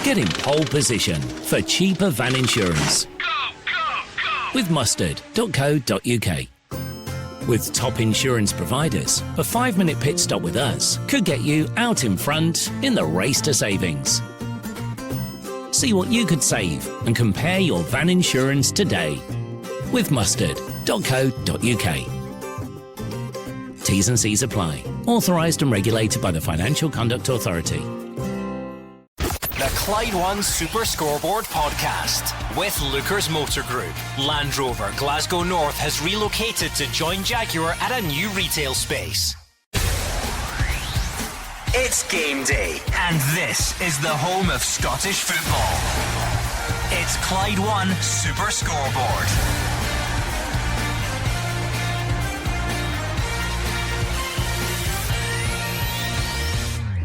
Get in pole position for cheaper van insurance with mustard.co.uk. With top insurance providers, a 5-minute pit stop with us could get you out in front in the race to savings. See what you could save and compare your van insurance today with mustard.co.uk. T's and C's apply. Authorised and regulated by the Financial Conduct Authority. The Clyde One Super Scoreboard Podcast with Lookers Motor Group. Land Rover Glasgow North has relocated to join Jaguar at a new retail space. It's game day, and this is the home of Scottish football. It's Clyde One Super Scoreboard.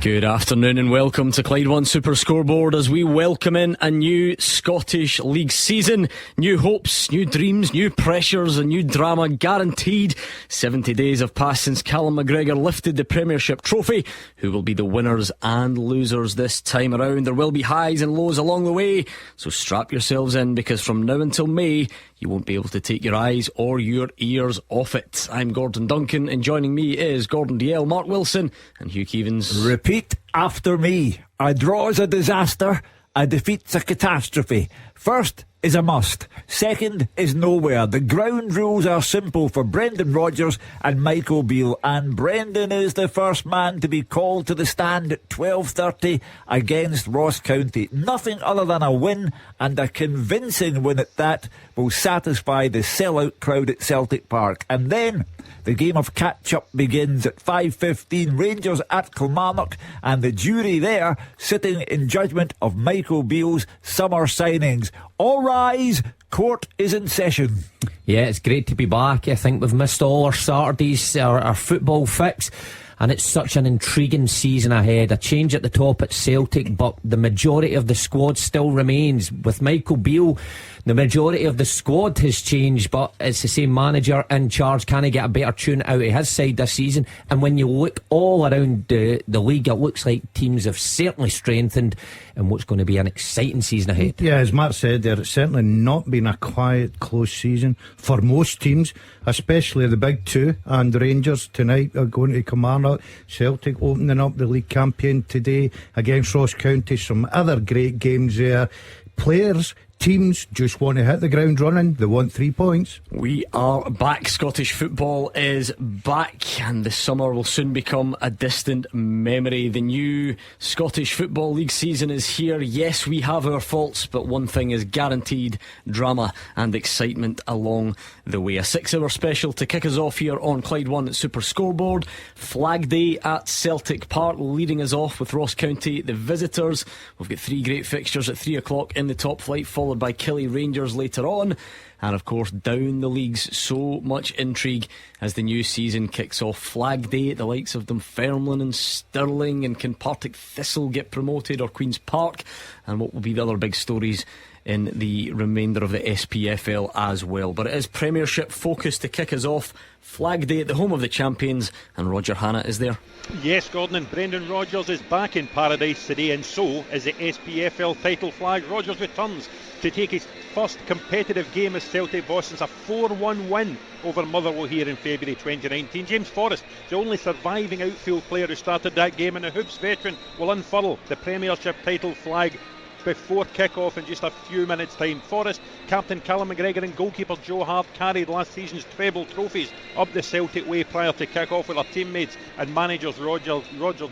Good afternoon and welcome to Clyde One Super Scoreboard as we welcome in a new Scottish League season. New hopes, new dreams, new pressures and new drama guaranteed. 70 days have passed since Callum McGregor lifted the Premiership trophy. Who will be the winners and losers this time around? There will be highs and lows along the way, so strap yourselves in, because from now until May you won't be able to take your eyes or your ears off it. I'm Gordon Duncan, and joining me is Gordon Dalziel, Mark Wilson and Hugh Keevins. Repeat after me. A draw is a disaster, a defeat's a catastrophe. First is a must, second is nowhere. The ground rules are simple for Brendan Rodgers and Michael Beale, and Brendan is the first man to be called to the stand at 12:30 against Ross County. Nothing other than a win, and a convincing win at that, will satisfy the sellout crowd at Celtic Park. And then the game of catch-up begins at 5:15. Rangers at Kilmarnock, and the jury there sitting in judgment of Michael Beale's summer signings. All rise, court is in session. Yeah, it's great to be back. I think we've missed all our Saturdays, our football fix, and it's such an intriguing season ahead. A change at the top at Celtic, but the majority of the squad still remains. With Michael Beale, the majority of the squad has changed, but it's the same manager in charge. Can he get a better tune out of his side this season? And when you look all around the league, it looks like teams have certainly strengthened in what's going to be an exciting season ahead. Yeah, as Matt said there, it's certainly not been a quiet, close season for most teams, especially the big two. And the Rangers tonight are going to Kilmarnock. Celtic opening up the league campaign today against Ross County. Some other great games there. Players, teams just want to hit the ground running. They want 3 points. We are back. Scottish football is back, and the summer will soon become a distant memory. The new Scottish Football League season is here. Yes, we have our faults, but one thing is guaranteed: drama and excitement along the way. A 6-hour special to kick us off here on Clyde One Super Scoreboard. Flag Day at Celtic Park, leading us off with Ross County, the visitors. We've got 3 great fixtures at 3 o'clock in the top flight, followed by Killie Rangers later on, and of course down the leagues. So much intrigue as the new season kicks off. Flag Day at the likes of Dunfermline and Stirling, and can Partick Thistle get promoted, or Queen's Park, and what will be the other big stories in the remainder of the SPFL as well. But it is Premiership focus to kick us off. Flag Day at the home of the champions, and Roger Hannah is there. Yes, Gordon, and Brendan Rodgers is back in paradise today, and so is the SPFL title flag. Rodgers returns to take his first competitive game as Celtic boss since a 4-1 win over Motherwell here in February 2019. James Forrest, the only surviving outfield player who started that game, and the Hoops veteran will unfurl the Premiership title flag before kick-off in just a few minutes' time. Forrest, captain Callum McGregor and goalkeeper Joe Hart carried last season's treble trophies up the Celtic way prior to kick-off, with their teammates and managers Rodgers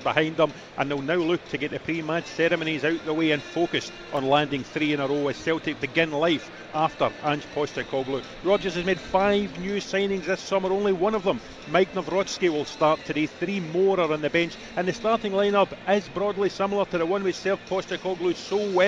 behind them, and they'll now look to get the pre-match ceremonies out the way and focus on landing 3 in a row as Celtic begin life after Ange Postecoglou. Rodgers has made 5 new signings this summer, only one of them, Mike Nawrocki, will start today. 3 more are on the bench, and the starting lineup is broadly similar to the one which served Postecoglou so well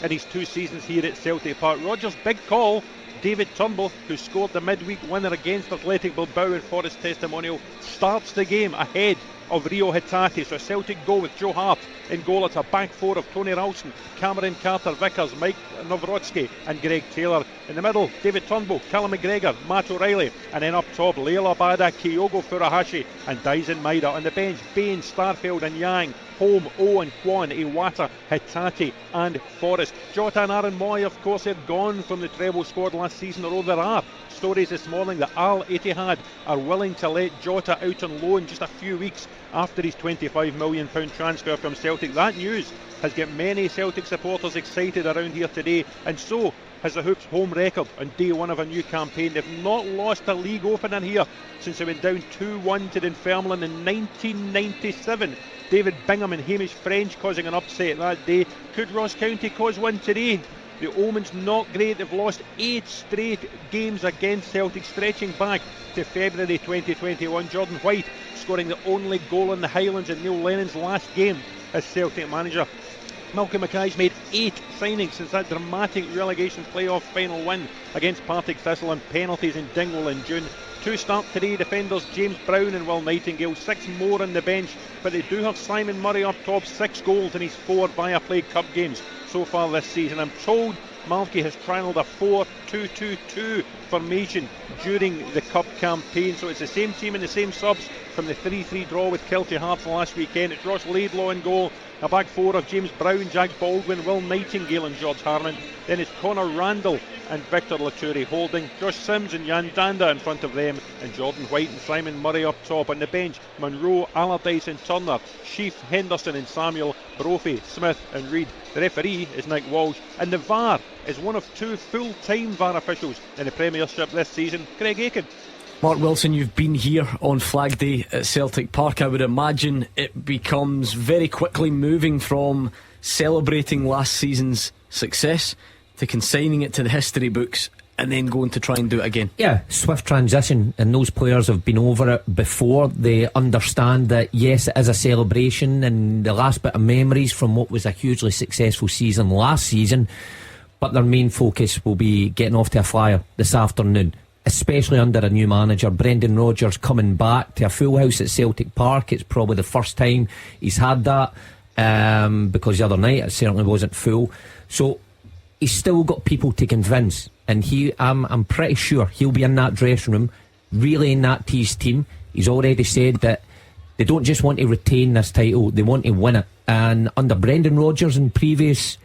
in his 2 seasons here at Celtic Park. Rodgers' big call, David Turnbull, who scored the midweek winner against Athletic Bilbao in Forest testimonial, starts the game ahead of Rio Hatate. So Celtic go with Joe Hart in goal. It's a back four of Tony Ralston, Cameron Carter-Vickers, Mike Nawrotsky and Greg Taylor. In the middle, David Turnbull, Callum McGregor, Matt O'Reilly, and then up top, Leila Bada, Kyogo Furuhashi and Daisen Maida. On the bench, Bain, Starfield and Yang, Home, Owen, Kwan, Iwata, Hatate and Forrest. Jota and Aaron Moy, of course, they're gone from the treble squad last season, although there are stories this morning that Al Ittihad are willing to let Jota out on loan just a few weeks after his £25 million transfer from Celtic. That news has got many Celtic supporters excited around here today, and so has the Hoops' home record on day one of a new campaign. They've not lost a league opener here since they went down 2-1 to Dunfermline in 1997. David Bingham and Hamish French causing an upset that day. Could Ross County cause one today? The omen's not great. They've lost 8 straight games against Celtic, stretching back to February 2021. Jordan White scoring the only goal in the Highlands in Neil Lennon's last game as Celtic manager. Malcolm Mackay's made 8 signings since that dramatic relegation playoff final win against Partick Thistle on penalties in Dingwall in June. 2 start today, defenders James Brown and Will Nightingale, 6 more on the bench, but they do have Simon Murray up top, 6 goals in his 4 Viaplay Cup games so far this season. I'm told Malky has trialled a 4-2-2-2 formation during the Cup campaign, so it's the same team and the same subs from the 3-3 draw with Kelty Hearts last weekend. It's Ross Laidlaw in goal, a back 4 of James Brown, Jack Baldwin, Will Nightingale and George Harman. Then it's Connor Randall and Victor Laturi holding, Josh Sims and Jan Danda in front of them, and Jordan White and Simon Murray up top. On the bench, Monroe, Allardyce and Turner, Sheaf, Henderson and Samuel, Brophy, Smith and Reid. The referee is Nick Walsh, and the VAR is one of 2 full-time VAR officials in the Premiership this season, Greg Aiken. Mark Wilson, you've been here on Flag Day at Celtic Park. I would imagine it becomes very quickly moving from celebrating last season's success to consigning it to the history books and then going to try and do it again. Yeah, swift transition, and those players have been over it before. They understand that yes, it is a celebration and the last bit of memories from what was a hugely successful season last season, but their main focus will be getting off to a flyer this afternoon, especially under a new manager. Brendan Rodgers coming back to a full house at Celtic Park. It's probably the first time he's had that, because the other night it certainly wasn't full. So he's still got people to convince, and I'm pretty sure he'll be in that dressing room relaying that to his team. He's already said that they don't just want to retain this title, they want to win it. And under Brendan Rodgers in previous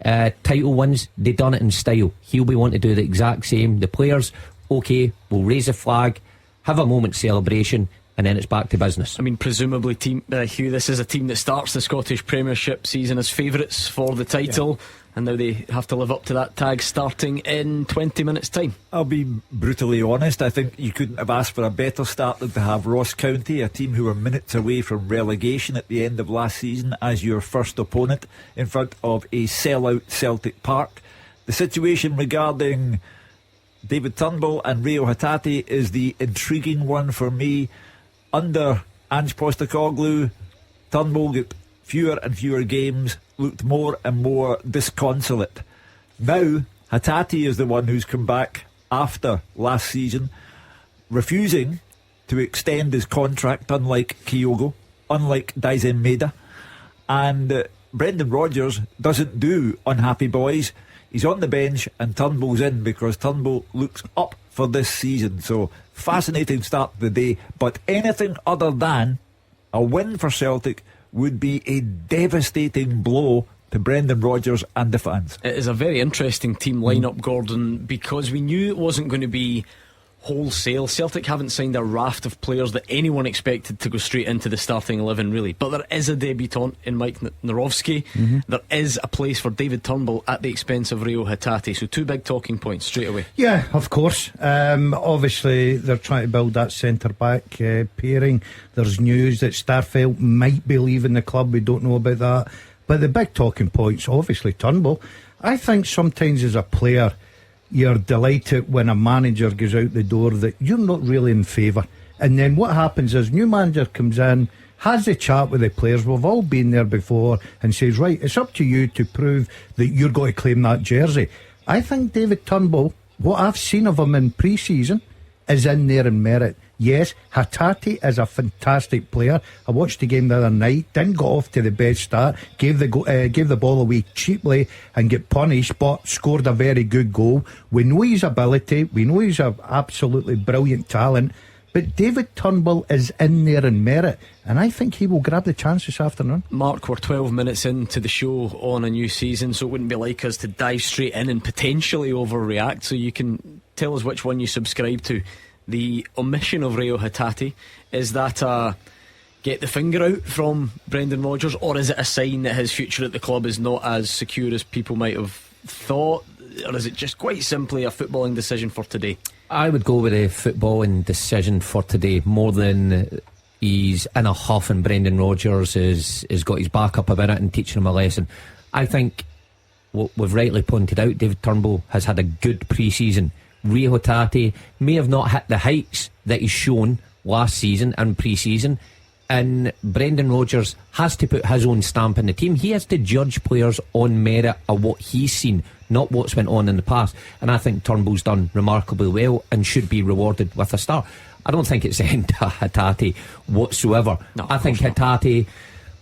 title wins, they done it in style. He'll be wanting to do the exact same. The players, okay, we'll raise a flag, have a moment celebration, and then it's back to business. I mean, presumably, Hugh, this is a team that starts the Scottish Premiership season as favourites for the title, and now they have to live up to that tag starting in 20 minutes' time. I'll be brutally honest, I think you couldn't have asked for a better start than to have Ross County, a team who were minutes away from relegation at the end of last season, as your first opponent in front of a sellout Celtic Park. The situation regarding David Turnbull and Rio Hatate is the intriguing one for me. Under Ange Postecoglou, Turnbull got fewer and fewer games, looked more and more disconsolate. Now Hatate is the one who's come back after last season, refusing to extend his contract, unlike Kyogo, unlike Daisen Maida. And Brendan Rodgers doesn't do unhappy boys. He's on the bench and Turnbull's in because Turnbull looks up for this season. So fascinating start to the day, but anything other than a win for Celtic would be a devastating blow to Brendan Rodgers and the fans. It is a very interesting team lineup, Gordon, because we knew it wasn't going to be wholesale. Celtic haven't signed a raft of players that anyone expected to go straight into the starting 11, really, but there is a debutant in Mike Nawrotsky. There is a place for David Turnbull at the expense of Rio Hatate, so 2 big talking points straight away. Yeah, of course. Obviously they're trying to build that centre back pairing. There's news that Starfelt might be leaving the club, we don't know about that, but the big talking point's obviously Turnbull. I think sometimes as a player you're delighted when a manager goes out the door that you're not really in favour, and then what happens is new manager comes in, has a chat with the players, we've all been there before, and says, right, it's up to you to prove that you're going to claim that jersey. I think David Turnbull, what I've seen of him in pre-season, is in there in merit. Yes, Hatate is a fantastic player. I watched the game the other night. Didn't go off to the best start. Gave the ball away cheaply and get punished, but scored a very good goal. We know his ability. We know he's an absolutely brilliant talent. But David Turnbull is in there in merit, and I think he will grab the chance this afternoon. Mark, we're 12 minutes into the show on a new season, so it wouldn't be like us to dive straight in and potentially overreact. So you can tell us which one you subscribe to. The omission of Reo Hatate, is that a get the finger out from Brendan Rodgers, or is it a sign that his future at the club is not as secure as people might have thought, or is it just quite simply a footballing decision for today? I would go with a footballing decision for today, more than he's in a huff and Brendan Rodgers is got his back up about it and teaching him a lesson. I think what we've rightly pointed out, David Turnbull has had a good pre-season. Reo Hatate may have not hit the heights that he's shown last season and pre-season, and Brendan Rodgers has to put his own stamp in the team. He has to judge players on merit of what he's seen, not what's went on in the past. And I think Turnbull's done remarkably well and should be rewarded with a start. I don't think it's end to Hatate whatsoever. No, I think Hatate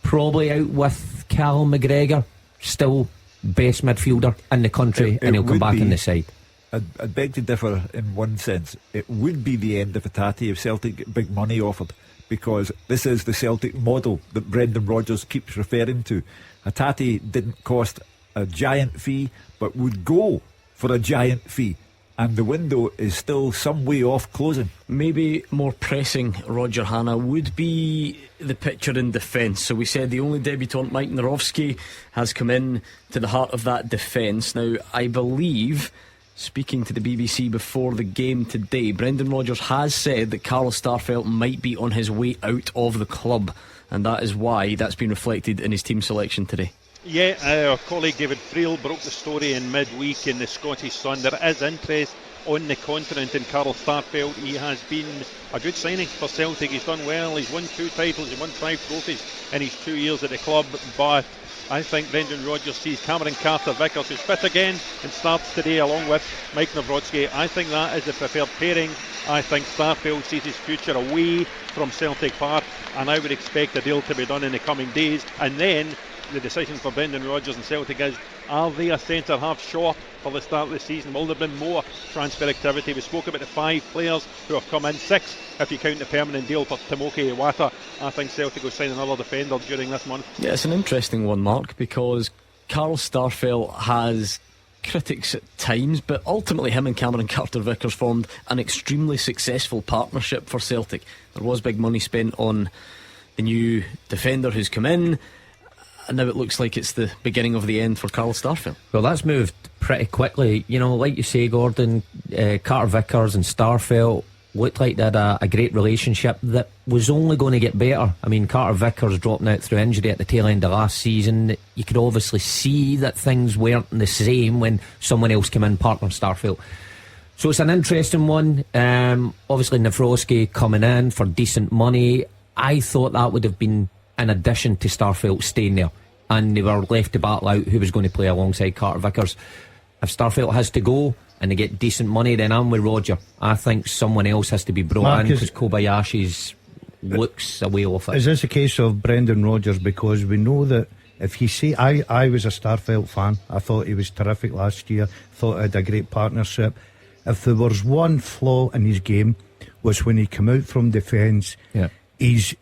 probably out with Cal McGregor, still best midfielder in the country, and he'll come back in the side. I'd beg to differ in one sense. It would be the end of Hatate if Celtic get big money offered, because this is the Celtic model that Brendan Rodgers keeps referring to. Hatate didn't cost a giant fee, but would go for a giant fee, and the window is still some way off closing. Maybe more pressing, Roger Hanna, would be the picture in defence. So we said the only debutant, Mike Narovsky, has come in to the heart of that defence. Now, I believe, speaking to the BBC before the game today, Brendan Rodgers has said that Carl Starfelt might be on his way out of the club, and that is why that's been reflected in his team selection today. Yeah, our colleague David Friel broke the story in midweek in the Scottish Sun. There is interest on the continent in Carl Starfelt. He has been a good signing for Celtic. He's done well. He's won 2 titles. He won 5 trophies in his 2 years at the club. But I think Brendan Rodgers sees Cameron Carter-Vickers, who's fit again and starts today along with Mike Navrosky. I think that is the preferred pairing. I think Starfelt sees his future away from Celtic Park, and I would expect a deal to be done in the coming days. And then the decision for Brendan Rodgers and Celtic is, are they a centre-half short for the start of the season? Will there have been more transfer activity? We spoke about the 5 players who have come in, 6 if you count the permanent deal for Tomoki Iwata. I think Celtic will sign another defender during this month. Yeah, it's an interesting one, Mark, because Carl Starfelt has critics at times, but ultimately him and Cameron Carter-Vickers formed an extremely successful partnership for Celtic. There was big money spent on the new defender who's come in, and now it looks like it's the beginning of the end for Carl Starfelt. Well, that's moved pretty quickly. You know, like you say, Gordon, Carter-Vickers and Starfelt looked like they had a great relationship that was only going to get better. I mean, Carter-Vickers dropping out through injury at the tail end of last season. You could obviously see that things weren't the same when someone else came in, partner Starfelt. So it's an interesting one. Obviously Navrosky coming in for decent money. I thought that would have been in addition to Starfelt staying there, and they were left to battle out who was going to play alongside Carter-Vickers. If Starfelt has to go and they get decent money, then I'm with Roger. I think someone else has to be brought in, because Kobayashi's looks a way off it. Is this a case of Brendan Rodgers? Because we know that if he say, I was a Starfelt fan, I thought he was terrific last year, thought he had a great partnership. If there was one flaw in his game, was when he came out from defence. Yeah. His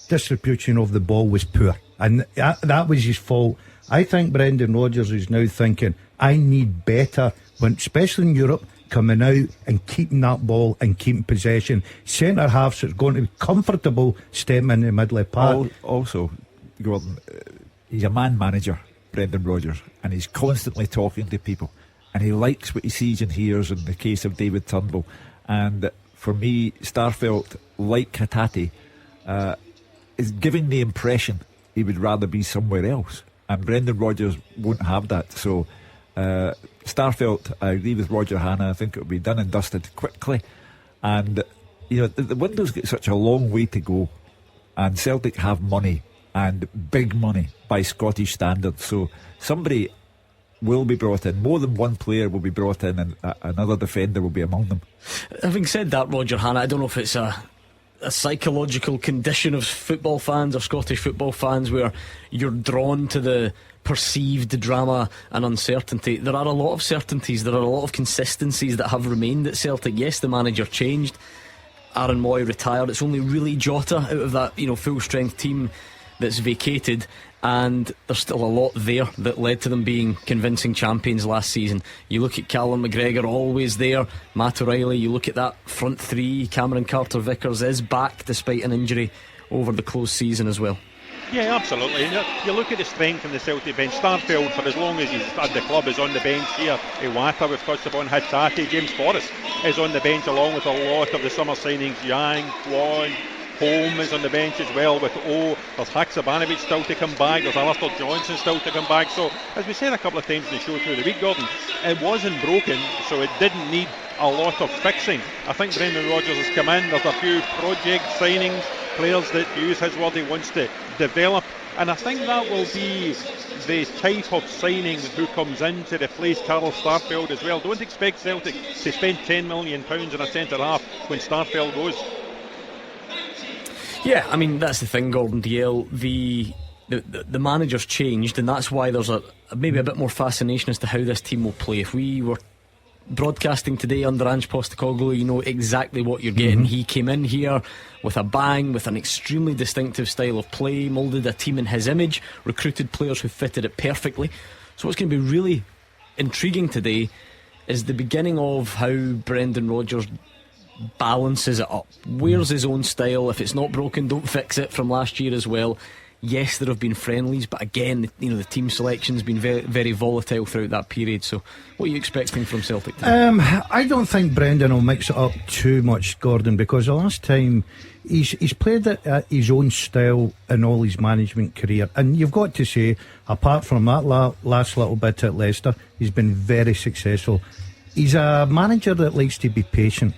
distribution of the ball was poor, and that was his fault. I think Brendan Rodgers is now thinking, I need better, especially in Europe, coming out and keeping that ball and keeping possession. Centre halves are going to be comfortable stepping in the middle of the park. Also, Gordon, he's a man manager, Brendan Rodgers, and he's constantly talking to people, and he likes what he sees and hears in the case of David Turnbull. And for me, Starfelt, like Hatate, is giving the impression he would rather be somewhere else, and Brendan Rodgers won't have that. So Starfelt, I agree with Roger Hanna. I think it will be done and dusted quickly, and you know the window's got such a long way to go, and Celtic have money, and big money by Scottish standards, so somebody will be brought in. More than one player will be brought in, and another defender will be among them. Having said that, Roger Hanna, I don't know if it's a a psychological condition of football fans or Scottish football fans where you're drawn to the perceived drama and uncertainty. There are a lot of certainties, there are a lot of consistencies that have remained at Celtic. Yes, the manager changed, Aaron Moy retired, it's only really Jota out of that full strength team that's vacated, and there's still a lot there that led to them being convincing champions last season. You look at Callum McGregor, always there, Matt O'Reilly, you look at that front three, Cameron Carter-Vickers is back despite an injury over the close season as well. Yeah, absolutely. And you look at the strength in the Celtic bench. Starfield, for as long as he's at the club, is on the bench here. Iwata, we've touched upon, Hatate, James Forrest is on the bench along with a lot of the summer signings. Yang, Kwon, Holm is on the bench as well with O. There's Haksabanovic still to come back. There's Alistair Johnson still to come back. So, as we said a couple of times in the show through the week, Gordon, it wasn't broken, so it didn't need a lot of fixing. I think Brendan Rodgers has come in. There's a few project signings, players that, to use his word, he wants to develop, and I think that will be the type of signing who comes in to replace Carl Starfield as well. Don't expect Celtic to spend £10 million in a centre half when Starfield goes. Yeah, I mean, that's the thing, Gordon Dalziel. The manager's changed, and that's why there's maybe a bit more fascination as to how this team will play. If we were broadcasting today under Ange Postecoglou, you know exactly what you're getting. He came in here with a bang, with an extremely distinctive style of play, moulded a team in his image, recruited players who fitted it perfectly. So what's going to be really intriguing today is the beginning of how Brendan Rodgers balances it up. Where's his own style? If it's not broken, don't fix it, from last year as well. Yes, there have been friendlies, but again, the team selection's been very, very volatile throughout that period. So, what are you expecting from Celtic today? I don't think Brendan will mix it up too much, Gordon, because the last time he's played it at his own style in all his management career, and you've got to say, apart from that last little bit at Leicester, he's been very successful. He's a manager that likes to be patient.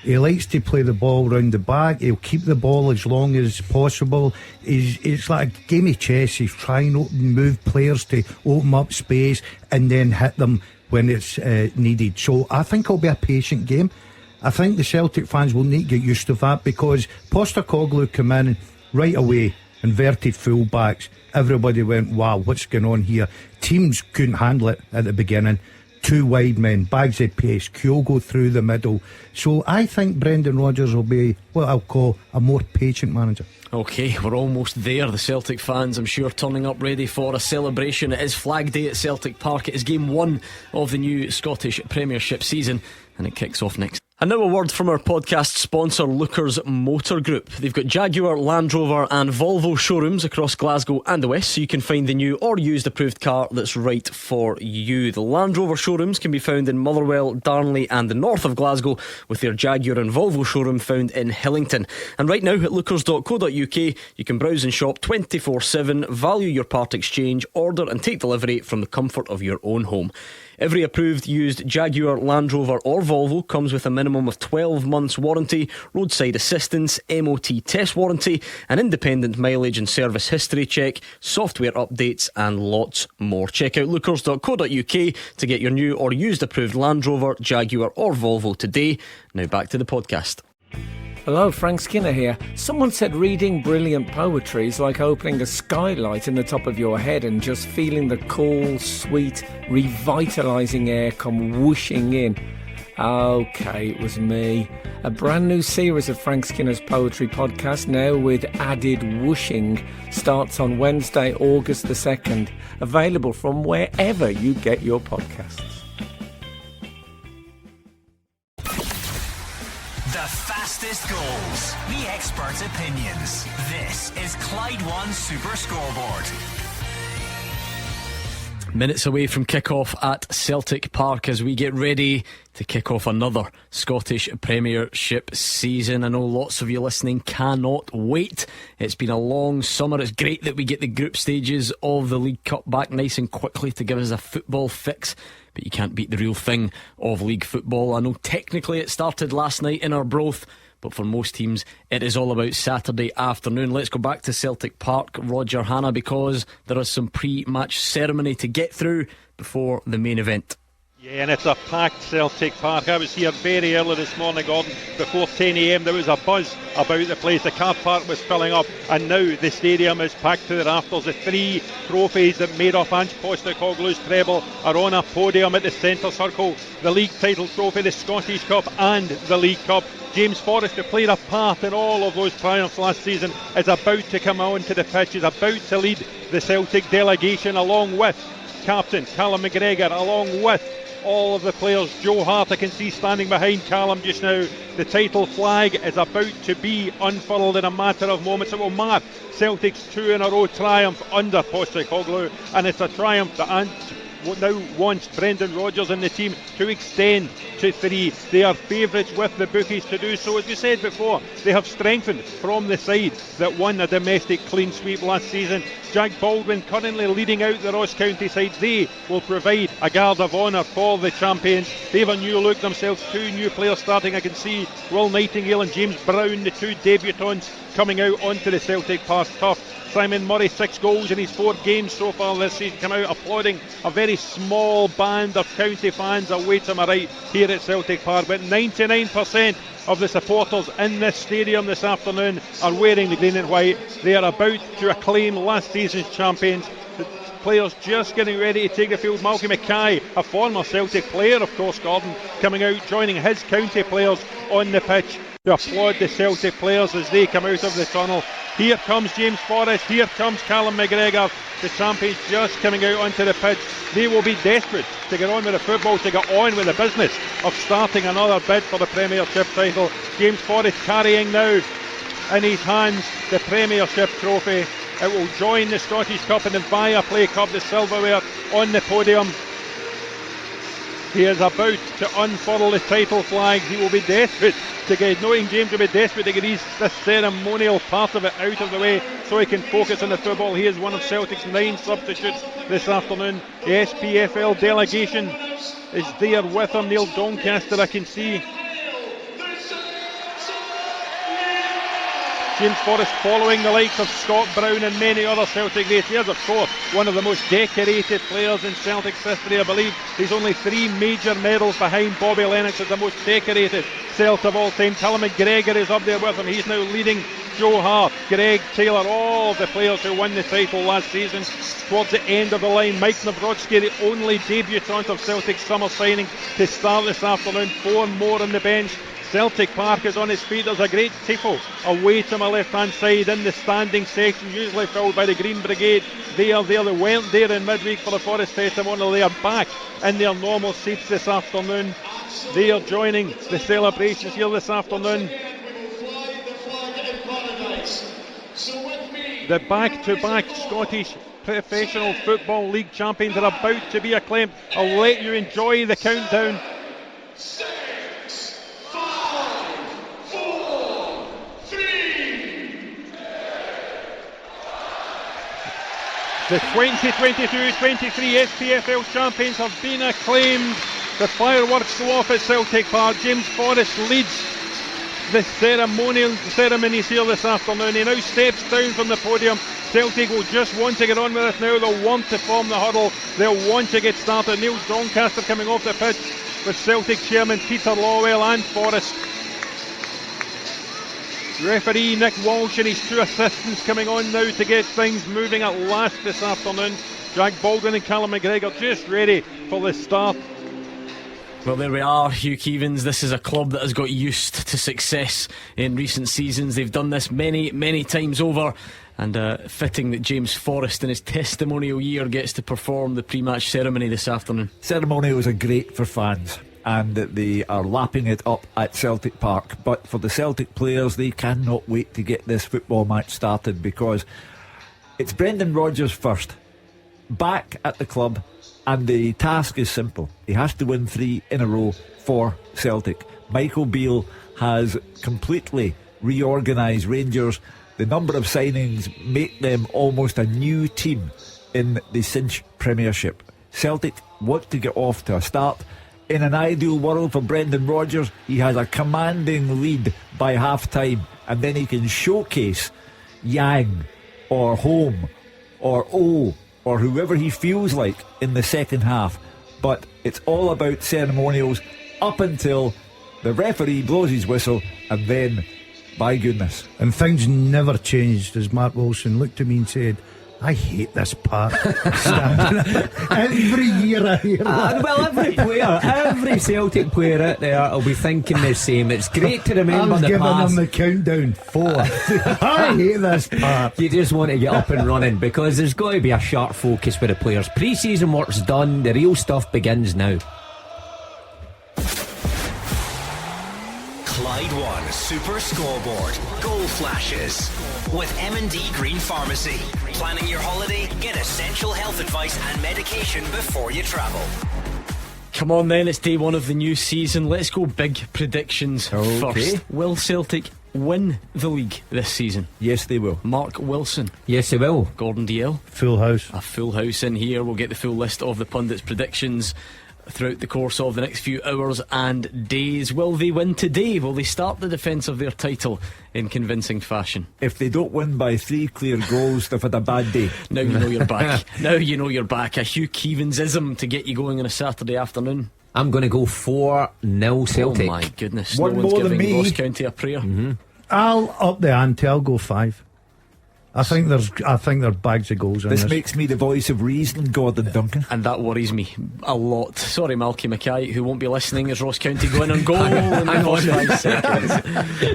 He likes to play the ball round the back. He'll keep the ball as long as possible. It's like a game of chess. He's trying to move players to open up space and then hit them when it's needed. So I think it'll be a patient game. I think the Celtic fans will need to get used to that, because Postecoglou came in right away, inverted full backs. Everybody went, wow, what's going on here? Teams couldn't handle it at the beginning. Two wide men, bags of pace, Kyogo through the middle. So I think Brendan Rodgers will be what I'll call a more patient manager. OK, we're almost there. The Celtic fans, I'm sure, turning up ready for a celebration. It is Flag Day at Celtic Park. It is game 1 of the new Scottish Premiership season, and it kicks off next. And now a word from our podcast sponsor, Lookers Motor Group. They've got Jaguar, Land Rover and Volvo showrooms across Glasgow and the West, so you can find the new or used approved car that's right for you. The Land Rover showrooms can be found in Motherwell, Darnley and the north of Glasgow, with their Jaguar and Volvo showroom found in Hillington. And right now at lookers.co.uk you can browse and shop 24/7, value your part exchange, order and take delivery from the comfort of your own home. Every approved used Jaguar, Land Rover or Volvo comes with a minimum of 12 months warranty, roadside assistance, MOT test warranty, an independent mileage and service history check, software updates and lots more. Check out lookers.co.uk to get your new or used approved Land Rover, Jaguar or Volvo today. Now back to the podcast. Hello, Frank Skinner here. Someone said reading brilliant poetry is like opening a skylight in the top of your head and just feeling the cool, sweet, revitalising air come whooshing in. Okay, it was me. A brand new series of Frank Skinner's poetry podcast, now with added whooshing, starts on Wednesday, August the 2nd. Available from wherever you get your podcasts. The fastest goals, the experts' opinions. This is Clyde One Super Scoreboard. Minutes away from kick-off at Celtic Park as we get ready to kick off another Scottish Premiership season. I know lots of you listening cannot wait. It's been a long summer. It's great that we get the group stages of the League Cup back nice and quickly to give us a football fix, but you can't beat the real thing of league football. I know technically it started last night in Arbroath, but for most teams it is all about Saturday afternoon. Let's go back to Celtic Park, Roger Hannah, because there is some pre-match ceremony to get through before the main event. Yeah, and it's a packed Celtic Park. I was here very early this morning, Gordon. Before 10 a.m. there was a buzz about the place. The car park was filling up, and now the stadium is packed to the rafters. The 3 trophies that made up Ange Postecoglou's treble are on a podium at the centre circle. The league title trophy, the Scottish Cup and the League Cup. James Forrest, who played a part in all of those triumphs last season, is about to come onto the pitch, is about to lead the Celtic delegation along with captain Callum McGregor, along with all of the players. Joe Hart I can see standing behind Callum just now. The title flag is about to be unfurled in a matter of moments. It will mark Celtic's 2 in a row triumph under Postecoglou, and it's a triumph that now wants Brendan Rodgers and the team to extend to 3. They are favourites with the bookies to do so. As we said before, they have strengthened from the side that won a domestic clean sweep last season. Jack Baldwin currently leading out the Ross County side. They will provide a guard of honour for the champions. They have a new look themselves. 2 new players starting. I can see Will Nightingale and James Brown, the 2 debutants, coming out onto the Celtic Park turf. Simon Murray, 6 goals in his 4 games so far this season, come out applauding a very small band of county fans away to my right here at Celtic Park. But 99% of the supporters in this stadium this afternoon are wearing the green and white. They are about to acclaim last season's champions. The players just getting ready to take the field. Malky Mackay, a former Celtic player of course, Gordon, coming out joining his county players on the pitch to applaud the Celtic players as they come out of the tunnel. Here comes James Forrest, here comes Callum McGregor. The champions just coming out onto the pitch. They will be desperate to get on with the football, to get on with the business of starting another bid for the Premiership title. James Forrest carrying now in his hands the Premiership trophy. It will join the Scottish Cup and the Viaplay Cup, the silverware, on the podium. He is about to unfurl the title flags. He will be desperate to get, knowing James will be desperate to get this ceremonial part of it out of the way so he can focus on the football. He is one of Celtic's 9 substitutes this afternoon. The SPFL delegation is there with him. Neil Doncaster I can see. James Forrest following the likes of Scott Brown and many other Celtic greats. He is of course one of the most decorated players in Celtic's history. I believe he's only 3 major medals behind Bobby Lennox as the most decorated Celt of all time. Callum McGregor is up there with him. He's now leading Joe Hart, Greg Taylor, all of the players who won the title last season. Towards the end of the line, Mike Nawrocki, the only debutant of Celtic's summer signing to start this afternoon. 4 more on the bench. Celtic Park is on its feet. There's a great tifo away to my left hand side in the standing section, usually filled by the Green Brigade. They are there. They weren't there in midweek for the Forest Testimonial. They are back in their normal seats this afternoon. They are joining the celebrations here this afternoon. The back-to-back Scottish Professional Football League champions are about to be acclaimed. I'll let you enjoy the countdown. The 2022-23 SPFL champions have been acclaimed. The fireworks go off at Celtic Park. James Forrest leads the ceremonies here this afternoon. He now steps down from the podium. Celtic will just want to get on with it now. They'll want to form the huddle. They'll want to get started. Neil Doncaster coming off the pitch with Celtic chairman Peter Lawwell and Forrest. Referee Nick Walsh and his 2 assistants coming on now to get things moving at last this afternoon. Jack Baldwin and Callum McGregor just ready for the start. Well, there we are, Hugh Keevins. This is a club that has got used to success in recent seasons. They've done this many times over, and fitting that James Forrest in his testimonial year gets to perform the pre-match ceremony this afternoon. Ceremonials are great for fans, and they are lapping it up at Celtic Park. But for the Celtic players, they cannot wait to get this football match started, because it's Brendan Rodgers first, back at the club, and the task is simple. He has to win 3 in a row for Celtic. Michael Beale has completely reorganised Rangers. The number of signings make them almost a new team in the Cinch Premiership. Celtic want to get off to a start. In an ideal world for Brendan Rodgers, he has a commanding lead by half-time, and then he can showcase Yang or Home or O or whoever he feels like in the second half. but it's all about ceremonials up until the referee blows his whistle, and then, by goodness. And things never changed as Mark Wilson looked at me and said, I hate this part. Every year I hear that. Well, every Celtic player out there will be thinking the same. It's great to remember the giving past. them the countdown 4. I hate this part. You just want to get up and running, because there's got to be a sharp focus with the players. Pre-season work's done, the real stuff begins now. Clyde One Super Scoreboard. Goal flashes. With M&D Green Pharmacy. Planning your holiday? Get essential health advice and medication before you travel. Come on then, it's day one of the new season. Let's go big predictions first. Will Celtic win the league this season? Yes, they will. Mark Wilson. Yes, they will. Gordon Dalziel. Full house. A full house in here. We'll get the full list of the pundits' predictions throughout the course of the next few hours and days. Will they win today? Will they start the defence of their title in convincing fashion? If they don't win by 3 clear goals, they've had a bad day. Now you know you're back. Now you know you're back. A Hugh Keevins-ism to get you going on a Saturday afternoon. I'm going to go 4-0 Celtic. Oh my goodness. One no one's more than giving me. Ross County a prayer. I'll up the ante. I'll go 5. I think there's bags of goals in This this. makes me the voice of reason, Gordon Duncan. And that worries me a lot. Sorry, Malky Mackay, who won't be listening as Ross County going on goal in the first 5 seconds.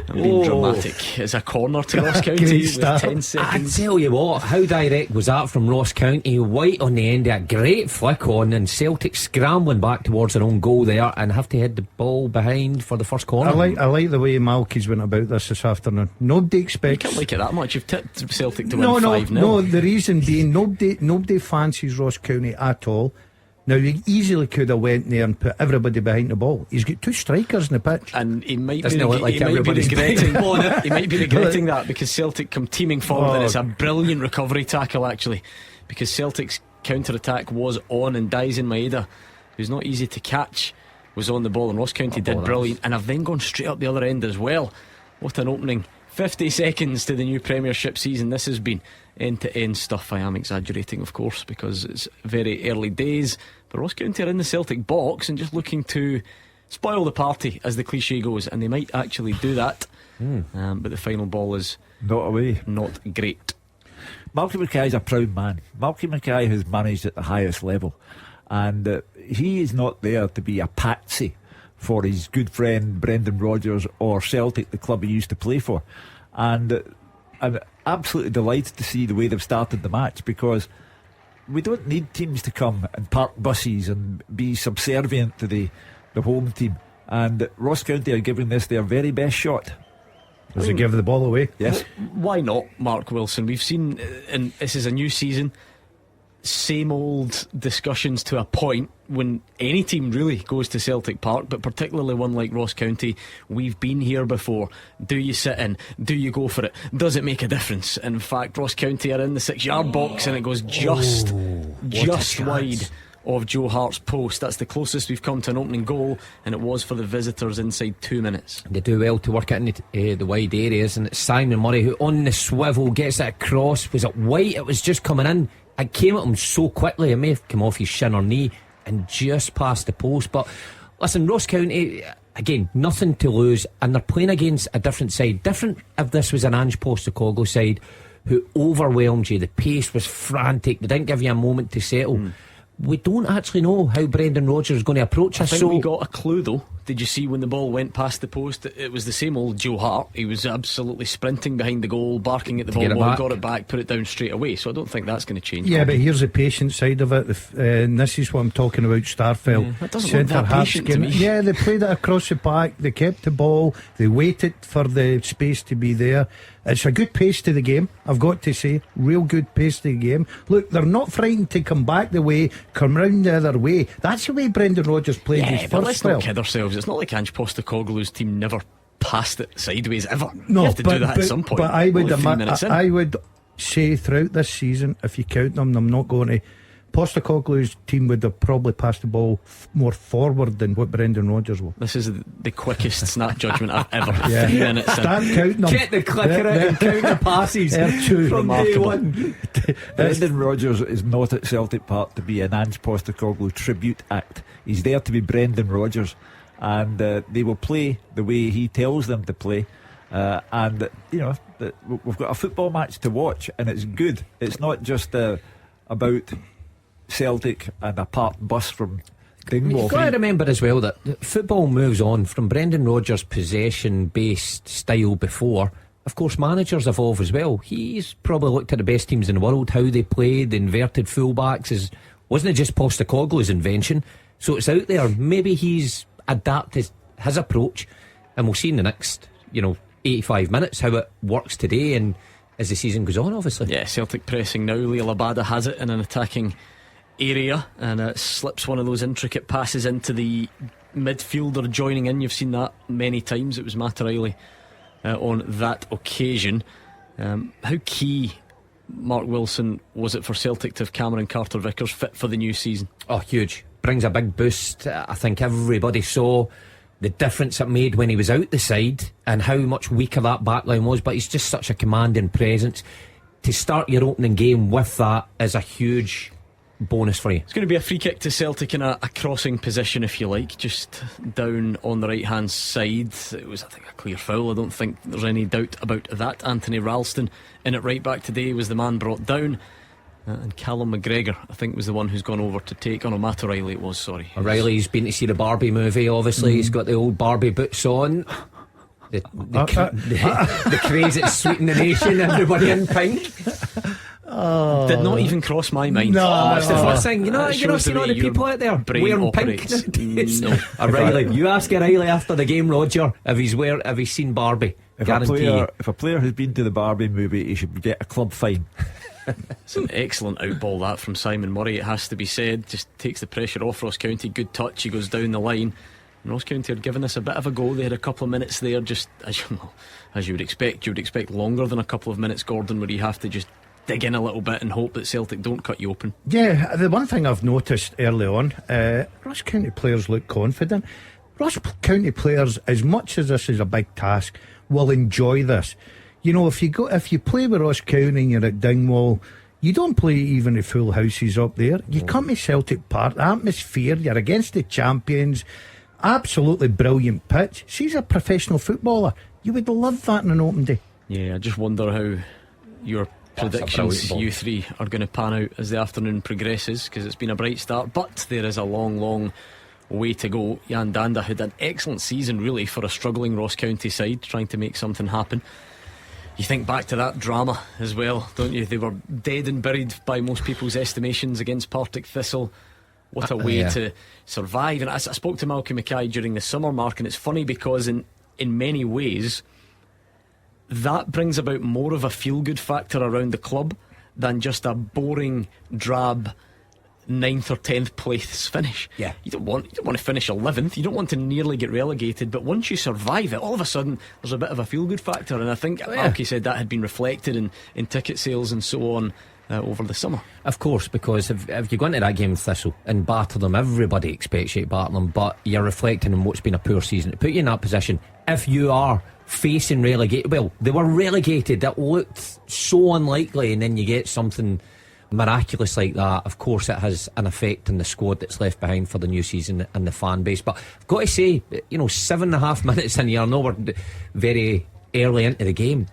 I'm being dramatic. It's a corner to Ross County Great with start. 10 I seconds. tell you what, how direct was that from Ross County? White on the end, a great flick on, and Celtic scrambling back towards their own goal there and have to head the ball behind for the first corner. I like the way Malky's went about this afternoon. Nobody You expects. can't like it that much. You've tipped Celtic to No, win no, 5-0. no. The reason being, nobody fancies Ross County at all. Now, he easily could have went there and put everybody behind the ball. He's got 2 strikers in the pitch. And he might Doesn't be, it look like he might be everybody's regretting behind the ball now? He might be regretting that, because Celtic come teaming forward, and it's a brilliant recovery tackle actually, because Celtic's counter-attack was on, and Daisen Maeda, who's not easy to catch, was on the ball, and Ross County did brilliant, and have then gone straight up the other end as well. What an opening. 50 seconds to the new Premiership season. This has been end-to-end stuff. I am exaggerating, of course, because it's very early days, but Ross County are in the Celtic box and just looking to spoil the party, as the cliche goes, and they might actually do that. But the final ball is Not away. not great. Malky Mackay's a proud man. Malky Mackay has managed at the highest level, and he is not there to be a patsy for his good friend Brendan Rodgers or Celtic, the club he used to play for. And I'm absolutely delighted to see the way they've started the match, because we don't need teams to come and park buses and be subservient to the home team. And Ross County are giving this their very best shot. Does he give the ball away? Yes. Why not, Mark Wilson? We've seen, and this is a new season, same old discussions to a point when any team really goes to Celtic Park, but particularly one like Ross County. We've been here before. Do you sit in? Do you go for it? Does it make a difference? In fact, Ross County are in the 6-yard box, and it goes just wide of Joe Hart's post. That's the closest we've come to an opening goal, and it was for the visitors inside 2 minutes. They do well to work it in the wide areas, and it's Simon Murray who on the swivel gets it across. Was it White? It was just coming in. It came at him so quickly, it may have come off his shin or knee and just past the post. But listen, Ross County, again, nothing to lose, and they're playing against a different side. Different if this was an Ange Postecoglou side who overwhelmed you. The pace was frantic, they didn't give you a moment to settle. We don't actually know how Brendan Rodgers is going to approach us. I think we got a clue though. Did you see when the ball went past the post? It was the same old Joe Hart. He was absolutely sprinting behind the goal, barking at the ball, got it back, put it down straight away. So I don't think that's going to change. Yeah, but here's the patient side of it. And this is what I'm talking about. Starfelt, that doesn't look that patient to me. Yeah, they played it across the back. They kept the ball. They waited for the space to be there. It's a good pace to the game, I've got to say. Real good pace to the game. Look, they're not frightened to come back the way, come round the other way. That's the way Brendan Rodgers played his but first let's spell. not kid ourselves. It's not like Ange Postecoglou's team never passed it sideways ever. No, you have to do that at some point. But I would Only 3 minutes in. I would say throughout this season, if you count them, I'm not going to Postecoglou's team would have probably passed the ball more forward than what Brendan Rodgers will. This is the quickest snap judgment I've ever. Yeah. 3 minutes in. Start counting them. Get the clicker out and count the passes from day one. Brendan Rodgers is not at Celtic Park to be an Ange Postecoglou tribute act. He's there to be Brendan Rodgers, and they will play the way he tells them to play. And you know, we've got a football match to watch, and it's good. It's not just about Celtic and a parked bus from Dingwall. You've got to remember as well that football moves on from Brendan Rodgers' possession-based style before. Of course, managers evolve as well. He's probably looked at the best teams in the world, how they played, the inverted fullbacks. Wasn't it just Postecoglou's invention? So it's out there. Maybe he's adapted his approach, and we'll see in the next, 85 minutes how it works today and as the season goes on, obviously. Yeah, Celtic pressing now. Lee Labada has it in an attacking area and slips one of those intricate passes into the midfielder joining in. You've seen that many times. It was Matt O'Reilly on that occasion. How key, Mark Wilson, was it for Celtic to have Cameron Carter-Vickers fit for the new season? Oh, huge. Brings a big boost. I think everybody saw the difference it made when he was out the side and how much weaker that backline was, but he's just such a commanding presence. To start your opening game with that is a huge bonus for you. It's going to be a free kick to Celtic in a crossing position, if you like, just down on the right hand side. It was, I think, a clear foul. I don't think there's any doubt about that. Anthony Ralston in it right back today was the man brought down. And Callum McGregor, I think, was the one who's gone over to take. Oh no, Matt O'Reilly it was, sorry. O'Reilly's been to see the Barbie movie, obviously. He's got the old Barbie boots on. The craze at Sweet in the Nation, everybody in pink. Did not even cross my mind. That's the first thing. You know seen all the people out there wearing pink. No. O'Reilly, you ask O'Reilly after the game, Roger, if he's seen Barbie. If a player has been to the Barbie movie, he should get a club fine. It's an excellent outball that from Simon Murray, it has to be said. Just takes the pressure off Ross County. Good touch, he goes down the line. And Ross County are giving us a bit of a go. They had a couple of minutes there, just as you would expect. You would expect longer than a couple of minutes, Gordon, where you have to just dig in a little bit and hope that Celtic don't cut you open. Yeah, the one thing I've noticed early on, Ross County players look confident. Ross County players, as much as this is a big task, will enjoy this. You know, if you play with Ross County and you're at Dingwall, you don't play even the full houses up there. You come to Celtic Park, the atmosphere, you're against the champions, absolutely brilliant pitch. She's a professional footballer. You would love that in an open day. Yeah, I just wonder how your predictions, you three, are going to pan out as the afternoon progresses, because it's been a bright start, but there is a long way to go. Jan Danda had an excellent season really for a struggling Ross County side, trying to make something happen. You think back to that drama as well, don't you? They were dead and buried by most people's estimations against Partick Thistle. What a way to survive. And I spoke to Malcolm Mackay during the summer, Mark, and it's funny because in many ways that brings about more of a feel-good factor around the club than just a boring, drab 9th or 10th place finish. Yeah. You don't want to finish 11th. You don't want to nearly get relegated. But once you survive it, all of a sudden there's a bit of a feel-good factor. And I think Malky said that had been reflected in ticket sales and so on over the summer. Of course, because if you go into that game with Thistle and batter them, everybody expects you to batter them, but you're reflecting on what's been a poor season. To put you in that position, if you are facing relegation, well, they were relegated, it looked so unlikely, and then you get something miraculous like that. Of course it has an effect on the squad that's left behind for the new season and the fan base. But I've got to say, 7.5 minutes in here, I know we're very early into the game,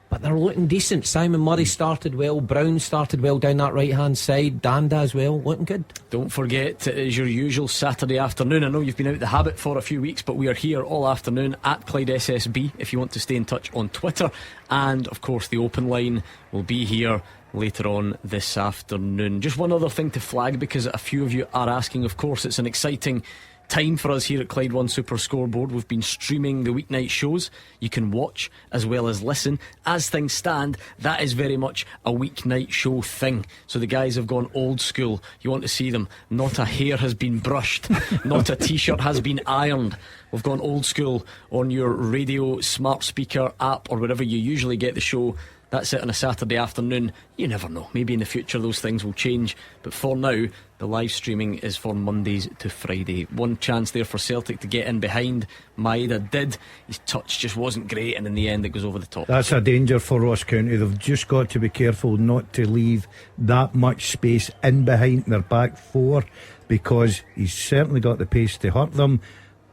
but they're looking decent. Simon Murray started well, Brown started well down that right hand side, Danda as well, looking good. Don't forget, it is your usual Saturday afternoon. I know you've been out the habit for a few weeks, but we are here all afternoon at Clyde SSB if you want to stay in touch on Twitter. And of course the open line will be here later on this afternoon. Just one other thing to flag, because a few of you are asking. Of course, it's an exciting time for us here at Clyde One Super Scoreboard. We've been streaming the weeknight shows. You can watch as well as listen. As things stand, that is very much a weeknight show thing. So the guys have gone old school. You want to see them, not a hair has been brushed, not a t-shirt has been ironed. We've gone old school on your radio, smart speaker app, or wherever you usually get the show. That's it on a Saturday afternoon. You never know, maybe in the future those things will change, but for now the live streaming is for Mondays to Friday. One chance there for Celtic to get in behind. Maeda did, his touch just wasn't great, and in the end it goes over the top. That's a danger for Ross County. They've just got to be careful not to leave that much space in behind their back four, because he's certainly got the pace to hurt them.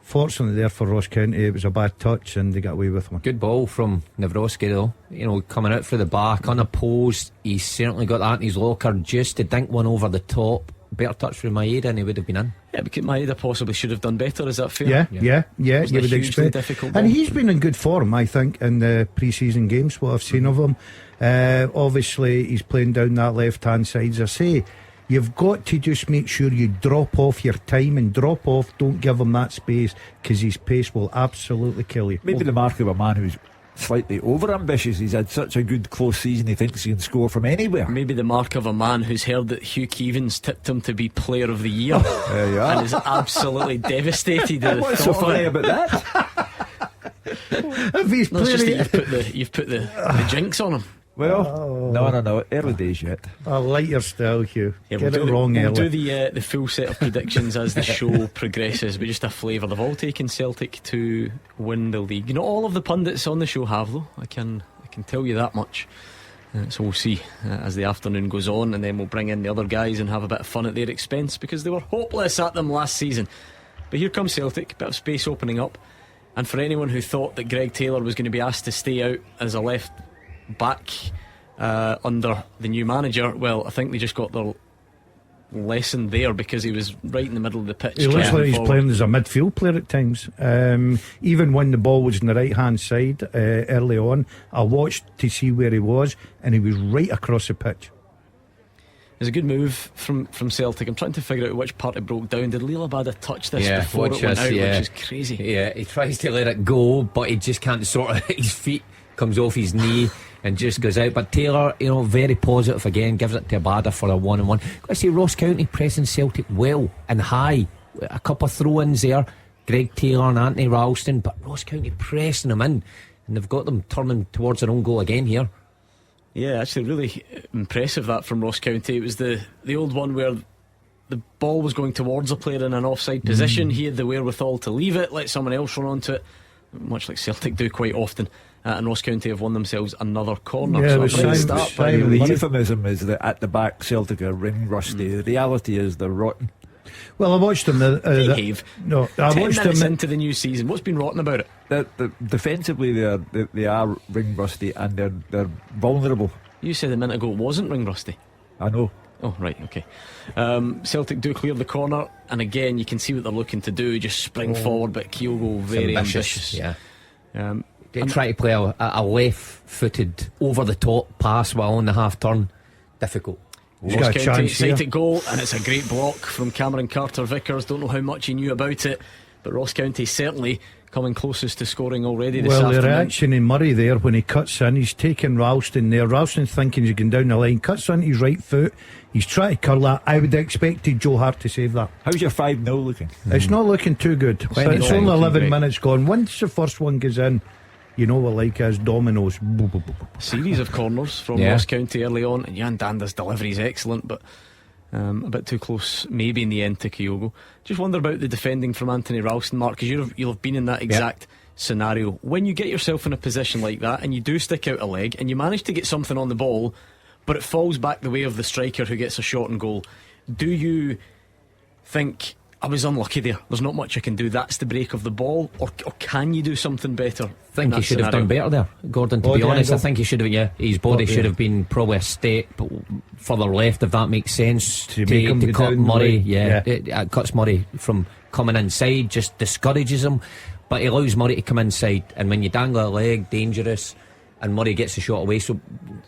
Fortunately there for Ross County, it was a bad touch and they got away with one. Good ball from Nawrocki though, coming out through the back unopposed. He's certainly got that in his locker, just to dink one over the top. Better touch from Maeda and he would have been in. Yeah, because Maeda possibly should have done better. Is that fair? Yeah. You would expect. Difficult and he's been in good form, I think, in the pre-season games, what I've seen of him. Obviously he's playing down that left hand side. As I say, you've got to just make sure you drop off your time and drop off. Don't give him that space, because his pace will absolutely kill you. Maybe the mark of a man who's slightly over ambitious. He's had such a good close season, he thinks he can score from anywhere. Maybe the mark of a man who's heard that Hugh Keevins tipped him to be player of the year and is absolutely devastated at the What's so funny about that? If he's no, it's just that you've put the jinx on him. Well, no, early days yet. I like your style, Hugh. Yeah, Get it wrong we'll early. do the full set of predictions as the show progresses, but just a flavour. They've all taken Celtic to win the league. Not all of the pundits on the show have, though. I can tell you that much. So we'll see as the afternoon goes on, and then we'll bring in the other guys and have a bit of fun at their expense, because they were hopeless at them last season. But here comes Celtic, bit of space opening up, and for anyone who thought that Greg Taylor was going to be asked to stay out as a left back under the new manager, well, I think they just got their lesson there, because he was right in the middle of the pitch. He looks like he's playing as a midfield player at times. Even when the ball was on the right hand side early on, I watched to see where he was, and he was right across the pitch. It's a good move from Celtic. I'm trying to figure out which part it broke down. Did Leela touch this before it went out, which is crazy? Yeah, he tries to let it go, but he just can't sort of his feet comes off his knee and just goes out. But Taylor, very positive again, gives it to Abada for a 1-on-1. Got to say, Ross County pressing Celtic well and high. A couple of throw-ins there, Greg Taylor and Anthony Ralston, but Ross County pressing them in, and they've got them turning towards their own goal again here. Yeah, actually really impressive that from Ross County. It was the old one where the ball was going towards a player in an offside position. He had the wherewithal to leave it, let someone else run onto it, much like Celtic do quite often. And Ross County have won themselves another corner. Yeah, so the euphemism is that at the back Celtic are ring rusty. The reality is they're rotten. Well, I watched them. I 10 watched minutes them into the new season. What's been rotten about it? Defensively, they are ring rusty, and they're vulnerable. You said a minute ago it wasn't ring rusty. I know. Oh, right, okay. Celtic do clear the corner, and again you can see what they're looking to do, just spring forward, but Kyogo very ambitious. Yeah. They try to play a left-footed over the top pass while on the half turn. Difficult. Ross County sighted goal, and it's a great block from Cameron Carter-Vickers. Don't know how much he knew about it, but Ross County certainly coming closest to scoring already this afternoon. The reaction in Murray there when he cuts in, he's taking Ralston there. Ralston's thinking he's going down the line, cuts on his right foot, he's trying to curl that. I would have expected Joe Hart to save that. How's your 5-0 looking? It's not looking too good. It's only 11 minutes gone. Once the first one goes in, you know what like as dominoes. Series of corners from Ross County early on, and Jan Danda's delivery is excellent, but a bit too close maybe in the end to Kyogo. Just wonder about the defending from Anthony Ralston, Mark, because you'll have been in that exact scenario. When you get yourself in a position like that and you do stick out a leg and you manage to get something on the ball, but it falls back the way of the striker who gets a shot and goal, do you think, I was unlucky there, there's not much I can do, that's the break of the ball, or can you do something better? I think he should have done better there, Gordon, to be honest. I think he should have, his body should have been probably a step further left, if that makes sense, to cut Murray. It cuts Murray from coming inside, just discourages him, but he allows Murray to come inside, and when you dangle a leg, dangerous, and Murray gets the shot away. So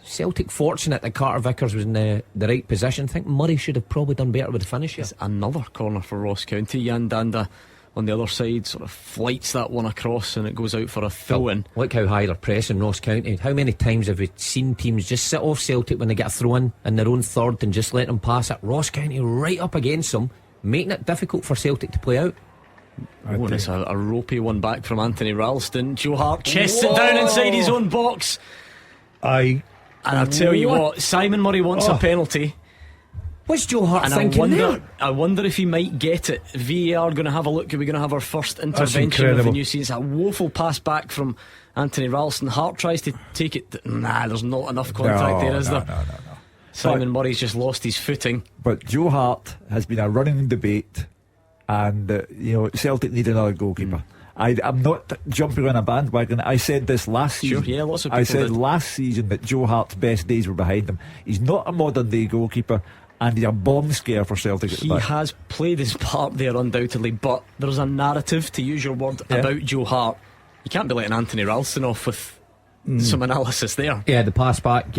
Celtic fortunate that Carter Vickers was in the right position. I think Murray should have probably done better with the finish here. It's another corner for Ross County. Jan Danda on the other side sort of flights that one across, and it goes out for a throw-in. Look how high they're pressing Ross County. How many times have we seen teams just sit off Celtic when they get a throw-in in their own third and just let them pass it? Ross County right up against them, making it difficult for Celtic to play out. And it's a ropey one back from Anthony Ralston. Joe Hart chests it down inside his own box. I And I'll tell you what, Simon Murray wants a penalty. What's Joe Hart And thinking there? I wonder if he might get it. VAR going to have a look. Are we going to have our first intervention of the new season? It's a woeful pass back from Anthony Ralston. Hart tries to take it. Nah, there's not enough contact there, is there? No. Simon Murray's just lost his footing. But Joe Hart has been a running debate, and Celtic need another goalkeeper. I'm not jumping on a bandwagon. I said this last season. Sure, yeah, lots of people I said did. last season that Joe Hart's best days were behind him. He's not a modern day goalkeeper, and he's a bomb scare for Celtic at the He back. has played his part there undoubtedly, but there's a narrative, to use your word, about Joe Hart. You can't be letting Anthony Ralston off with some analysis there. Yeah, the pass back,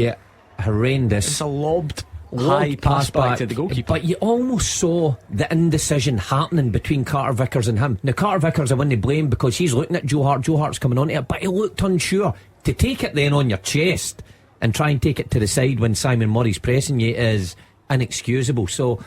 horrendous. It's a lobbed high pass back to the goalkeeper. But you almost saw the indecision happening between Carter Vickers and him. Now Carter Vickers I wouldn't blame, because he's looking at Joe Hart. Joe Hart's coming on to it, but he looked unsure. To take it then on your chest and try and take it to the side when Simon Murray's pressing you is inexcusable. So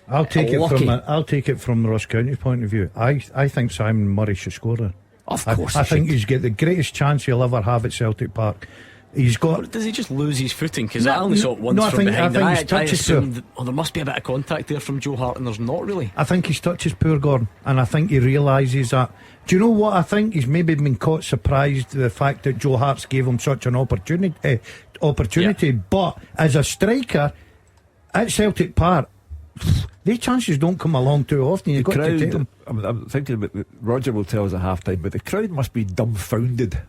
I'll take it from the Ross County's point of view. I think Simon Murray should score there. Of course, I think he's got the greatest chance he'll ever have at Celtic Park. He's got. Does he just lose his footing? Because I only saw it once from behind. I think I assumed there must be a bit of contact there from Joe Hart, and there's not really. I think his touch is poor, Gordon, and I think he realises that. Do you know what I think? He's maybe been caught surprised the fact that Joe Hart's gave him such an opportunity. But as a striker at Celtic Park, these chances don't come along too often. You've got to take them. I'm thinking about Roger will tell us at half time, but the crowd must be dumbfounded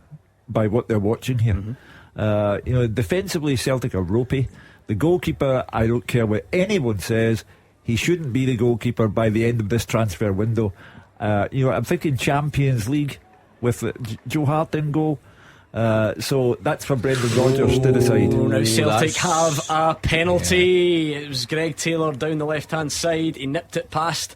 by what they're watching here. Defensively Celtic are ropey. The goalkeeper, I don't care what anyone says, he shouldn't be the goalkeeper by the end of this transfer window. I'm thinking Champions League with Joe Hart in goal. So that's for Brendan Rodgers to decide. Now Celtic have a penalty. It was Greg Taylor down the left hand side. He nipped it past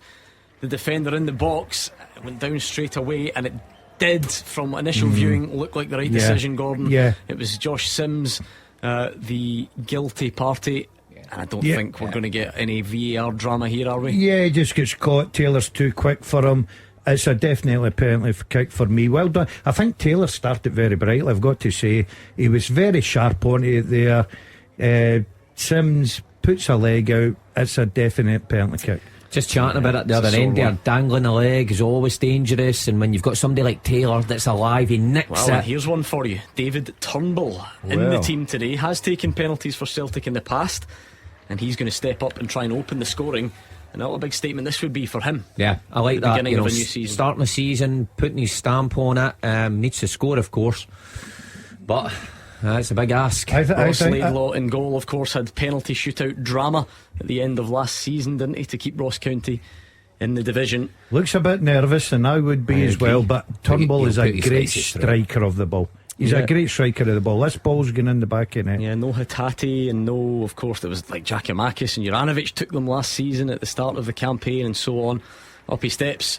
the defender in the box. It went down straight away, and it did, from initial viewing, look like the right decision, Gordon. It was Josh Sims, the guilty party. And I don't think we're going to get any VAR drama here, are we? Yeah, he just gets caught. Taylor's too quick for him. It's a definitely penalty kick for me. Well done. I think Taylor started very brightly, I've got to say. He was very sharp on it there. Sims puts a leg out. It's a definite penalty kick. Just chatting about it the other end there, dangling a leg is always dangerous, and when you've got somebody like Taylor that's alive, he nicks it. Here's one for you. David Turnbull in the team today has taken penalties for Celtic in the past, and he's going to step up and try and open the scoring. And what a big statement this would be for him. Yeah, I like that. Beginning of a new season, starting the season, putting his stamp on it. Needs to score, of course, but it's a big ask. Ross Laidlaw in goal, of course, had penalty shootout drama at the end of last season, didn't he, to keep Ross County in the division. Looks a bit nervous, and I would be as well, but Turnbull is a great striker of the ball. He's a great striker of the ball. This ball's going in the back of net. Yeah, no Hatate, and no, of course, there was like Giacomakis and Juranovic took them last season at the start of the campaign, and so on. Up he steps.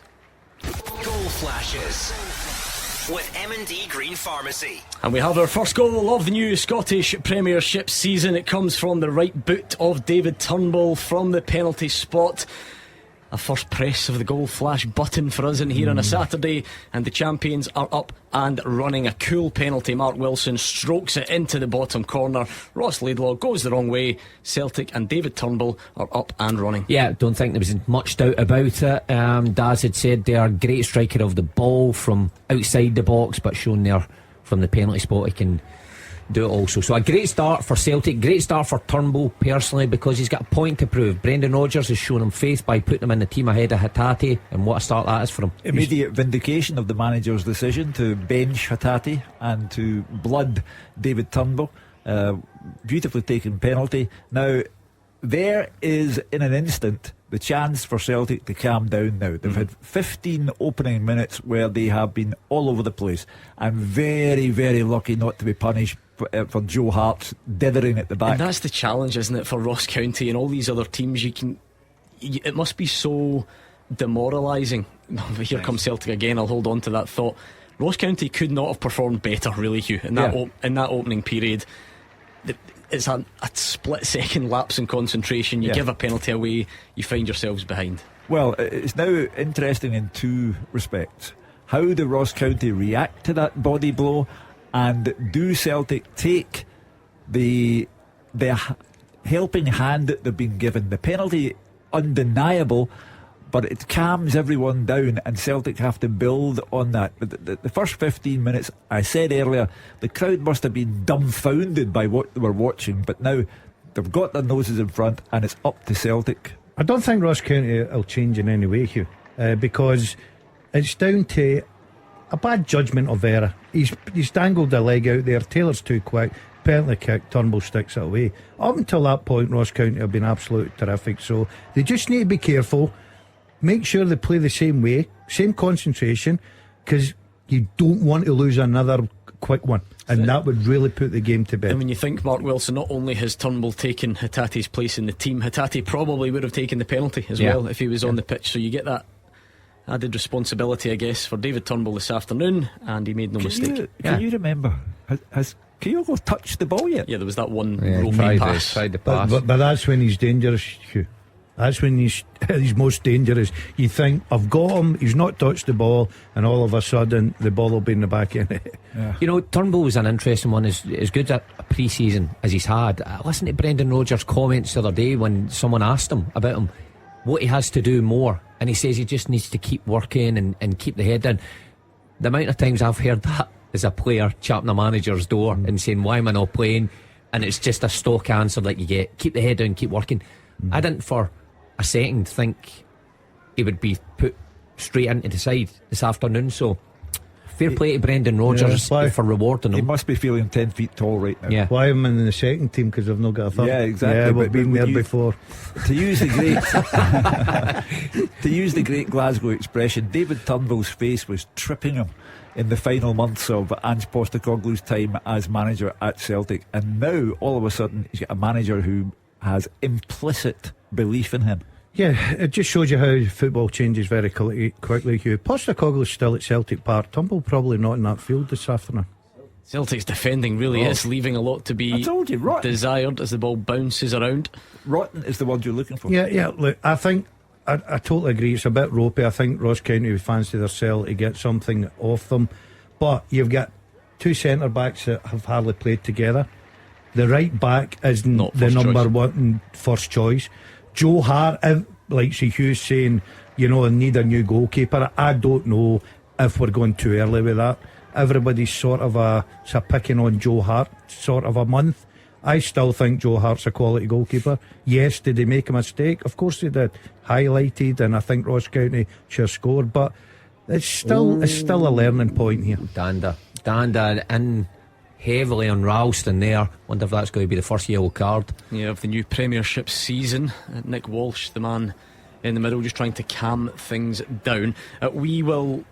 Goal flashes with M&D Green Pharmacy. And we have our first goal of the new Scottish Premiership season. It comes from the right boot of David Turnbull from the penalty spot. A first press of the goal flash button for us in here on a Saturday, and the champions are up and running. A cool penalty. Mark Wilson strokes it into the bottom corner. Ross Laidlaw goes the wrong way. Celtic and David Turnbull are up and running. Yeah, don't think there was much doubt about it. Daz had said they are a great striker of the ball from outside the box, but shown there from the penalty spot he can do it also. So a great start for Celtic, great start for Turnbull personally, because he's got a point to prove. Brendan Rodgers has shown him faith by putting him in the team ahead of Hatate, and what a start that is for him. Immediate vindication of the manager's decision to bench Hatate and to blood David Turnbull. Beautifully taken penalty. Now there is in an instant the chance for Celtic to calm down now. They've had 15 opening minutes where they have been all over the place, and very, very lucky not to be punished for Joe Hart dithering at the back. And that's the challenge, isn't it, for Ross County and all these other teams. It must be so demoralising. Here comes Celtic again. I'll hold on to that thought. Ross County could not have performed better, really, Hugh, in that opening period. It's a split second lapse in concentration. You give a penalty away, you find yourselves behind. Well, it's now interesting in two respects. How do Ross County react to that body blow, and do Celtic take the helping hand that they've been given. The penalty, undeniable, but it calms everyone down, and Celtic have to build on that. The first 15 minutes, I said earlier, the crowd must have been dumbfounded by what they were watching, but now they've got their noses in front and it's up to Celtic. I don't think Ross County will change in any way, Hugh, because it's down to a bad judgment of error. He's dangled a leg out there, Taylor's too quick, penalty kick, Turnbull sticks it away. Up until that point, Ross County have been absolutely terrific, so they just need to be careful, make sure they play the same way, same concentration, because you don't want to lose another quick one, and that would really put the game to bed. And when you think, Mark Wilson, not only has Turnbull taken Hatate's place in the team, Hatate probably would have taken the penalty as well if he was on the pitch, so you get that added responsibility, I guess, for David Turnbull this afternoon, and he made no mistake. Can you remember, has Kyogo touched the ball yet? Yeah, there was that one ropey pass. Tried the pass. But that's when he's dangerous, Hugh. That's when he's most dangerous. You think, I've got him, he's not touched the ball, and all of a sudden the ball will be in the back end. You know, Turnbull was an interesting one. As good at a pre-season as he's had. I listened to Brendan Rodgers' comments the other day when someone asked him about him, what he has to do more, and he says he just needs to keep working and keep the head down. The amount of times I've heard that as a player chapping a manager's door and saying, why am I not playing? And it's just a stock answer that you get, keep the head down, keep working. I didn't for a second think he would be put straight into the side this afternoon, so fair play to Brendan Rodgers for rewarding him. He must be feeling 10 feet tall right now. Why am I in the second team? Because I've not got a third. Yeah, exactly. We've been there before. To use the great Glasgow expression, David Turnbull's face was tripping him in the final months of Ange Postecoglou's time as manager at Celtic, and now all of a sudden he's got a manager who has implicit belief in him. Yeah, it just shows you how football changes very quickly, Hugh. Postecoglou's still at Celtic Park. Turnbull probably not in that field this afternoon. Celtic's defending really is leaving a lot to be desired as the ball bounces around. Rotten is the word you're looking for. Yeah, look, I think I totally agree, it's a bit ropey. I think Ross County fancy their sell to get something off them, but you've got two centre backs that have hardly played together. The right back isn't not the number choice. one first choice. Joe Hart, like Hugh's saying, I need a new goalkeeper. I don't know if we're going too early with that. Everybody's sort of picking on Joe Hart sort of a month. I still think Joe Hart's a quality goalkeeper. Yes, did he make a mistake? Of course he did. Highlighted, and I think Ross County should have scored, but it's still a learning point here. Danda in heavily on Ralston there. Wonder if that's going to be the first yellow card. Yeah, of the new Premiership season. Nick Walsh, the man in the middle, just trying to calm things down. We will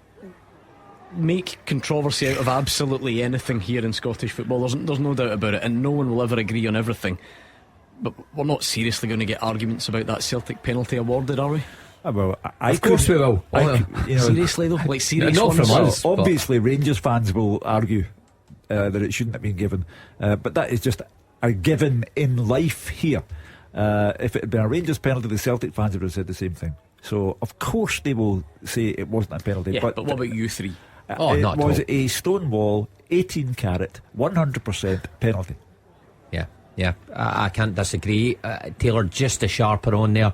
make controversy out of absolutely anything here in Scottish football. There's no doubt about it, and no one will ever agree on everything. But we're not seriously going to get arguments about that Celtic penalty awarded, are we? Well, of course we will. Seriously though, like serious not ones. from us. Obviously, Rangers fans will argue that it shouldn't have been given, but that is just a given in life here. If it had been a Rangers penalty, the Celtic fans would have said the same thing. So of course they will say it wasn't a penalty. Yeah, but what about you three? It was a Stonewall 18 carat 100% penalty. Yeah, I can't disagree. Taylor just a sharper on there,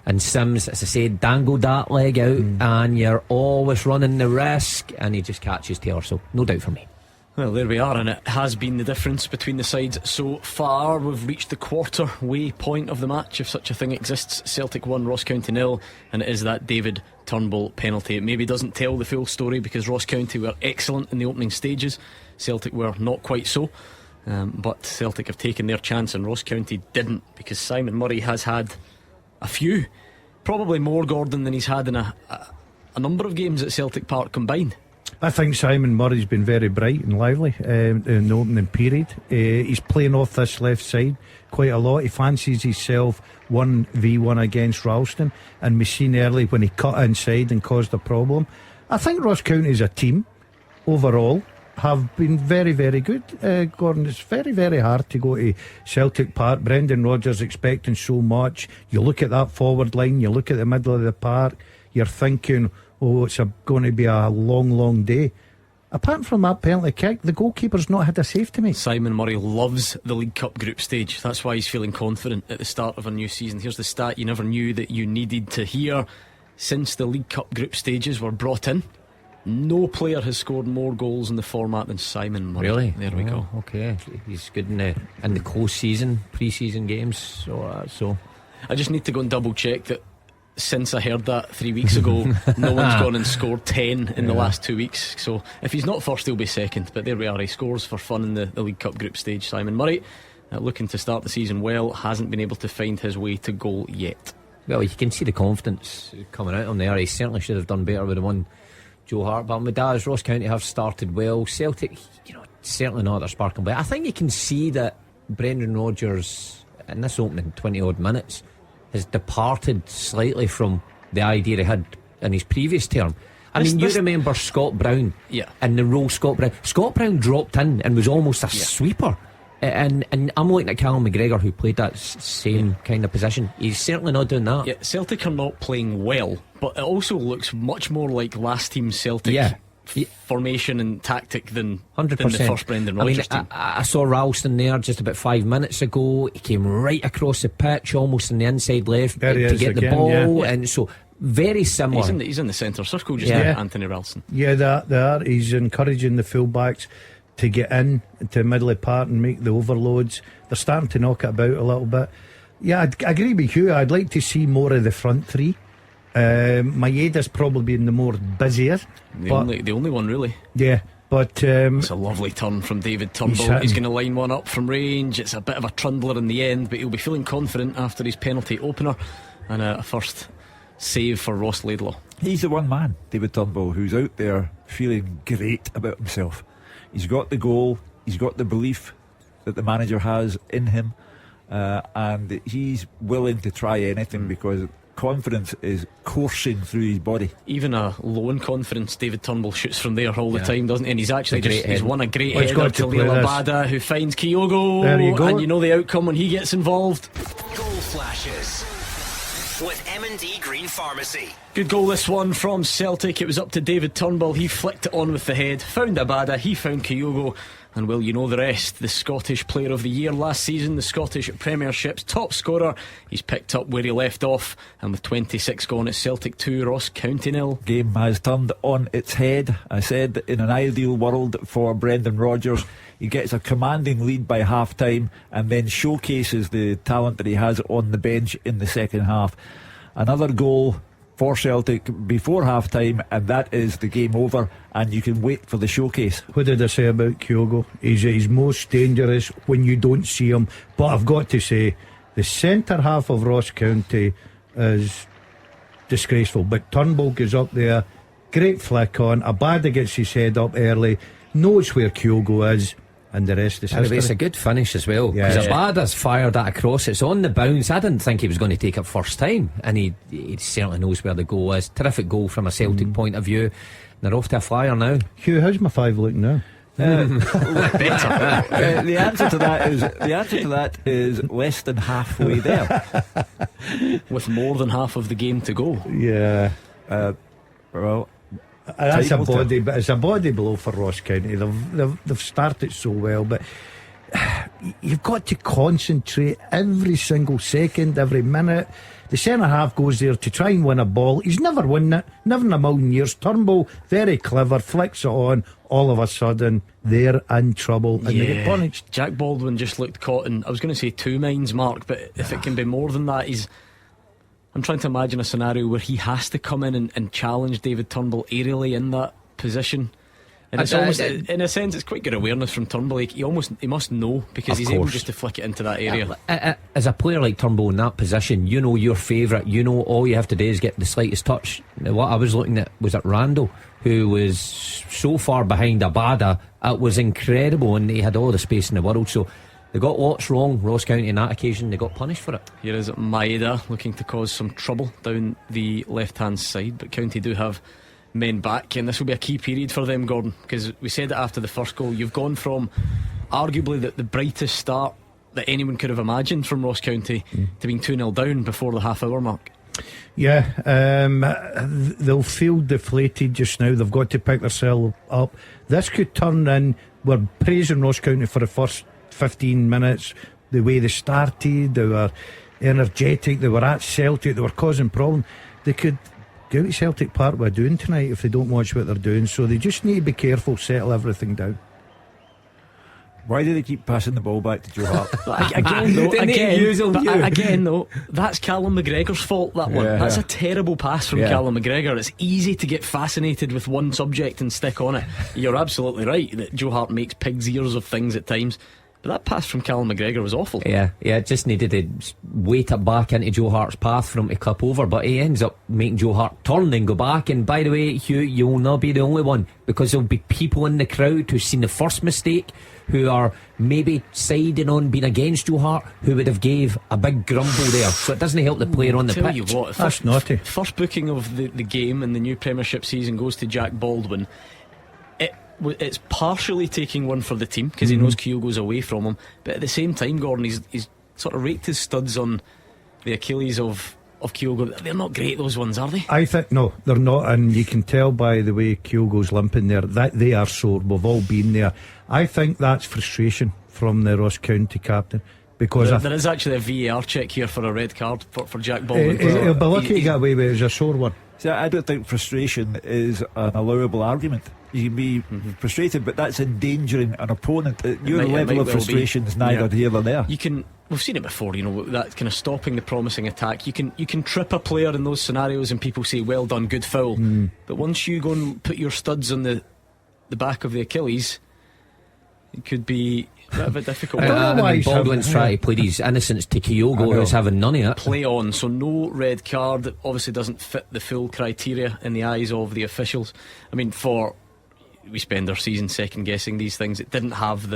and Sims, as I said, dangled that leg out, and you're always running the risk, and he just catches Taylor, so no doubt for me. Well, there we are, and it has been the difference between the sides so far. We've reached the quarter-way point of the match, if such a thing exists. Celtic 1, Ross County 0, and it is that David Turnbull penalty. It maybe doesn't tell the full story, because Ross County were excellent in the opening stages. Celtic were not quite so, but Celtic have taken their chance and Ross County didn't, because Simon Murray has had a few, probably more, Gordon, than he's had in a number of games at Celtic Park combined. I think Simon Murray's been very bright and lively in the opening period. He's playing off this left side quite a lot. He fancies himself 1v1 against Ralston, and we've seen early when he cut inside and caused a problem. I think Ross County as a team overall have been very, very good. Gordon, it's very, very hard to go to Celtic Park. Brendan Rodgers expecting so much. You look at that forward line, you look at the middle of the park, you're thinking, oh, it's going to be a long, long day. apart from that penalty kick, the goalkeeper's not had a save to make. Simon Murray loves the League Cup group stage. That's why he's feeling confident at the start of a new season. Here's the stat you never knew that you needed to hear. Since the League Cup group stages were brought in, no player has scored more goals in the format than Simon Murray. Really? There we go. Okay, he's good in the close season, pre-season games. So I just need to go and double check that since I heard that 3 weeks ago, no one's gone and scored 10 in the last 2 weeks. So if he's not first, he'll be second. But there we are, he scores for fun in the League Cup group stage. Simon Murray, looking to start the season well, hasn't been able to find his way to goal yet. Well, you can see the confidence coming out on there. He certainly should have done better with the one Joe Hart. But with that, Ross County have started well. Celtic, certainly not their sparkling play. I think you can see that Brendan Rodgers in this opening 20 odd minutes has departed slightly from the idea he had in his previous term. You remember Scott Brown, and the role Scott Brown dropped in and was almost a sweeper. And I'm looking at Callum McGregor, who played that same kind of position. He's certainly not doing that. Celtic are not playing well, but it also looks much more like last team Celtic formation and tactic than 100%. Than the first Brendan Rodgers team. I saw Ralston there just about 5 minutes ago. He came right across the pitch, almost in the inside left to get the ball, and so very similar. He's in the centre circle just now, Anthony Ralston. He's encouraging the fullbacks to get in to middle part and make the overloads. They're starting to knock it about a little bit. I agree with you. I'd like to see more of the front three. Maeda's probably been the more busier, the only one really. But it's a lovely turn from David Turnbull. He's going to line one up from range. It's a bit of a trundler in the end, but he'll be feeling confident after his penalty opener and a first save for Ross Laidlaw. He's the one man, David Turnbull, who's out there feeling great about himself. He's got the goal, he's got the belief that the manager has in him, and he's willing to try anything because confidence is coursing through his body. Even a low in confidence, David Turnbull shoots from there all the time, doesn't he? And he's actually he's won a great header to Leila Bada, who finds Kyogo. There you go. And you know the outcome when he gets involved. Goal flashes with M&D Green Pharmacy. Good goal, this one from Celtic. It was up to David Turnbull. He flicked it on with the head, found Abada, he found Kyogo, and well, you know the rest. The Scottish Player of the Year last season, the Scottish Premiership's top scorer. He's picked up where he left off, and with 26 gone, it's Celtic 2, Ross County 0. Game has turned on its head. I said in an ideal world for Brendan Rodgers, he gets a commanding lead by half time and then showcases the talent that he has on the bench in the second half. Another goal for Celtic before half time, and that is the game over, and you can wait for the showcase. What did I say about Kyogo? He's most dangerous when you don't see him. But I've got to say, the centre half of Ross County is disgraceful. But Turnbull goes up there, great flick on, Abada gets his head up early, knows where Kyogo is, and the rest is history. It's a good finish as well, because Abada's fired that across. It's on the bounce. I didn't think he was going to take it first time, and he certainly knows where the goal is. Terrific goal from a Celtic point of view. They're off to a flyer now. Hugh, how's my 5 looking now? The answer to that is less than halfway there, with more than half of the game to go. Well, that's a body, but it's a body blow for Ross County. They've started so well, but you've got to concentrate every single second, every minute. The centre half goes there to try and win a ball. He's never won it, never in a million years. Turnbull, very clever, flicks it on. All of a sudden, they're in trouble and they get punished. Jack Baldwin just looked caught in, I was going to say 2 minds, Mark, but if it can be more than that, I'm trying to imagine a scenario where he has to come in and challenge David Turnbull aerially in that position. And it's almost, in a sense, it's quite good awareness from Turnbull. He must know, because he's able just to flick it into that area. As a player like Turnbull in that position, you know your favourite. You know all you have to do is get the slightest touch. What I was looking at was at Randall, who was so far behind Abada. It was incredible, and he had all the space in the world. So they got lots wrong, Ross County, on that occasion. They got punished for it. Here is Maeda looking to cause some trouble down the left-hand side, but County do have men back, and this will be a key period for them, Gordon, because we said it after the first goal. You've gone from arguably the brightest start that anyone could have imagined from Ross County to being 2-0 down before the half-hour mark. Yeah, they'll feel deflated just now. They've got to pick themselves up. This could turn in. We're praising Ross County for the first 15 minutes, the way they started. They were energetic, they were at Celtic, they were causing problems. They could go out to Celtic Park what they're doing tonight if they don't watch what they're doing. So they just need to be careful, settle everything down. Why do they keep passing the ball back to Joe Hart? Again though, that's Callum McGregor's fault, that one. That's a terrible pass from Callum McGregor. It's easy to get fascinated with one subject and stick on it. You're absolutely right that Joe Hart makes pig's ears of things at times, but that pass from Callum McGregor was awful. Yeah, just needed to weight it back into Joe Hart's path for him to clip over, but he ends up making Joe Hart turn and go back. And by the way, Hugh, you'll not be the only one, because there'll be people in the crowd who've seen the first mistake, who are maybe siding on being against Joe Hart, who would have gave a big grumble there. So it doesn't help the player on the pitch. Tell you what, that's naughty. First booking of the game in the new Premiership season goes to Jack Baldwin. It's partially taking one for the team because he knows Kyogo's away from him, but at the same time, Gordon, he's sort of raked his studs on the Achilles of Kyogo. They're not great, those ones, are they? I think no, they're not, and you can tell by the way Kyogo's limping there that they are sore. We've all been there. I think that's frustration from the Ross County captain, because there is actually a VAR check here for a red card for Jack Baldwin. He'll be lucky to get away with it. It was a sore one. See, I don't think frustration is an allowable argument. You can be frustrated, but that's endangering an opponent. Your level of frustration is neither here nor there. We've seen it before, that kind of stopping the promising attack. You can trip a player in those scenarios and people say, well done, good foul. But once you go and put your studs on the back of the Achilles, it could be a bit difficult. Baldwin's trying to plead his innocence to Kyogo, who's having none of it. Play on, so no red card. It obviously doesn't fit the full criteria in the eyes of the officials. I mean, we spend our season second guessing these things. It didn't have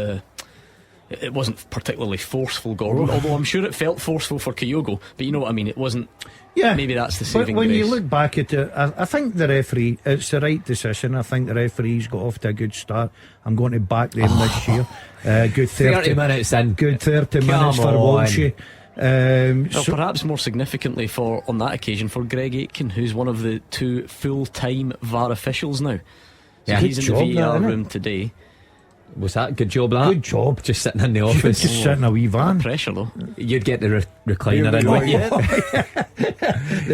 it wasn't particularly forceful, Gordon, although I'm sure it felt forceful for Kyogo, but you know what I mean, it wasn't. Maybe that's the saving when grace. you look back at it, I think the referee, it's the right decision. I think the referee's got off to a good start. I'm going to back them this year. Good 30 minutes in. Good 30 minutes for Walshy. Perhaps more significantly on that occasion for Greg Aitken, who's one of the two full-time VAR officials now. So he's in the VAR room today. Was that good job? Good job. Just sitting in the office. Just sitting in a wee van. Pressure though. You'd get the recliner in, wouldn't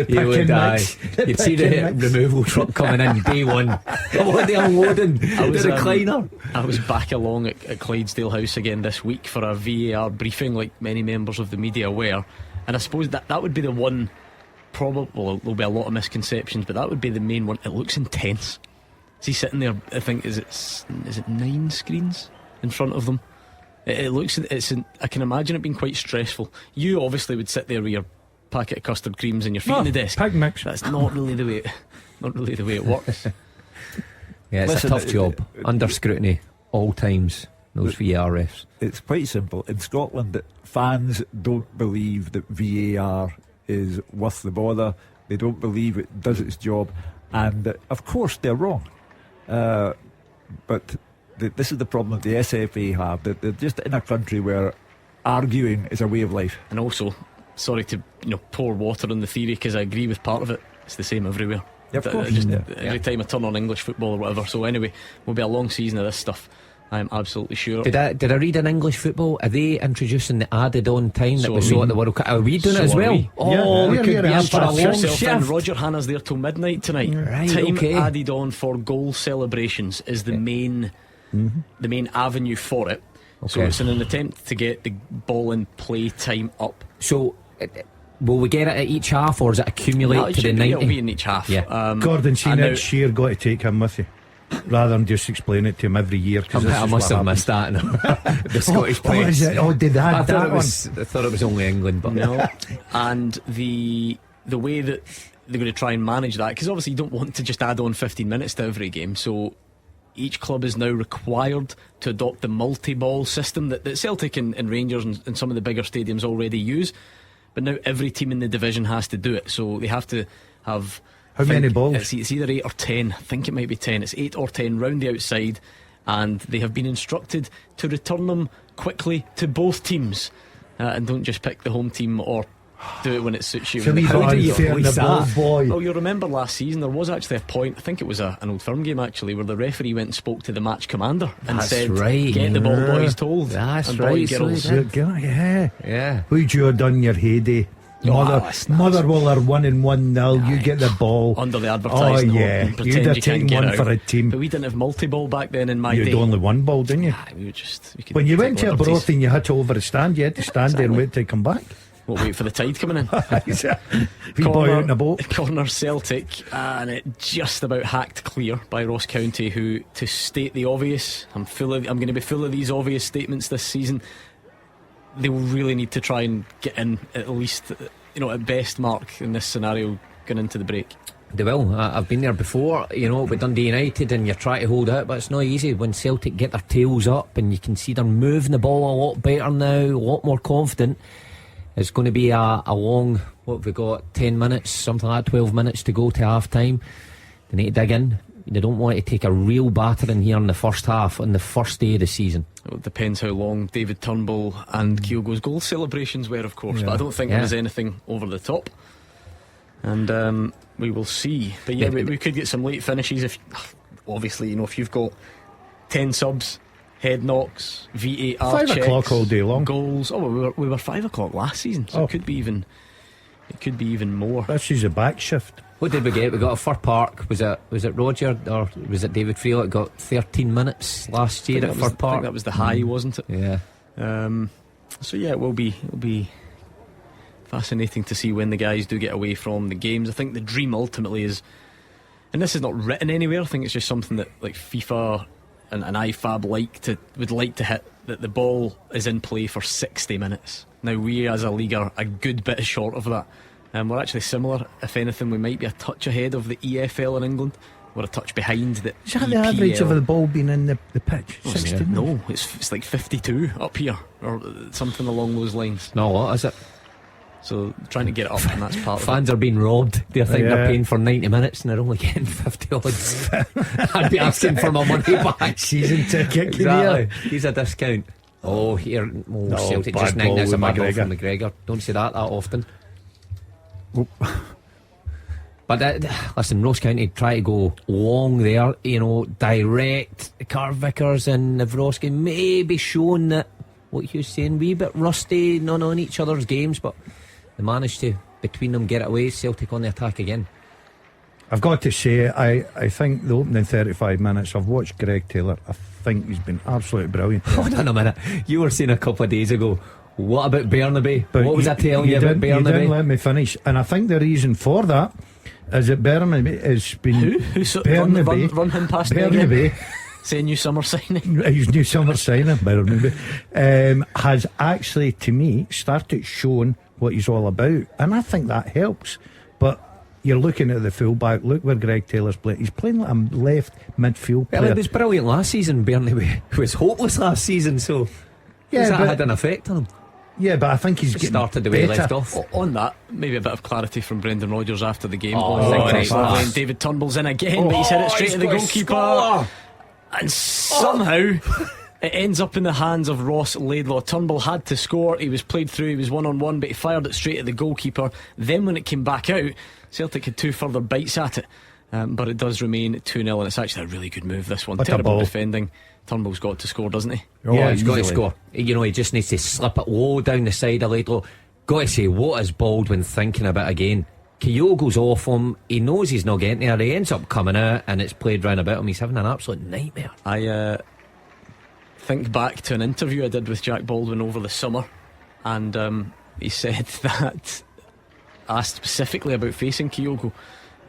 you? You would die. You'd see the removal truck coming in day one. What are they unloading? The recliner. I was back along at Clydesdale House again this week for a VAR briefing, like many members of the media were, and I suppose that would be the one. Probably there'll be a lot of misconceptions, but that would be the main one. It looks intense. Is he sitting there? I think is it 9 screens in front of them? It looks. I can imagine it being quite stressful. You obviously would sit there with your packet of custard creams and your feet on the desk. Pig mix. That's not really the way it works. It's a tough job. Under scrutiny all times. Those VAR refs. It's quite simple. In Scotland, fans don't believe that VAR is worth the bother. They don't believe it does its job, and of course they're wrong. But this is the problem that the SFA have, that they're just in a country where arguing is a way of life. And also, sorry to pour water on the theory, because I agree with part of it. It's the same everywhere. Of course. Every time I turn on English football or whatever. So anyway, will be a long season of this stuff, I'm absolutely sure. Did I read in English football? Are they introducing the added on time that we saw at the World Cup? Are we doing it as well? We could be in for a long shift. Roger Hanna's there till midnight tonight. Right, time added on for goal celebrations is the main avenue for it. So it's in an attempt to get the ball in play time up. So will we get it at each half, or is it accumulate to the 90? It'll be in each half. Gordon, see, next year got to take him with you, rather than just explain it to him every year. I must have missed that. The Scottish players. Did that? I thought it was only England, but no. And the way that they're going to try and manage that, because obviously you don't want to just add on 15 minutes to every game. So each club is now required to adopt the multi-ball system that Celtic and Rangers and some of the bigger stadiums already use. But now every team in the division has to do it. So they have to have. How many balls? It's either 8 or 10. I think it might be 10. It's 8 or 10 round the outside, and they have been instructed to return them quickly to both teams, and don't just pick the home team or do it when it suits you. It's a wee bit unfair on the ball boy. Well, you remember last season there was actually a point, I think it was an Old Firm game actually, where the referee went and spoke to the match commander and That's said, right. get the ball boys told. That's and right, boy so girls. he did. Yeah. Who'd you have done in your heyday? that's Motherwell are 1-1-0. You get the ball under the advertising. Oh yeah, and pretend you'd have you can't taken get one out. for a team. But we didn't have multi-ball back then in my You'd day. only one ball, didn't you? We could When you take went to a liberties. broth and you had to over the stand, you had to stand there and wait till they come back. We'll wait for the tide coming in. Wee boy out in a boat. Corner Celtic, and it just about hacked clear by Ross County, who, to state the obvious, I'm going to be full of these obvious statements this season. They will really need to try and get in at least, at best mark in this scenario going into the break. They will. I've been there before, with Dundee United, and you're trying to hold out, but it's not easy when Celtic get their tails up and you can see they're moving the ball a lot better now, a lot more confident. It's going to be a long, what have we got, 10 minutes, something like 12 minutes to go to half time. They need to dig in. They don't want to take a real battering here in the first half, on the first day of the season. It depends how long David Turnbull and Kyogo's goal celebrations were, of course, but I don't think there was anything over the top. And we will see. But we could get some late finishes if, obviously, if you've got 10 subs, head knocks, VAR 5 checks, o'clock all day long, goals. We were 5 o'clock last season, so it could be even more. This is a back shift. What did we get? We got a Fir Park. Was it Roger or was it David Friel that got 13 minutes last year at Fir Park? I think that was the high, wasn't it? Yeah. So it will be fascinating to see when the guys do get away from the games. I think the dream ultimately is, and this is not written anywhere, I think it's just something that like FIFA and IFAB would like to hit, that the ball is in play for 60 minutes. Now we as a league are a good bit short of that. We're actually similar. If anything, we might be a touch ahead of the EFL in England. We're a touch behind the Is that EPL. the average of the ball being in the pitch? 60? No, it's like 52 up here or something along those lines. No, what is it? So trying to get it up, and that's part of it. Fans are being robbed. They think they're paying for 90 minutes and they're only getting 50 odds. I'd be asking for my money back. Season ticket. Exactly. He's a discount. Celtic just bad ball nicked. That's a with bad ball McGregor. from McGregor. Don't say that often. But listen, Ross County try to go long there, direct. Carl Vickers and Navrosky maybe shown that what Hugh's saying, wee bit rusty, not on each other's games, but they managed to, between them, get it away. Celtic on the attack again. I've got to say, I think the opening 35 minutes, I've watched Greg Taylor. I think he's been absolutely brilliant. Hold on a minute. You were saying a couple of days ago, what about Burnaby? What was I telling you about Burnaby? You didn't let me finish. And I think the reason for that is that Burnaby has been... Who Burnaby, run him past me again? Burnaby, Say new summer signing. his new summer signing, Burnaby, has actually, to me, started showing what he's all about. And I think that helps. But you're looking at the fullback. Look where Greg Taylor's playing. He's playing like a left midfield player. Well, it was brilliant last season. Burnaby was hopeless last season, so that had an effect on him. Yeah, but I think he's getting started the way he better. left off. On that, maybe a bit of clarity from Brendan Rodgers after the game. Great pass. When David Turnbull's in again, but he's hit it straight to the goalkeeper. And somehow it ends up in the hands of Ross Laidlaw. Turnbull had to score. He was played through. He was 1-on-1, but he fired it straight at the goalkeeper. Then when it came back out, Celtic had 2 further bites at it. But it does remain 2-0, and it's actually a really good move, this one. What a Terrible ball. defending. Turnbull's got to score, doesn't he? He's got to easily. score. He just needs to slip it low down the side of Laidlaw. Got to say, what is Baldwin thinking about again? Kyogo's off him. He knows he's not getting there. He ends up coming out, and it's played round about him. He's having an absolute nightmare. I think back to an interview I did with Jack Baldwin over the summer, and he said that, asked specifically about facing Kyogo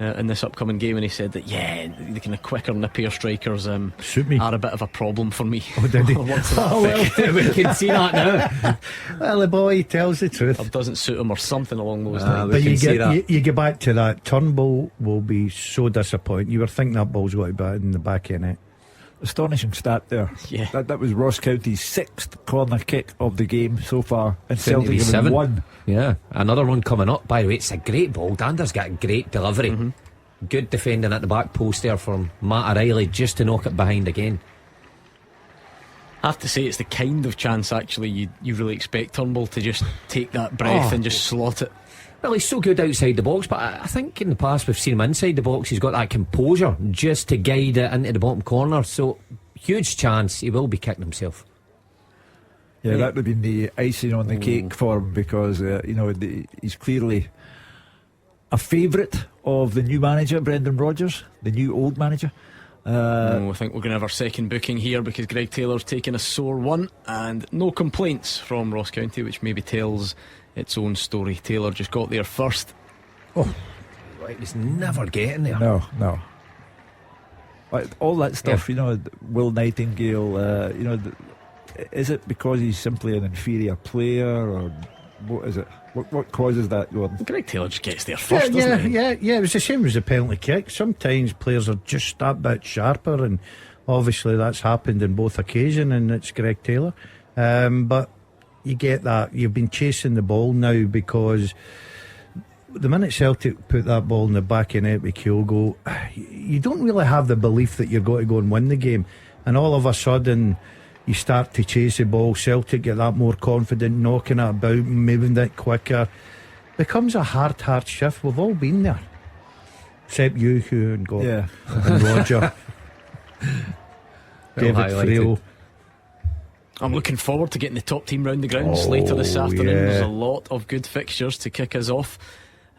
in this upcoming game, and he said that the kind of quicker, nippier strikers Suit me. are a bit of a problem for me. Oh, did he? Once in that effect. We can see that now. Well, the boy tells the truth. It doesn't suit him or something along those lines. we But can you see get that. you get back to that. Turnbull will be so disappointed. You were thinking that ball's got to be in the back of the net. Astonishing stat there. Yeah. That was Ross County's 6th corner kick of the game so far, and Celtic have 7. won. Yeah, another one coming up. By the way, it's a great ball. Dander's got a great delivery. Good defending at the back post there from Matt O'Reilly, just to knock it behind again. I have to say, it's the kind of chance actually you really expect Turnbull to just take that breath and just slot it. Well, he's so good outside the box, but I think in the past we've seen him inside the box. He's got that composure just to guide it into the bottom corner. So, huge chance he will be kicking himself. Yeah, that would have been the icing on the cake for him, because he's clearly a favourite of the new manager, Brendan Rodgers, the new old manager. I think we're going to have our second booking here, because Greg Taylor's taken a sore one, and no complaints from Ross County, which maybe tells its own story. Taylor just got there first. Right, he's never getting there. No. Like, all that stuff, Will Nightingale, is it because he's simply an inferior player, or what is it? What causes that, Gordon? Greg Taylor just gets there first, doesn't he? Yeah. It was the same as the penalty kick. Sometimes players are just that bit sharper, and obviously that's happened in both occasions, and it's Greg Taylor. But you get that. You've been chasing the ball now, because the minute Celtic put that ball in the back of net with Kyogo, you don't really have the belief that you're going to go and win the game, and all of a sudden you start to chase the ball. Celtic get that more confident, knocking it about, moving it quicker. Becomes a hard shift. We've all been there, except you, Hugh, and Gordon, and Roger, David Freo. I'm looking forward to getting the top team round the grounds later this afternoon. There's a lot of good fixtures to kick us off,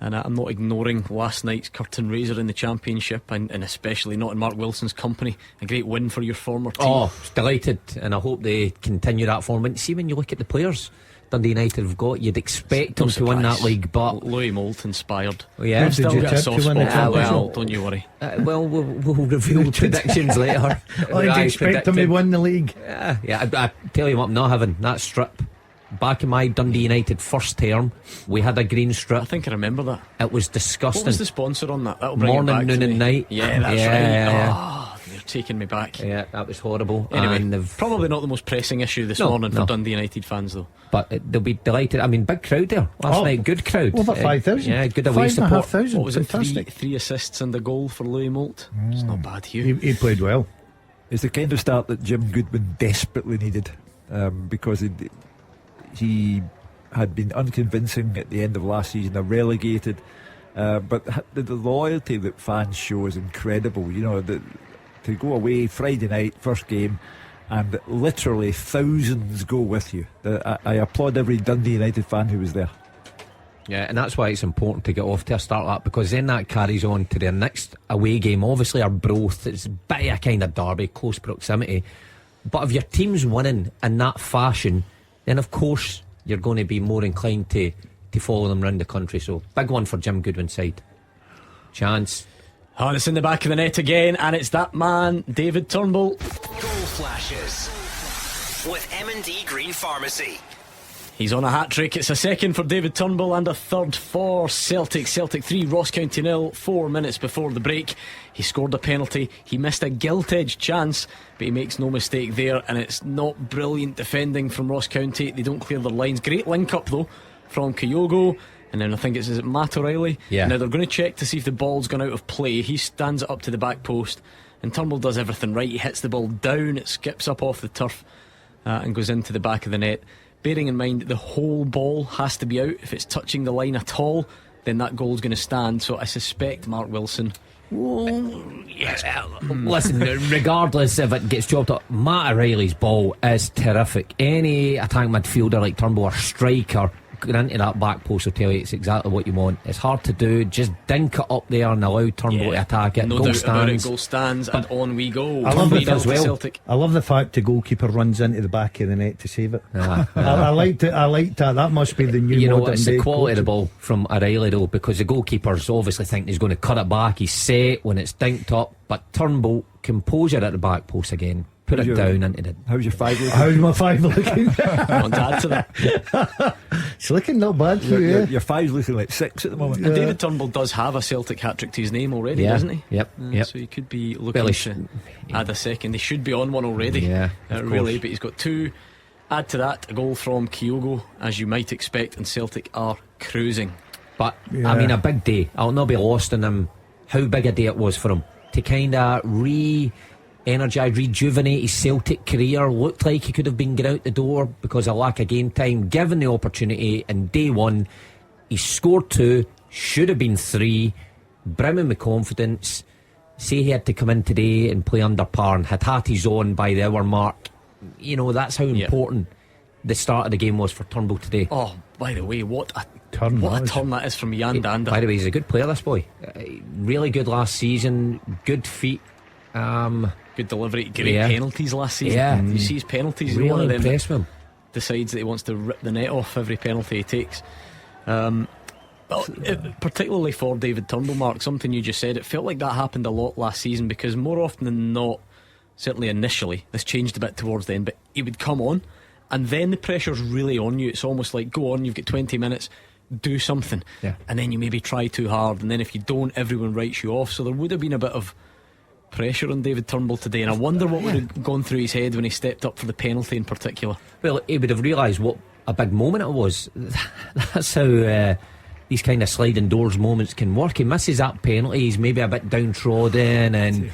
and I'm not ignoring last night's curtain raiser in the Championship, and especially not in Mark Wilson's company. A great win for your former team. Delighted, and I hope they continue that form. And see, when you look at the players Dundee United have got, you'd expect them to win that league, but Louis Moult inspired. Yeah, did you tip to win the championship? Don't you worry. We'll reveal predictions later. I'd expect them to win the league. Yeah. I tell you what, I'm not having that strip. Back in my Dundee United first term, we had a green strip. I think I remember that. It was disgusting. What was the sponsor on that? That'll bring Morning, it back noon to and me. night. Yeah, that's right. Yeah. You're taking me back. Yeah, that was horrible. Anyway, and probably not the most pressing issue this morning for Dundee United fans, though. But they'll be delighted. I mean, big crowd there last night. Good crowd. Over 5,000. Yeah, good away support. 5,500. What was it? Fantastic. Three assists and a goal for Louis Moult. It's not bad, Hugh. He played well. It's the kind of start that Jim Goodwin desperately needed, because he had been unconvincing at the end of last season. They're relegated, but the loyalty that fans show is incredible. To go away Friday night, first game, and literally thousands go with you. I applaud every Dundee United fan who was there. Yeah, and that's why it's important to get off to a start like that, because then that carries on to their next away game. Obviously Arbroath, it's a bit of a kind of derby, close proximity, but if your team's winning in that fashion, then of course you're going to be more inclined to follow them around the country. So big one for Jim Goodwin's side. Chance. And it's in the back of the net again, and it's that man, David Turnbull. Goal flashes with M&D Green Pharmacy. He's on a hat-trick. It's a second for David Turnbull and a third for Celtic. Celtic 3, Ross County 0, 4 minutes before the break. He scored a penalty. He missed a gilt-edged chance, but he makes no mistake there, and it's not brilliant defending from Ross County. They don't clear their lines. Great link-up though from Kyogo, and then I think is it Matt O'Reilly? Yeah. Now they're going to check to see if the ball's gone out of play. He stands it up to the back post, and Turnbull does everything right. He hits the ball down, it skips up off the turf and goes into the back of the net. Bearing in mind the whole ball has to be out. If it's touching the line at all, then that goal's going to stand. So I suspect Mark Wilson. Listen, regardless if it gets chopped up, Matt O'Reilly's ball is terrific. Any attack midfielder like Turnbull or striker going into that back post will tell you it's exactly what you want. It's hard to do. Just dink it up there and allow Turnbull to attack it. No goal doubt stands. about it. Goal stands, and on we go. I love it 3-0 as to well. Celtic. I love the fact the goalkeeper runs into the back of the net to save it. I liked it. I liked that. That must be the new. You know, modern it's the day quality of the coaching. ball from O'Reilly though, because the goalkeepers obviously think he's going to cut it back. He's set when it's dinked up, but Turnbull, composure at the back post again. Put it down into the. How's your 5 looking? How's my 5 looking? I want to add to that. It's looking not bad for you. Your 5's looking like 6 at the moment. And David Turnbull does have a Celtic hat-trick to his name already, doesn't he? Yep. So he could be looking to add a second. They should be on one already. Yeah, really, but he's got 2. Add to that a goal from Kyogo, as you might expect, and Celtic are cruising. But I mean, a big day. I'll not be lost in him how big a day it was for him to kind of re-energise, rejuvenate his Celtic career. Looked like he could have been getting out the door because of lack of game time. Given the opportunity in day one, He scored 2, should have been 3, brimming with confidence. Say he had to come in today and play under par and had his own by the hour mark. You know, that's how important the start of the game was for Turnbull today. Oh, by the way, what a turn that is from Jan Dander. By the way, he's a good player, this boy. Really good last season, good feet. Good delivery, great penalties last season. Yeah. You see his penalties. He's Really one of them impressed with him. decides that he wants to rip the net off every penalty he takes. Particularly for David Turnbull, Mark, something you just said, it felt like that happened a lot last season, because more often than not, certainly initially, this changed a bit towards the end, but he would come on and then the pressure's really on you. It's almost like, go on, you've got 20 minutes, do something, and then you maybe try too hard, and then if you don't, everyone writes you off. So there would have been a bit of pressure on David Turnbull today, and I wonder what would have gone through his head when he stepped up for the penalty in particular. Well, he would have realised what a big moment it was. That's how these kind of sliding doors moments can work. He misses that penalty, he's maybe a bit downtrodden, and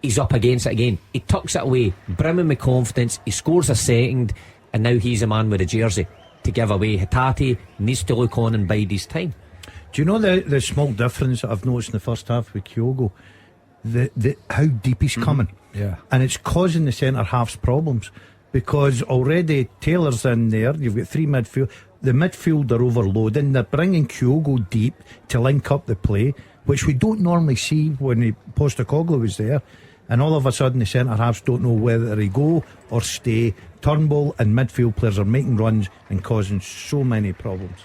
he's up against it again. He tucks it away, brimming with confidence. He scores a second, and now he's a man with a jersey to give away. Hatate needs to look on and bide his time. Do you know the small difference that I've noticed in the first half with Kyogo? The how deep he's coming, and it's causing the centre halves problems, because already Taylor's in there. You've got 3 midfield. The midfield are overloading. They're bringing Kyogo deep to link up the play, which we don't normally see when Postecoglou was there. And all of a sudden the centre halves don't know whether they go or stay. Turnbull and midfield players are making runs and causing so many problems.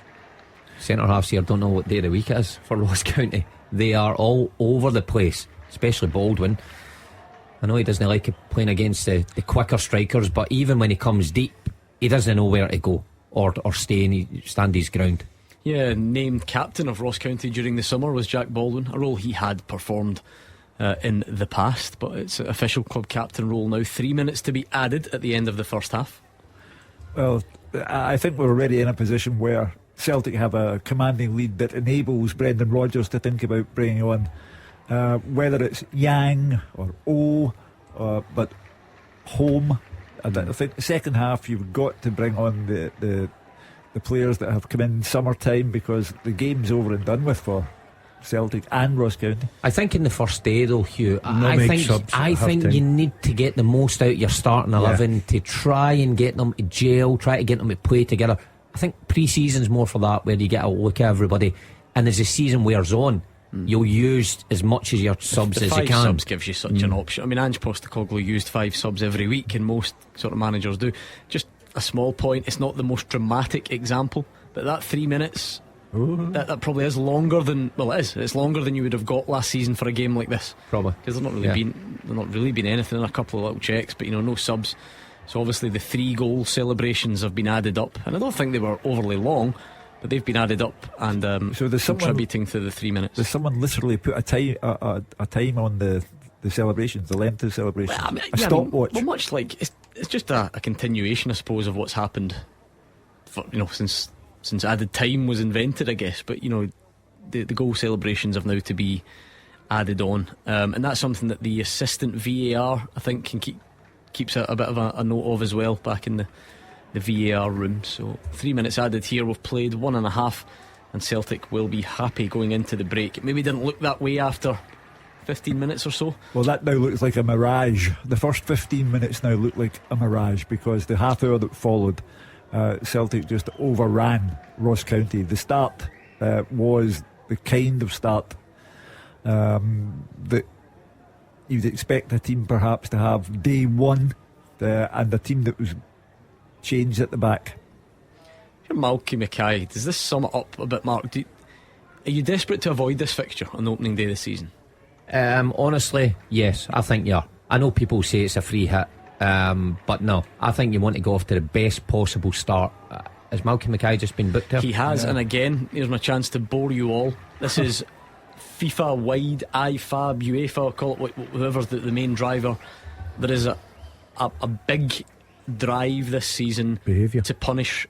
Centre halves here don't know what day of the week it is for Ross County. They are all over the place, especially Baldwin. I know he doesn't like playing against the quicker strikers, but even when he comes deep, he doesn't know where to go or stay, and he stand his ground. Yeah, named captain of Ross County during the summer was Jack Baldwin, a role he had performed in the past, but it's an official club captain role now. 3 minutes to be added at the end of the first half. Well, I think we're already in a position where Celtic have a commanding lead that enables Brendan Rodgers to think about bringing on whether it's Yang or O, but Home. And I think the second half you've got to bring on the players that have come in summertime, because the game's over and done with for Celtic and Ross County. I think in the first day though, Hugh, I think you need to get the most out of your starting 11 to try and get them to gel, try to get them to play together. I think pre-season's more for that, where you get a look at everybody, and as the season wears on, you'll use as much as your subs as you can. 5 subs gives you such an option. I mean, Ange Postecoglou used 5 subs every week, and most sort of managers do. Just a small point, it's not the most dramatic example, but that 3 minutes, that probably is longer than, well, it's longer than you would have got last season for a game like this, probably, because there's not really been anything, a couple of little checks, but no subs. So obviously the 3 goal celebrations have been added up, and I don't think they were overly long, but they've been added up and so contributing to the 3 minutes. Does someone literally put a time on the celebrations, the length of the celebrations? Well, a stopwatch? Well, much like it's just a continuation, I suppose, of what's happened for, since added time was invented, I guess. But the goal celebrations have now to be added on, and that's something that the assistant VAR, I think, keeps a bit of a note of as well, back in the VAR room. So 3 minutes added here. We've played 1.5, and Celtic will be happy going into the break. It maybe didn't look that way after 15 minutes or so. Well, that now looks like a mirage. The first 15 minutes now look like a mirage, because the half hour that followed, Celtic just overran Ross County. The start was the kind of start that you'd expect a team perhaps to have day one, and a team that was changed at the back. Malky Mackay, does this sum it up a bit, Mark? Are you desperate to avoid this fixture on the opening day of the season? Honestly, yes, I think you are. I know people say it's a free hit, but no, I think you want to go off to the best possible start. Has Malky Mackay just been booked here? He has, and again, here's my chance to bore you all. This is FIFA wide, IFAB, UEFA, call it whoever's the main driver. There is a big drive this season to punish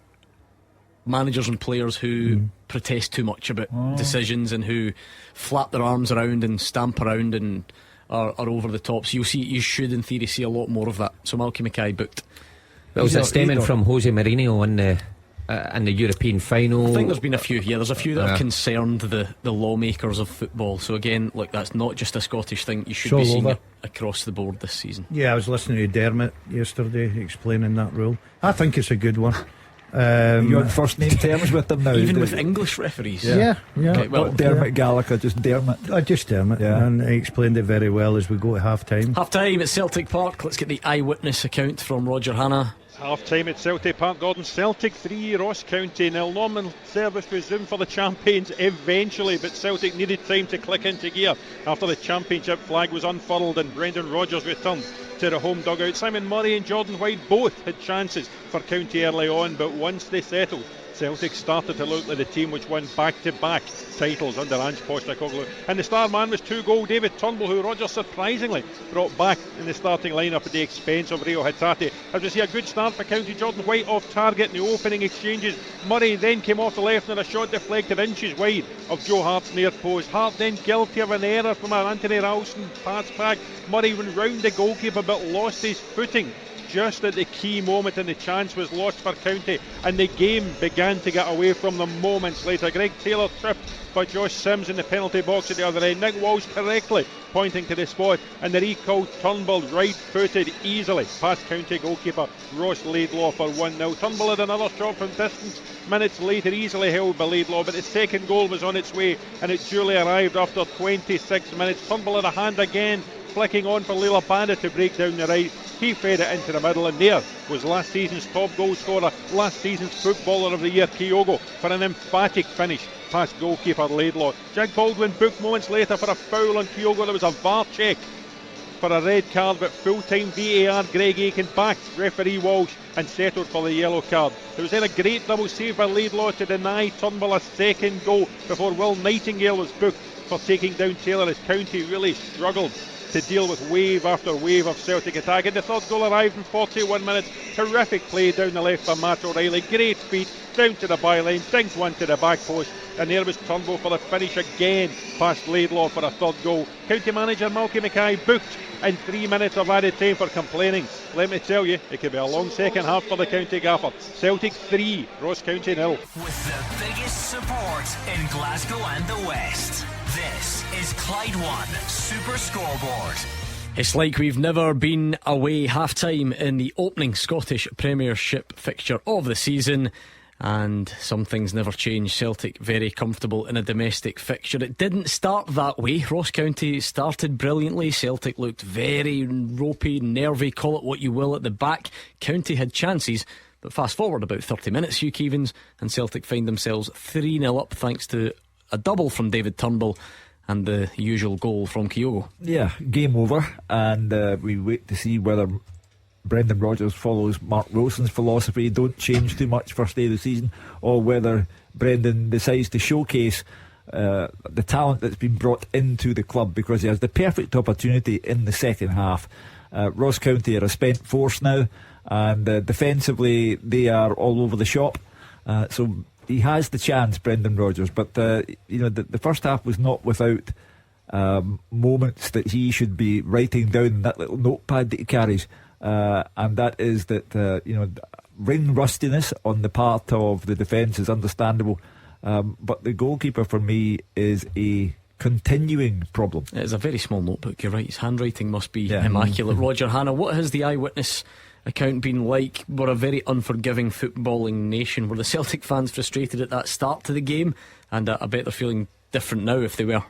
managers and players who protest too much about decisions, and who flap their arms around and stamp around and are over the top. So you should in theory see a lot more of that. So Malky Mackay booked. Well, was it stemming from Jose Mourinho in in the European final. I think there's been a few here. There's a few that have concerned the lawmakers of football. So again, look, that's not just a Scottish thing. You should be seeing it across the board this season. Yeah, I was listening to Dermot yesterday explaining that rule. I think it's a good one. You're on first name terms with them now, even with English referees. Yeah. Okay, well, Not Dermot Gallagher, just Dermot. Just Dermot. Yeah. And he explained it very well as we go to half time. Half time at Celtic Park. Let's get the eyewitness account from Roger Hannah. Half time at Celtic Park, Gordon. Celtic 3, Ross County 0. Norman service resumed for the champions eventually, but Celtic needed time to click into gear after the championship flag was unfurled and Brendan Rodgers returned to the home dugout. Simon Murray and Jordan White both had chances for County early on, but once they settled, Celtic started to look like the team which won back-to-back titles under Ange Postecoglou. And the star man was 2-goal David Turnbull, who Rodgers surprisingly brought back in the starting lineup at the expense of Rio Hatate. As we see a good start for County, Jordan White off target in the opening exchanges. Murray then came off the left and a shot deflected inches wide of Joe Hart's near post. Hart then guilty of an error from an Anthony Ralston pass back. Murray went round the goalkeeper but lost his footing just at the key moment, and the chance was lost for County, and the game began to get away from them moments later. Greg Taylor tripped by Josh Sims in the penalty box at the other end. Nick Walsh correctly pointing to the spot, and the recalled Turnbull right-footed easily past County goalkeeper Ross Laidlaw for 1-0. Turnbull had another shot from distance minutes later, easily held by Laidlaw, but the second goal was on its way, and it duly arrived after 26 minutes. Turnbull had a hand again, flicking on for Leila Banda to break down the right. He fed it into the middle, and there was last season's top goal scorer, last season's footballer of the year, Kyogo, for an emphatic finish past goalkeeper Laidlaw. Jack Baldwin booked moments later for a foul on Kyogo. There was a VAR check for a red card, but full-time VAR Greg Aiken backed referee Walsh and settled for the yellow card. There was then a great double save by Laidlaw to deny Turnbull a second goal before Will Nightingale was booked for taking down Taylor, as County really struggled to deal with wave after wave of Celtic attack. And the third goal arrived in 41 minutes. Terrific play down the left by Matt O'Reilly. Great feet down to the byline, dinked one to the back post, and there was Turnbull for the finish again past Laidlaw for a third goal. County manager Malky Mackay booked in 3 minutes of added time for complaining. Let me tell you, it could be a long second half for the County gaffer. Celtic 3, Ross County 0. With the biggest support in Glasgow and the West, this is Clyde One Super Scoreboard. It's like we've never been away. Half time in the opening Scottish Premiership fixture of the season, and some things never change. Celtic very comfortable in a domestic fixture. It didn't start that way. Ross County started brilliantly. Celtic looked very ropey, nervy, call it what you will, at the back. County had chances, but fast forward about 30 minutes, Hugh Keevins, and Celtic find themselves 3-0 up thanks to a double from David Turnbull and the usual goal from Kyogo. Yeah, game over, and we wait to see whether Brendan Rodgers follows Mark Wilson's philosophy, don't change too much first day of the season, or whether Brendan decides to showcase the talent that's been brought into the club, because he has the perfect opportunity in the second half. Ross County are a spent force now, and defensively they are all over the shop, so he has the chance, Brendan Rodgers. But the first half was not without moments that he should be writing down in that little notepad that he carries, and that is that ring rustiness on the part of the defence is understandable, but the goalkeeper for me is a continuing problem. It's a very small notebook, you're right. His handwriting must be immaculate. Roger Hannah, what has the eyewitness account been like? We're a very unforgiving footballing nation. Were the Celtic fans frustrated at that start to the game? And I bet they're feeling different now if they were.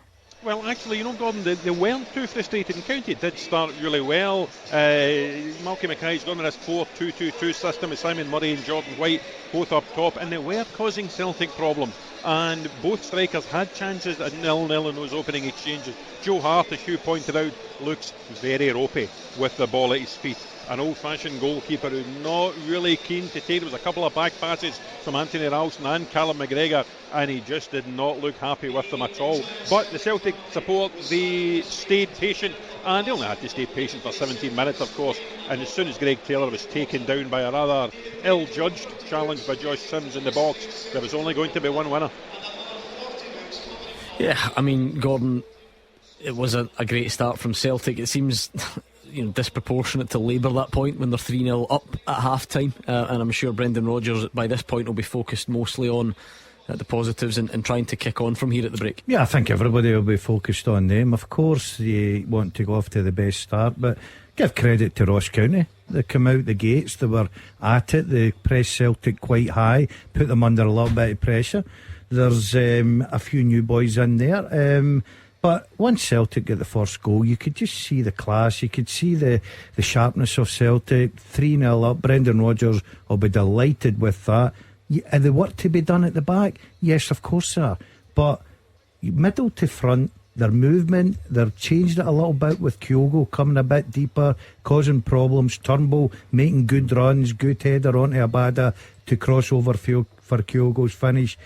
Well, actually, Gordon, they weren't too frustrated. And County did start really well. Malky Mackay's gone with this 4-2-2-2 system with Simon Murray and Jordan White both up top, and they were causing Celtic problems. And both strikers had chances at 0-0 in those opening exchanges. Joe Hart, as Hugh pointed out, looks very ropey with the ball at his feet. An old-fashioned goalkeeper who's not really keen to take. There was a couple of back passes from Anthony Ralston and Callum McGregor, and he just did not look happy with them at all. But the Celtic support, they stayed patient, and they only had to stay patient for 17 minutes, of course. And as soon as Greg Taylor was taken down by a rather ill-judged challenge by Josh Sims in the box, there was only going to be one winner. Yeah, I mean, Gordon, it was a great start from Celtic. It seems disproportionate to labour that point when they're 3-0 up at half time, and I'm sure Brendan Rodgers by this point will be focused mostly on the positives and trying to kick on from here at the break. Yeah, I think everybody will be focused on them. Of course you want to go off to the best start, but give credit to Ross County. They come out the gates, they were at it, they pressed Celtic quite high, put them under a little bit of pressure. There's a few new boys in there, but once Celtic get the first goal, you could just see the class, you could see the sharpness of Celtic. 3-0 up, Brendan Rodgers will be delighted with that. Are the work to be done at the back? Yes, of course, sir. But middle to front, their movement, they've changed it a little bit with Kyogo coming a bit deeper, causing problems. Turnbull making good runs, good header onto Abada to cross over for Kyogo's finish.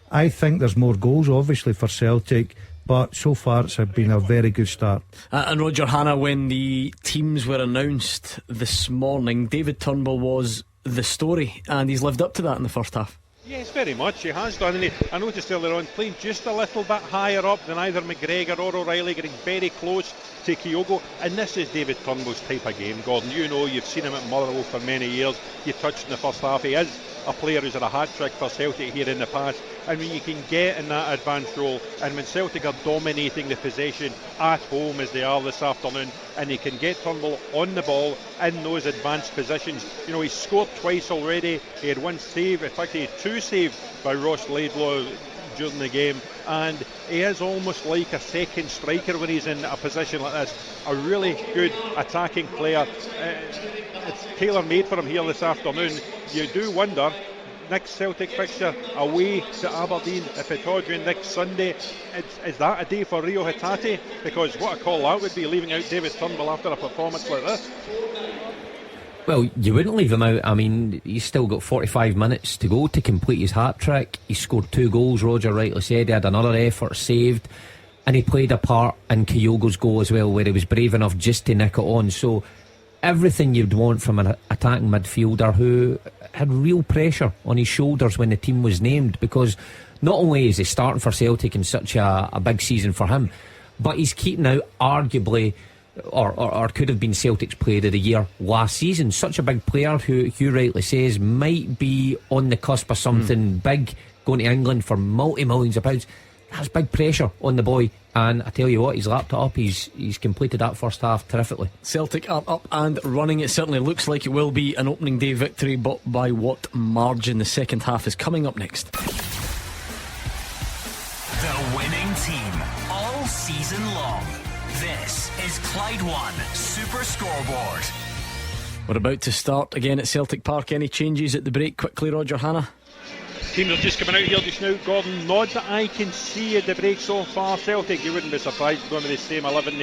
I think there's more goals, obviously, for Celtic, but so far it's been a very good start. And Roger Hannah, when the teams were announced this morning, David Turnbull was the story, and he's lived up to that in the first half. Yes, very much, he has done. And I noticed earlier on, playing just a little bit higher up than either McGregor or O'Reilly, getting very close to Kyogo. And this is David Turnbull's type of game, Gordon. You know, you've seen him at Motherwell for many years. You touched in the first half. He is a player who's had a hat-trick for Celtic here in the past. And when you can get in that advanced role, and when Celtic are dominating the possession at home as they are this afternoon, and he can get Turnbull on the ball in those advanced positions. You know, he's scored twice already. He had one save, in fact he had two saved by Ross Laidlaw during the game, and he is almost like a second striker when he's in a position like this. A really good attacking player. It's tailor-made for him here this afternoon. You do wonder, next Celtic fixture away to Aberdeen at Pittodrie next Sunday, is that a day for Rio Hatate? Because what a call that would be, leaving out David Turnbull after a performance like this. Well, you wouldn't leave him out. I mean, he's still got 45 minutes to go to complete his hat-trick. He scored 2 goals, Roger rightly said. He had another effort saved, and he played a part in Kyogo's goal as well, where he was brave enough just to nick it on. So everything you'd want from an attacking midfielder who had real pressure on his shoulders when the team was named, because not only is he starting for Celtic in such a big season for him, but he's keeping out arguably or could have been Celtic's player of the year last season. Such a big player who Hugh rightly says might be on the cusp of something big, going to England for multi-millions of pounds. That's big pressure on the boy, and I tell you what, he's lapped it up. He's completed that first half terrifically. Celtic are up and running. It certainly looks like it will be an opening day victory, but by what margin? The second half is coming up next. The winning team all season long. This is Clyde One Super Scoreboard. We're about to start again at Celtic Park. Any changes at the break quickly, Roger Hannah? Teams are just coming out here just now, Gordon. Not that I can see at the break so far. Celtic, you wouldn't be surprised going with the same 11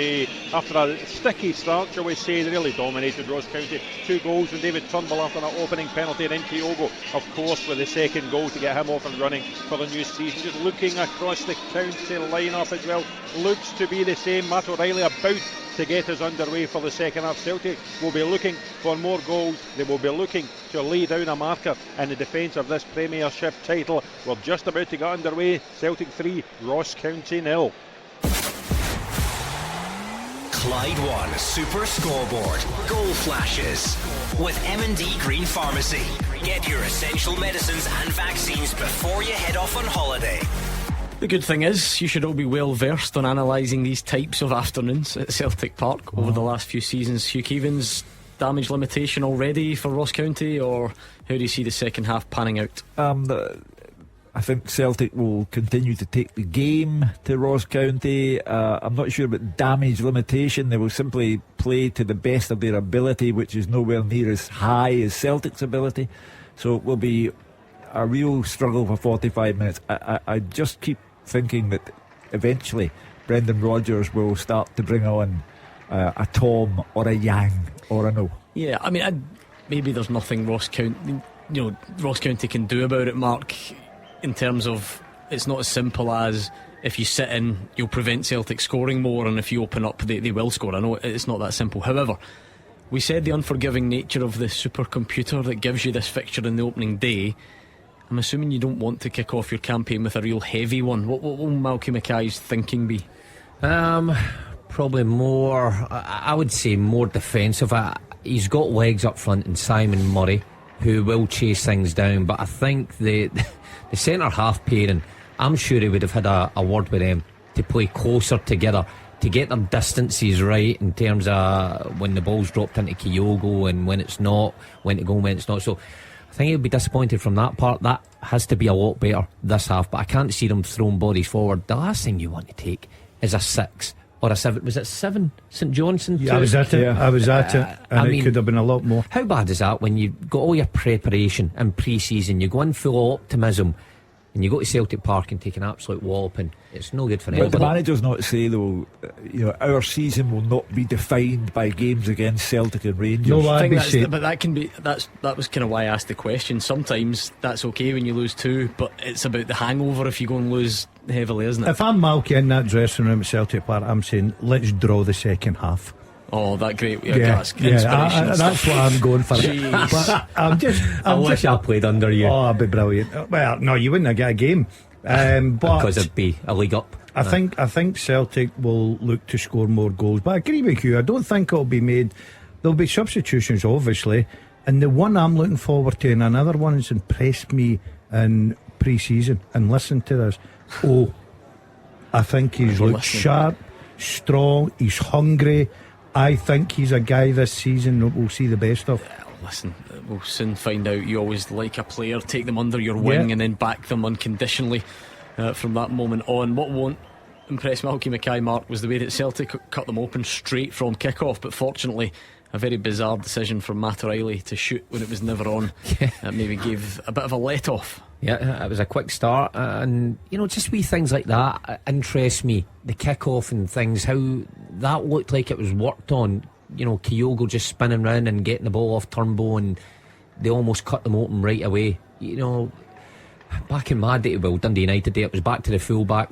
after a sticky start, shall we say. They really dominated Ross County. 2 goals from David Turnbull after that opening penalty, and then Kyogo, of course, with the second goal to get him off and running for the new season. Just looking across the county line-up as well, looks to be the same. Matt O'Reilly about to get us underway for the second half. Celtic will be looking for more goals. They will be looking to lay down a marker in the defence of this Premiership title. We're just about to get underway. Celtic 3, Ross County 0. Clyde One Super Scoreboard. Goal flashes with M&D Green Pharmacy. Get your essential medicines and vaccines before you head off on holiday. The good thing is, you should all be well versed on analysing these types of afternoons at Celtic Park over the last few seasons. Hugh Keevins, damage limitation already for Ross County, or how do you see the second half panning out? I think Celtic will continue to take the game to Ross County. I'm not sure about damage limitation. They will simply play to the best of their ability, which is nowhere near as high as Celtic's ability. So it will be a real struggle for 45 minutes. I just keep thinking that eventually Brendan Rodgers will start to bring on a Tom or a Yang or a No. Yeah, I mean, maybe there's nothing Ross County can do about it, Mark, in terms of it's not as simple as if you sit in, you'll prevent Celtic scoring more, and if you open up, they will score. I know it's not that simple. However, we said the unforgiving nature of the supercomputer that gives you this fixture in the opening day. I'm assuming you don't want to kick off your campaign with a real heavy one. What will Malky Mackay's thinking be? probably more, I would say more defensive. He's got legs up front in Simon Murray, who will chase things down, but I think the centre half pairing, I'm sure he would have had a word with them to play closer together, to get their distances right in terms of when the ball's dropped into Kyogo and when it's not, when to go and when it's not. So I think he'll be disappointed from that part. That has to be a lot better this half, but I can't see them throwing bodies forward. The last thing you want to take is a 6 or a 7. Was it 7 St Johnstone? Yeah, I was at it. I was at it, and it could have been a lot more. How bad is that when you've got all your preparation in pre-season, you go in full optimism, and you go to Celtic Park and take an absolute walloping? It's no good for But anybody. the manager's not to say though, our season will not be defined by games against Celtic and Rangers. No, I I'd think be that's, saying. but that can be that was kind of why I asked the question. Sometimes that's okay when you lose 2, but it's about the hangover if you go and lose heavily, isn't it? If I'm Malky in that dressing room at Celtic Park, I'm saying let's draw the second half. Oh, that great! Yeah, That's inspiration. that's what I'm going for. Jeez. But I wish I played under you. Oh, it'd be brilliant. Well, no, you wouldn't have got a game. But Because it'd be a league up. I think Celtic will look to score more goals. But I agree with you. I don't think it'll be made. There'll be substitutions, obviously. And the one I'm looking forward to, and another one that's impressed me in pre-season, and listen to this. I think he's looked sharp, strong, he's hungry. I think he's a guy this season that we'll see the best of. Listen, we'll soon find out. You always like a player, take them under your wing, and then back them unconditionally from that moment on. What won't impress Malky Mackay, Mark, was the way that Celtic cut them open straight from kick-off. But fortunately, a very bizarre decision from Matt O'Reilly to shoot when it was never on. That maybe gave a bit of a let-off. Yeah, it was a quick start, and just wee things like that interest me. The kick-off and things, how that looked like it was worked on. Kyogo just spinning round and getting the ball off Turnbull, and they almost cut them open right away. Back in my day, Dundee United day, it was back to the fullback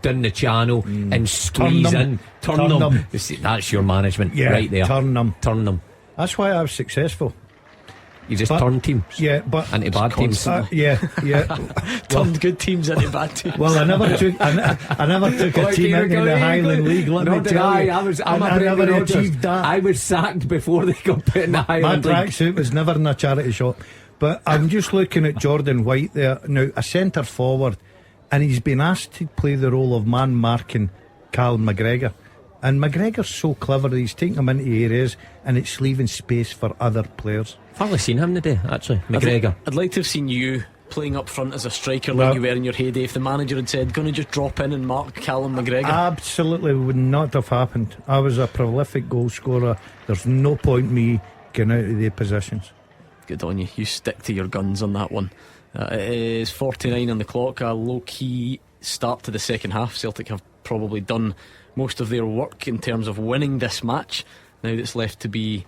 down the channel and squeeze in, turn them. See, that's your management, right there. Turn them. That's why I was successful. You just turn teams, but into bad teams. Turned good teams into bad teams. Well, I never took a team into the Highland League. Let me tell you, I never achieved that. I was sacked before they got put in the Highland League. My tracksuit was never in a charity shop. But I'm just looking at Jordan White there now, a centre forward, and he's been asked to play the role of man marking Callum McGregor. And McGregor's so clever that he's taking him into areas and it's leaving space for other players. I've hardly seen him today, actually, McGregor. I'd like to have seen you playing up front as a striker like you were in your heyday. If the manager had said, going to just drop in and mark Callum McGregor. Absolutely would not have happened. I was a prolific goal scorer. There's no point me getting out of the positions. Good on you. You stick to your guns on that one. It is 49 on the clock. A low-key start to the second half. Celtic have probably done most of their work in terms of winning this match. Now that's left to be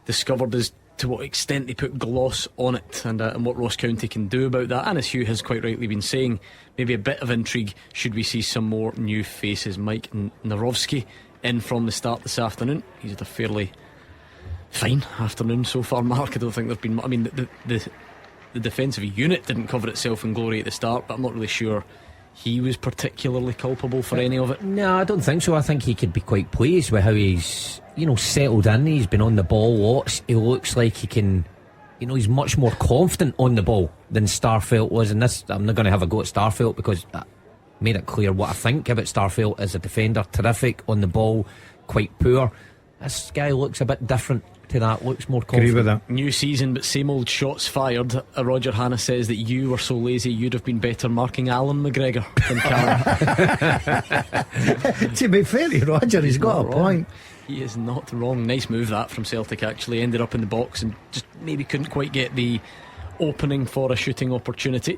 discovered as to what extent they put gloss on it, and what Ross County can do about that. And as Hugh has quite rightly been saying, maybe a bit of intrigue should we see some more new faces. Mike Narovsky in from the start this afternoon. He's had a fairly fine afternoon so far, Mark. I don't think there's been, the defensive unit didn't cover itself in glory at the start, but I'm not really sure he was particularly culpable for any of it. No, I don't think so. I think he could be quite pleased with how he's settled in. He's been on the ball lots. He looks like he can, he's much more confident on the ball than Starfelt was. And this, I'm not going to have a go at Starfelt because I made it clear what I think about Starfelt as a defender. Terrific on the ball, quite poor. This guy looks a bit different to that, looks more confident. Agree with that. New season but same old shots fired. Roger Hanna says that you were so lazy you'd have been better marking Alan McGregor than Callum. To be fair to Roger, he's got a point. He is not wrong. Nice move that from Celtic, actually. Ended up in the box and just maybe couldn't quite get the opening for a shooting opportunity.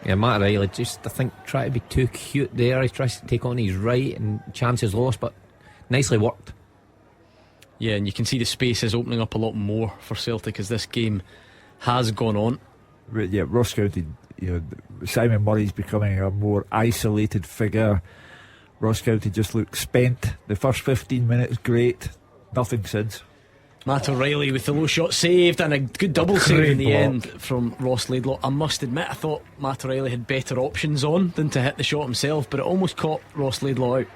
Yeah, Matt Riley just, I think, try to be too cute there. He tries to take on his right and chances lost, but nicely worked. Yeah, and you can see the space is opening up a lot more for Celtic as this game has gone on. Yeah, Ross County, Simon Murray's becoming a more isolated figure. Ross County just looks spent. The first 15 minutes, great. Nothing since. Matt O'Reilly with the low shot saved, and a good double save in the end from Ross Laidlaw. I must admit, I thought Matt O'Reilly had better options on than to hit the shot himself, but it almost caught Ross Laidlaw out.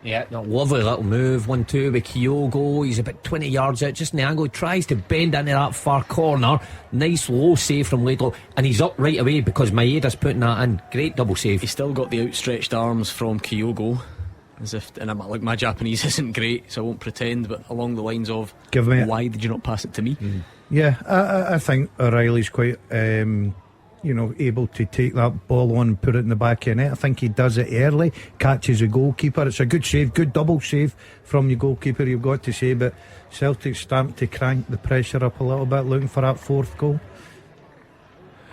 Yeah, a lovely little move, 1-2 with Kyogo. He's about 20 yards out, just in the angle. He tries to bend into that far corner. Nice low save from Laidlaw, and he's up right away because Maeda's putting that in. Great double save. He's still got the outstretched arms from Kyogo, as if, and like, my Japanese isn't great, so I won't pretend, but along the lines of, Give me why did you not pass it to me? Yeah, I think O'Reilly's quite able to take that ball on and put it in the back of the net. I think he does it early, catches the goalkeeper. It's a good save, good double save from the goalkeeper, you've got to say. But Celtic's starting to crank the pressure up a little bit, looking for that fourth goal.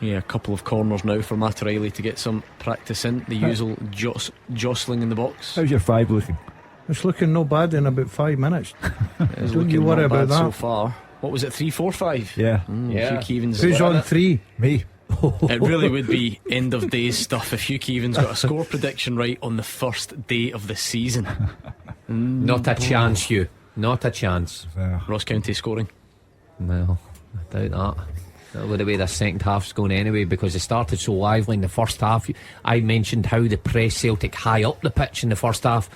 Yeah, a couple of corners now for Matt O'Reilly to get some practice in. The usual jostling in the box. How's your 5 looking? It's looking no bad in about 5 minutes. Don't you worry about that so far. What was it, 3, 4, 5? Yeah. Hugh Keevins. Who's on 3? Me. It really would be end of days stuff if Hugh Keevins got a score prediction right on the first day of the season. Not a chance, Hugh. Not a chance. Ross County scoring. Well, I doubt that. That would have been the second half's going anyway, because it started so lively in the first half. I mentioned how they pressed Celtic high up the pitch in the first half.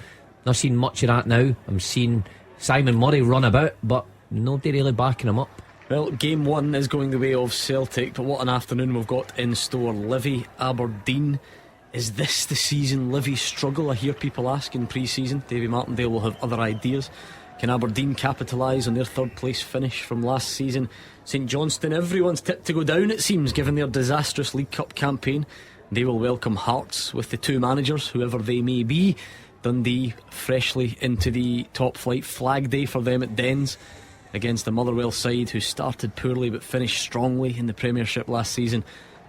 Not seen much of that now. I'm seeing Simon Murray run about, but nobody really backing him up. Well, game 1 is going the way of Celtic, but what an afternoon we've got in store. Livy, Aberdeen. Is this the season Livy struggle? I hear people asking pre-season. Davy Martindale will have other ideas. Can Aberdeen capitalise on their third place finish from last season? St Johnstone, everyone's tipped to go down, it seems, given their disastrous League Cup campaign. They will welcome Hearts with the 2 managers, whoever they may be. Dundee freshly into the top flight. Flag day for them at Dens against the Motherwell side, who started poorly but finished strongly in the Premiership last season.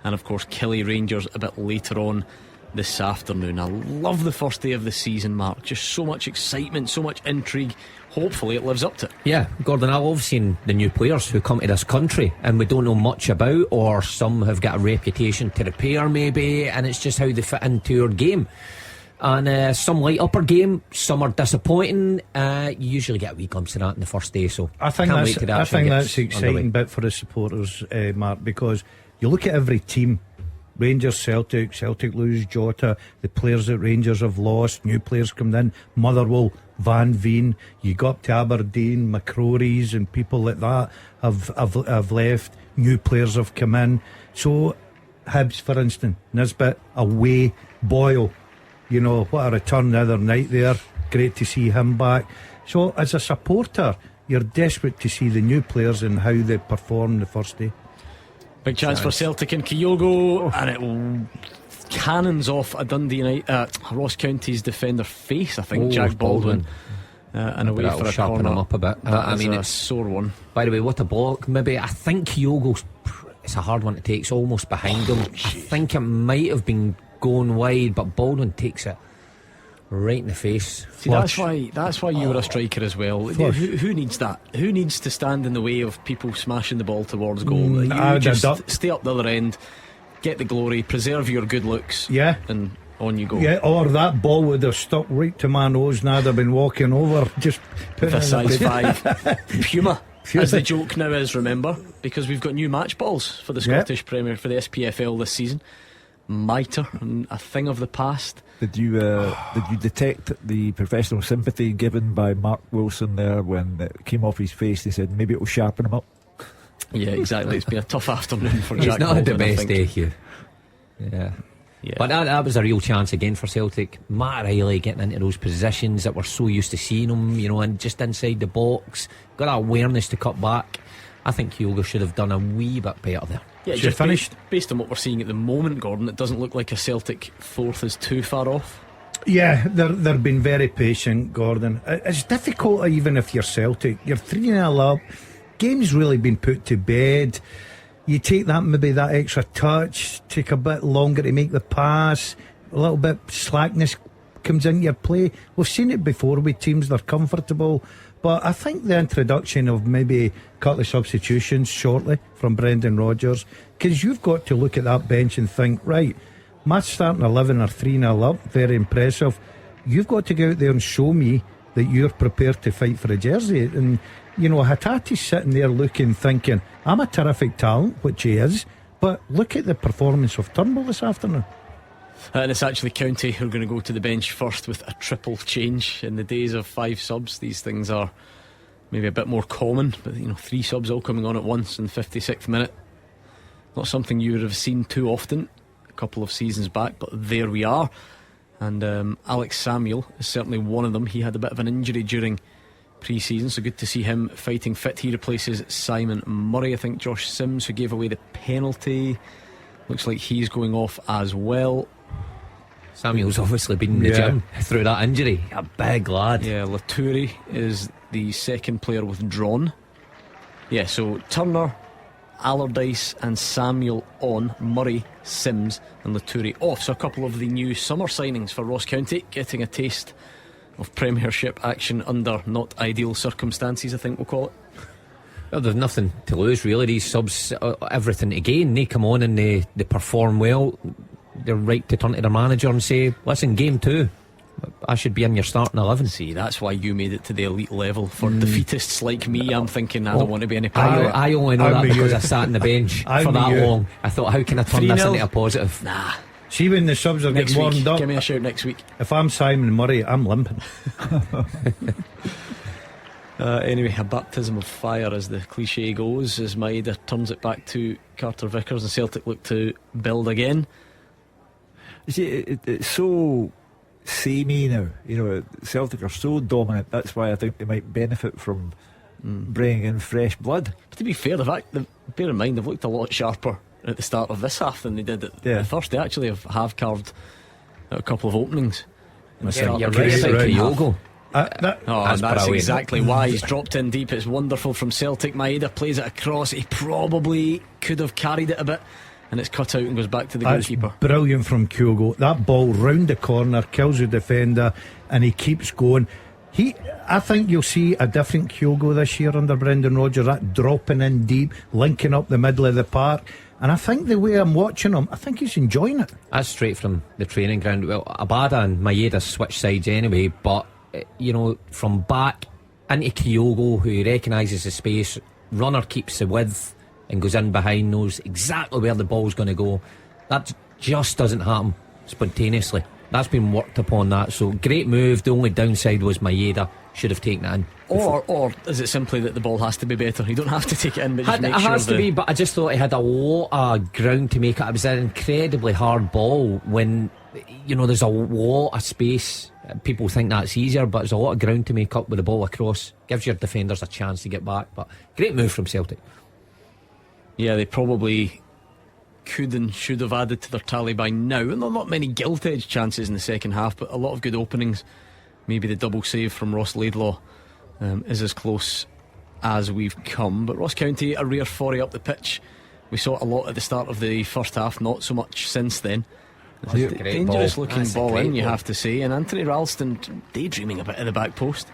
And of course Killie Rangers a bit later on this afternoon. I love the first day of the season, Mark. Just so much excitement, so much intrigue. Hopefully it lives up to it. Yeah, Gordon, I love seeing the new players who come to this country and we don't know much about, or some have got a reputation to repair maybe, and it's just how they fit into your game. And some light up our game, some are disappointing. You usually get a wee glimpse of that in the first day, so I think that's the exciting bit for the supporters, Mark, because you look at every team. Rangers, Celtic lose Jota, the players that Rangers have lost, new players come in, Motherwell, Van Veen, you go up to Aberdeen, McCrory's and people like that have left, new players have come in. So Hibs, for instance, Nisbet away, Boyle, what a return the other night there, great to see him back. So as a supporter, you're desperate to see the new players and how they perform the first day. Big chance for Celtic and Kyogo, and it cannons off a Dundee Ross County's defender face, I think. Jack Baldwin. And away for a sharpen corner him up a bit. I mean, it's a sore one. By the way, what a block. Maybe I think Kyogo's, it's a hard one to take. It's almost behind him. I think it might have been going wide, but Baldwin takes it right in the face. See, that's why you were a striker as well. Who needs that? Who needs to stand in the way of people smashing the ball towards goal? You just stay up the other end, get the glory, preserve your good looks, and on you go. Yeah, or that ball would have stuck right to my nose and I'd have been walking over just with a size 5 Puma, as the joke now is, remember, because we've got new match balls for the Scottish Premier, for the SPFL this season. Mitre, a thing of the past. Did you detect the professional sympathy given by Mark Wilson there when it came off his face? He said maybe it will sharpen him up. Yeah, exactly. It's been a tough afternoon for Jack. He's not Baldwin, had the best day here. Yeah. But that was a real chance again for Celtic. Matt Riley getting into those positions that we're so used to seeing him, and just inside the box, got that awareness to cut back. I think Kyogo should have done a wee bit better there. Yeah, just finished. Based on what we're seeing at the moment, Gordon, it doesn't look like a Celtic fourth is too far off. Yeah, they're being very patient, Gordon. It's difficult even if you're Celtic. You're 3-0 up. Game's really been put to bed. You take that extra touch, take a bit longer to make the pass, a little bit slackness comes into your play. We've seen it before with teams, they're comfortable. But I think the introduction of maybe a couple of substitutions shortly from Brendan Rodgers, because you've got to look at that bench and think, right, Matt's starting 11 or 3-0 up, very impressive. You've got to go out there and show me that you're prepared to fight for a jersey. And Hatate's sitting there looking, thinking, I'm a terrific talent, which he is, but look at the performance of Turnbull this afternoon. And it's actually County who are going to go to the bench first with a triple change. In the days of 5 subs, these things are maybe a bit more common, but 3 subs all coming on at once in the 56th minute, not something you would have seen too often a couple of seasons back, but there we are. And Alex Samuel is certainly one of them. He had a bit of an injury during pre-season, so good to see him fighting fit. He replaces Simon Murray. I think Josh Sims, who gave away the penalty, looks like he's going off as well. Samuel's obviously been in the gym through that injury. A big lad. Yeah, Laturi is the second player withdrawn. Yeah, so Turner, Allardyce and Samuel on, Murray, Sims and Laturi off. So a couple of the new summer signings for Ross County getting a taste of Premiership action under not ideal circumstances, I think we'll call it. Well, there's nothing to lose really. These subs, everything to gain. They come on and they perform well. They're right to turn to their manager and say, listen, game 2, I should be in your starting 11. See, that's why you made it to the elite level. For defeatists like me, I'm thinking I don't want to be any part of it. I only know that because I sat on the bench for that long. I thought, how can I turn this into a positive? Nah. See, when the subs are getting warmed up, give me a shout next week. If I'm Simon Murray, I'm limping. Anyway, a baptism of fire, as the cliche goes, as Maeda turns it back to Carter Vickers and Celtic look to build again. You see, it's so samey now. Celtic are so dominant. That's why I think they might benefit from bringing in fresh blood. But to be fair, bear in mind they've looked a lot sharper at the start of this half than they did at the first. They actually have carved a couple of openings. You're right about Kyogo. That's exactly why he's dropped in deep. It's wonderful from Celtic. Maeda plays it across. He probably could have carried it a bit, and it's cut out and goes back to the goalkeeper. Brilliant from Kyogo. That ball round the corner, kills the defender, and he keeps going. I think you'll see a different Kyogo this year under Brendan Rodgers. That dropping in deep, linking up the middle of the park. And I think the way I'm watching him, I think he's enjoying it. That's straight from the training ground. Well, Abada and Maeda switch sides anyway, but from back into Kyogo, who recognises the space, runner keeps the width and goes in behind, knows exactly where the ball's going to go. That just doesn't happen spontaneously. That's been worked upon, that. So great move. The only downside was Maeda should have taken it in. Or is it simply that the ball has to be better? You don't have to take it in, but just make sure. It has to be, but I just thought he had a lot of ground to make it. It was an incredibly hard ball when there's a lot of space. People think that's easier, but there's a lot of ground to make up with the ball across. Gives your defenders a chance to get back. But great move from Celtic. Yeah, they probably could and should have added to their tally by now. And there are not many gilt-edged chances in the second half, but a lot of good openings. Maybe the double save from Ross Laidlaw is as close as we've come. But Ross County a rear 40 up the pitch. We saw it a lot at the start of the first half, not so much since then. It's a dangerous looking ball in, you have to say. And Anthony Ralston daydreaming a bit at the back post.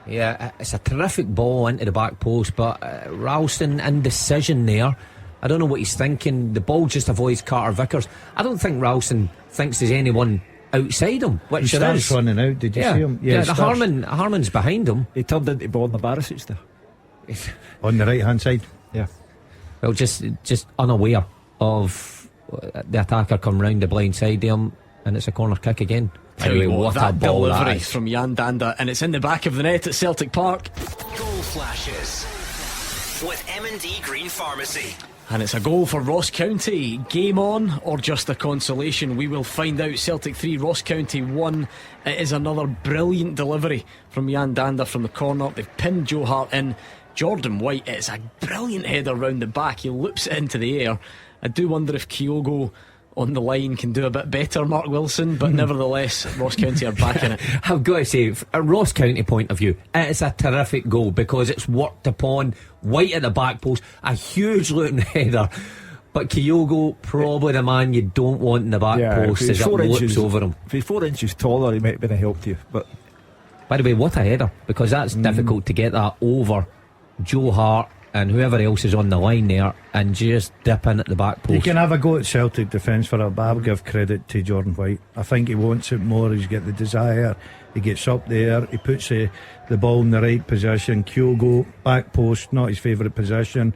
Yeah, it's a terrific ball into the back post, but Ralston indecision there. I don't know what he's thinking. The ball just avoids Carter Vickers. I don't think Ralston thinks there's anyone outside him, which he starts running out. Did you see him? Yeah, Harmon's behind him. He turned into Borna Barisic there on the right hand side. Yeah. Well, just unaware of the attacker come round the blind side of him, and it's a corner kick again. Anyway, what a ball delivery from Jan Danda, and it's in the back of the net at Celtic Park. Goal flashes with M&D Green Pharmacy. And it's a goal for Ross County. Game on, or just a consolation? We will find out. Celtic 3, Ross County 1. It is another brilliant delivery from Jan Danda from the corner. They've pinned Joe Hart in. Jordan White, it's a brilliant header round the back. He loops it into the air. I do wonder if Kyogo on the line can do a bit better, Mark Wilson, but nevertheless Ross County are back in it. I've got to say, from a Ross County point of view, it's a terrific goal because it's worked upon. White at the back post, a huge looking header, but Kyogo probably the man you don't want in the back post as it loops over him. If he's 4 inches taller, he might have been a help to you. But by the way, what a header, because that's difficult to get that over Joe Hart and whoever else is on the line there and just dip in at the back post. You can have a go at Celtic defence for it, but I'll give credit to Jordan White. I think he wants it more. He's got the desire. He gets up there, he puts the ball in the right position. Kyogo, back post, not his favourite position,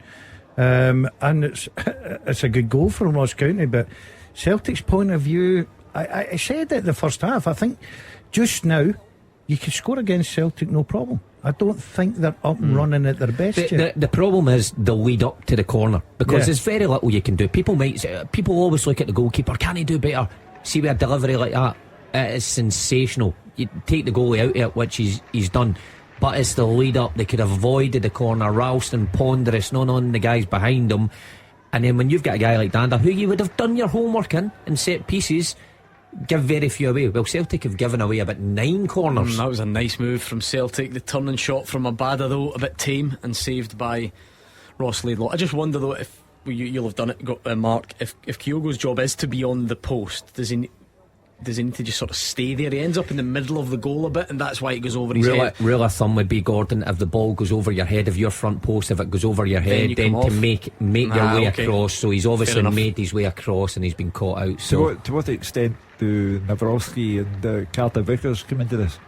and it's a good goal from Ross County. But Celtic's point of view, I said it the first half. I think just now you could score against Celtic no problem. I don't think they're up and running at their best yet. The problem is the lead up to the corner, because Yeah. there's very little you can do. People always look at the goalkeeper. Can he do better? See, with a delivery like that, it is sensational. You take the goalie out of it, which he's done, but it's the lead up. They could have avoided the corner. Ralston ponderous, not on the guys behind him. And then when you've got a guy like Danda, who you would have done your homework in set pieces, give very few away. Well, Celtic have given away about 9 corners. That was a nice move from Celtic. The turning shot from Abada, though, a bit tame and saved by Ross Laidlaw. I just wonder, though, if you'll have done it, Mark, if Kyogo's job is to be on the post, does he need to just sort of stay there? He ends up in the middle of the goal a bit, and that's why it goes over his head. Rule of thumb would be, Gordon, if the ball goes over your head of your front post, if it goes over your head, you then come to off. make your way across. So he's obviously enough. made his way across and he's been caught out. So To what extent do Nawrocki and Carter Vickers come into this?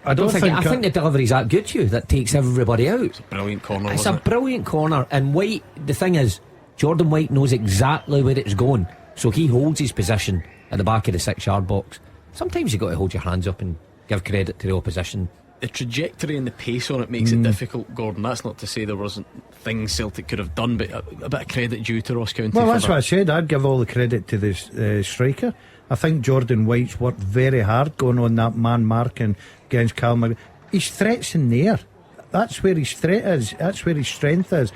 I think the delivery's that good, Hugh, that takes everybody out. Brilliant corner, It's a wasn't it? brilliant corner. And White, the thing is, Jordan White knows exactly where it's going, so he holds his position at the back of the 6-yard box. Sometimes you've got to hold your hands up and give credit to the opposition. The trajectory and the pace on it makes it difficult, Gordon. That's not to say there wasn't things Celtic could have done, but a bit of credit due to Ross County. Well, for that's that. what I said. I'd give all the credit to the striker. I think Jordan White's worked very hard going on that man marking against Calmer. His threat's in the air. That's where his threat is. That's where his strength is.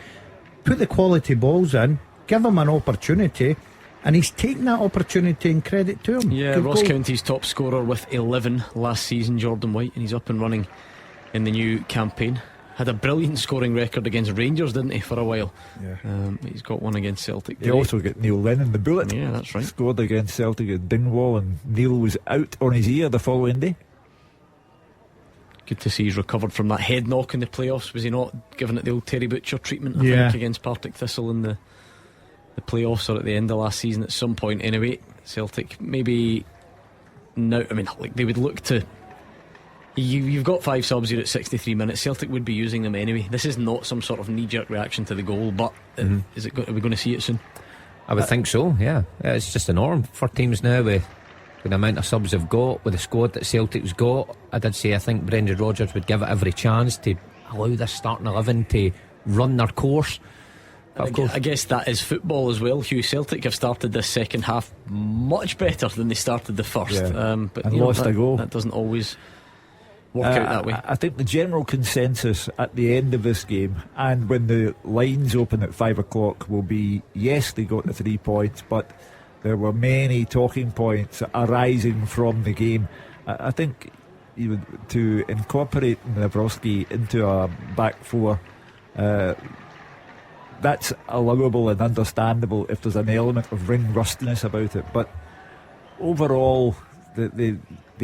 Put the quality balls in, give him an opportunity, and he's taken that opportunity, and credit to him. Yeah, Good Ross goal. County's top scorer with 11 last season, Jordan White, and he's up and running in the new campaign. Had a brilliant scoring record against Rangers, didn't he, for a while? Yeah. He's got one against Celtic They today. also get Neil Lennon, the bullet. Yeah, that's right. Scored against Celtic at Dingwall, and Neil was out on his ear the following day. Good to see he's recovered from that head knock in the playoffs. Was he not giving it the old Terry Butcher treatment, I Yeah. think, against Partick Thistle in the playoffs, or at the end of last season at some point anyway? Celtic maybe now, I mean, like, they would look to, you've got 5 subs here at 63 minutes. Celtic would be using them anyway. This is not some sort of knee-jerk reaction to the goal, but are we going to see it soon? I would think so, yeah. It's just a norm for teams now with the amount of subs they've got, with the squad that Celtic's got. I did say I think Brendan Rodgers would give it every chance to allow this starting 11 to run their course. But of course, I guess that is football as well, Hugh. Celtic have started this second half much better than they started the first, Yeah. but And you know, lost a goal. That doesn't always work out that way. I think the general consensus at the end of this game, and when the lines open at 5 o'clock, will be yes, they got the 3 points, but there were many talking points arising from the game. I think even to incorporate Nawrocki into a back four, that's allowable and understandable if there's an element of ring rustiness about it. But overall, they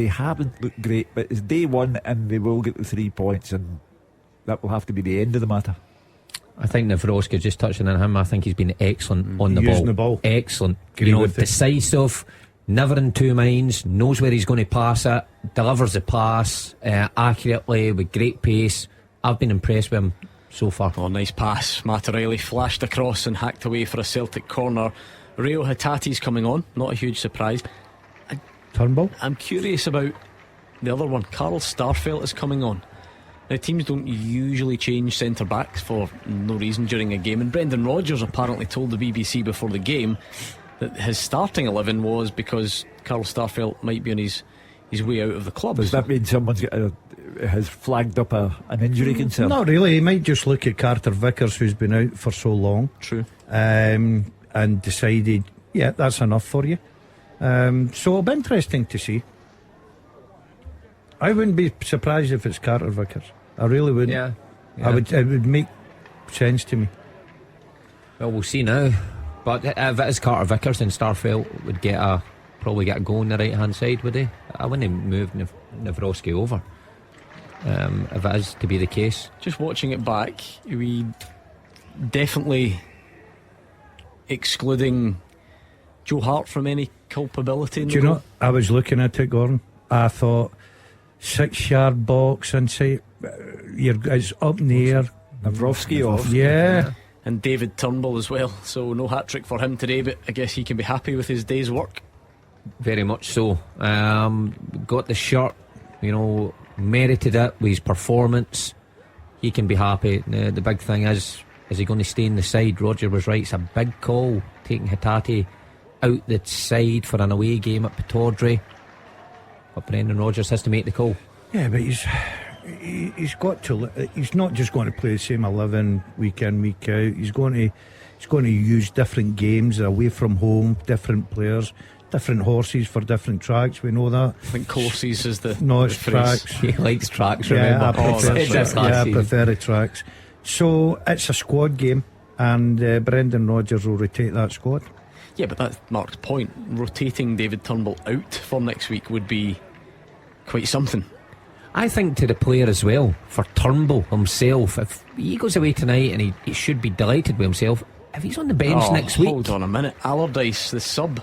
haven't looked great. But it's day one, and they will get the 3 points, and that will have to be the end of the matter. I think Nawrocki, just touching on him, I think he's been excellent on the Using ball. the ball. Excellent. Agree with it. Decisive, never in two minds, knows where he's going to pass it, delivers the pass accurately with great pace. I've been impressed with him so far. Oh, nice pass. Matt O'Reilly flashed across and hacked away for a Celtic corner. Rio Hatate's coming on, not a huge surprise. Turnbull. I'm curious about the other one. Carl Starfelt is coming on. Now, teams don't usually change centre backs for no reason during a game, and Brendan Rodgers apparently told the BBC before the game that his starting 11 was because Carl Starfelt might be on his way out of the club. Does that mean someone's has flagged up an injury concern? Not really. He might just look at Carter Vickers, who's been out for so long. True. And decided, yeah, that's enough for you. So it'll be interesting to see. I wouldn't be surprised if it's Carter Vickers. I really wouldn't. Yeah. It would make sense to me. Well, we'll see now. But if it is Carter Vickers, then Starfelt would probably get a goal on the right hand side, would he? I wouldn't move Nawrocki over if it is to be the case. Just watching it back, we definitely excluding Joe Hart from any culpability in Do you the know, goal. I was looking at it, Gordon. I thought 6-yard box inside, it's up in the air. Nawrocki off. Yeah. And David Turnbull as well. So no hat trick for him today, but I guess he can be happy with his day's work. Very much so. Got the shirt, merited it with his performance. He can be happy. The big thing is he going to stay in the side? Roger was right, it's a big call taking Hatate out the side for an away game at Pittodrie, but Brendan Rodgers has to make the call. Yeah, but he's got to. He's not just going to play the same 11 week in, week out. He's going to use different games away from home, different players, different horses for different tracks. We know that. I think courses is the no, it's the tracks. He likes tracks. Yeah, Remember? I prefer the tracks. So it's a squad game, and Brendan Rodgers will rotate that squad. Yeah, but that's Mark's point. Rotating David Turnbull out for next week would be quite something. I think to the player as well, for Turnbull himself, if he goes away tonight and he should be delighted with himself, if he's on the bench next week. Hold on a minute. Allardyce, the sub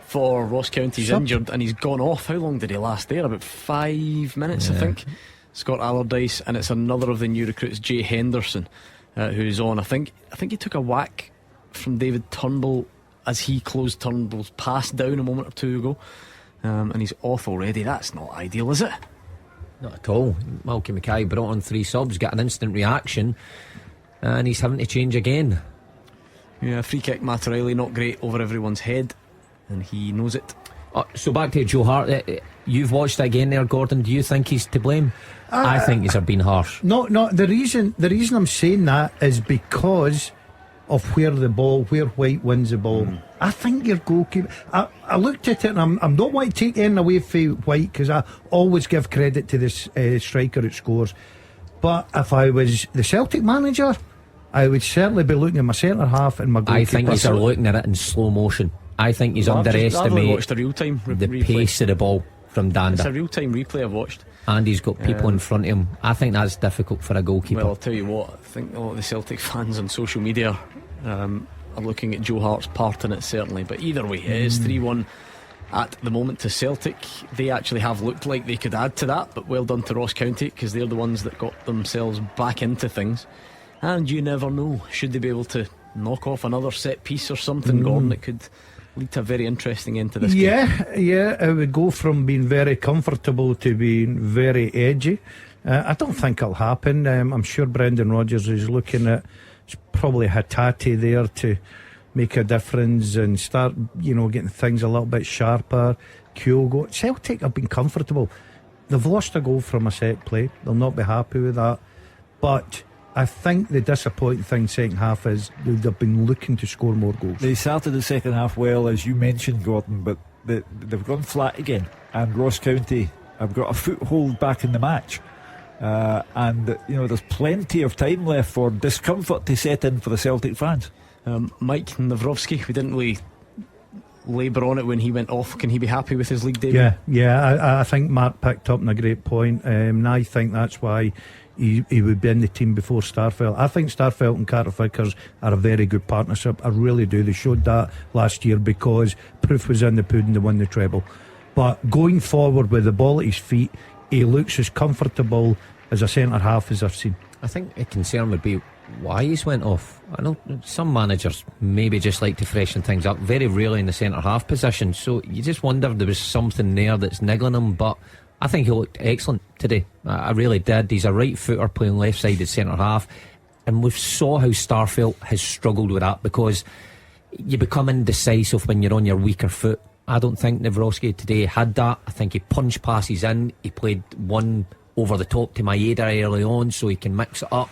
for Ross County's injured and he's gone off. How long did he last there? About 5 minutes, I think. Scott Allardyce, and it's another of the new recruits, Jay Henderson, who's on. I think he took a whack from David Turnbull as he closed Turnbull's pass down a moment or two ago, and he's off already. That's not ideal, is it? Not at all. Malky Mackay brought on 3 subs, got an instant reaction, and he's having to change again. Yeah, free kick Mattarelli, not great over everyone's head, and he knows it. So back to Joe Hart. You've watched it again there, Gordon. Do you think he's to blame? I think he's been harsh. No. The reason I'm saying that is because of where White wins the ball. I think your goalkeeper. I looked at it, and I'm not wanting to take anything away from White, because I always give credit to this striker that scores. But if I was the Celtic manager, I would certainly be looking at my centre half and my goalkeeper. I think he's looking at it in slow motion. I think he's underestimating watched a real-time the replay. Pace of the ball from Danda. It's a real-time replay I've watched, and he's got people in front of him. I think that's difficult for a goalkeeper. Well, I'll tell you what, I think a lot of the Celtic fans on social media are looking at Joe Hart's part in it, certainly. But either way, it is 3-1 at the moment to Celtic. They actually have looked like they could add to that, but well done to Ross County, because they're the ones that got themselves back into things. And you never know, should they be able to knock off another set piece or something, Gordon, it could lead to a very interesting end to this game. Yeah, it would go from being very comfortable to being very edgy. I don't think it'll happen. I'm sure Brendan Rodgers is looking at probably Hatate there to make a difference and start, getting things a little bit sharper. Kyogo. Celtic have been comfortable. They've lost a goal from a set play. They'll not be happy with that. But I think the disappointing thing second half is they've been looking to score more goals. They started the second half well, as you mentioned, Gordon, but they've gone flat again, and Ross County have got a foothold back in the match, and there's plenty of time left for discomfort to set in for the Celtic fans. Mike Nawrowski, we didn't really labour on it when he went off. Can he be happy with his league debut? Yeah, I think Mark picked up on a great point, and I think that's why he would be in the team before Starfelt. I think Starfelt and Carter Vickers are a very good partnership. I really do. They showed that last year, because proof was in the pudding to win the treble. But going forward with the ball at his feet, he looks as comfortable as a centre half as I've seen. I think a concern would be why he's went off. I know some managers maybe just like to freshen things up, very rarely in the centre half position, so you just wonder if there was something there that's niggling him. But I think he looked excellent today. I really did. He's a right footer playing left sided centre half, and we saw how Starfelt has struggled with that, because you become indecisive when you're on your weaker foot. I don't think Nawrowski today had that. I think he punched passes in. He played one over the top to Maeda early on, so he can mix it up.